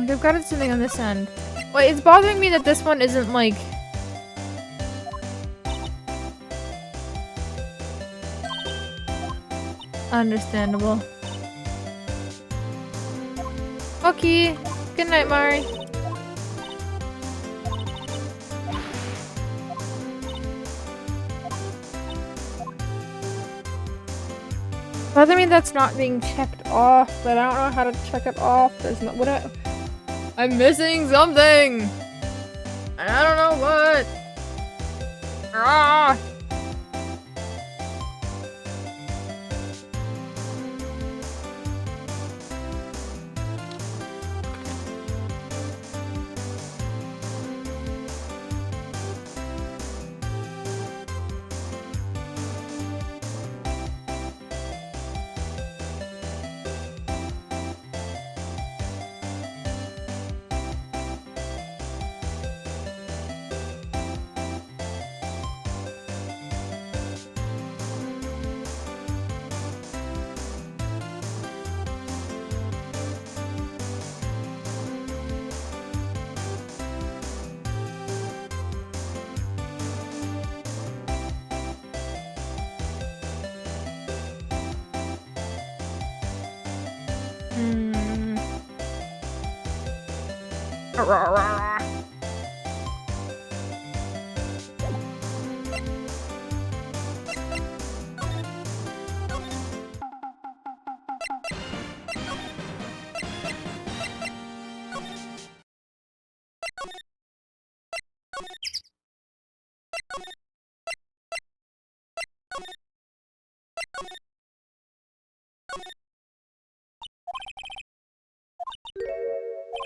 Speaker 1: I've got something on this end. Wait, it's bothering me that this one isn't like... Understandable. Okay. Good night, Mari. Bothering me that's not being checked off, but I don't know how to check it off. There's no... What I'm missing something! And I don't know what! Ah!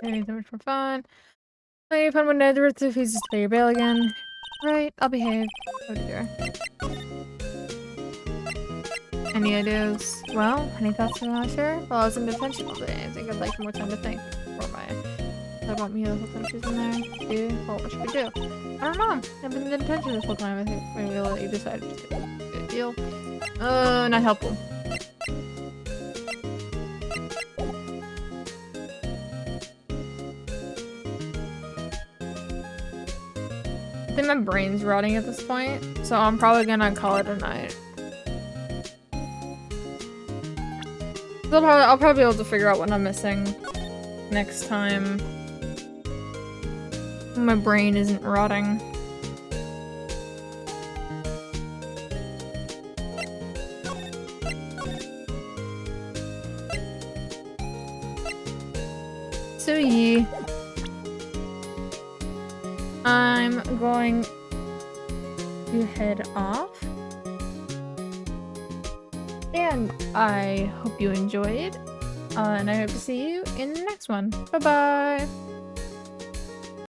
Speaker 1: Maybe so much more fun. Play fun with Nedworth if he's just pay your bail again. Right, I'll behave. Oh dear. Any ideas? Well, any thoughts on that, sir? Well, I was in detention all day. I think I'd like more time to think. Or my... What about me the whole time she's in there? Dude, well, what should we do? I don't know. I've been in detention this whole time. I think maybe we'll let you decide. Good deal. Not helpful. I think my brain's rotting at this point, so I'm probably gonna call it a night. I'll probably be able to figure out what I'm missing next time. My brain isn't rotting. So yeah. I'm going to head off. And I hope you enjoyed. And I hope to see you in the next one. Bye-bye!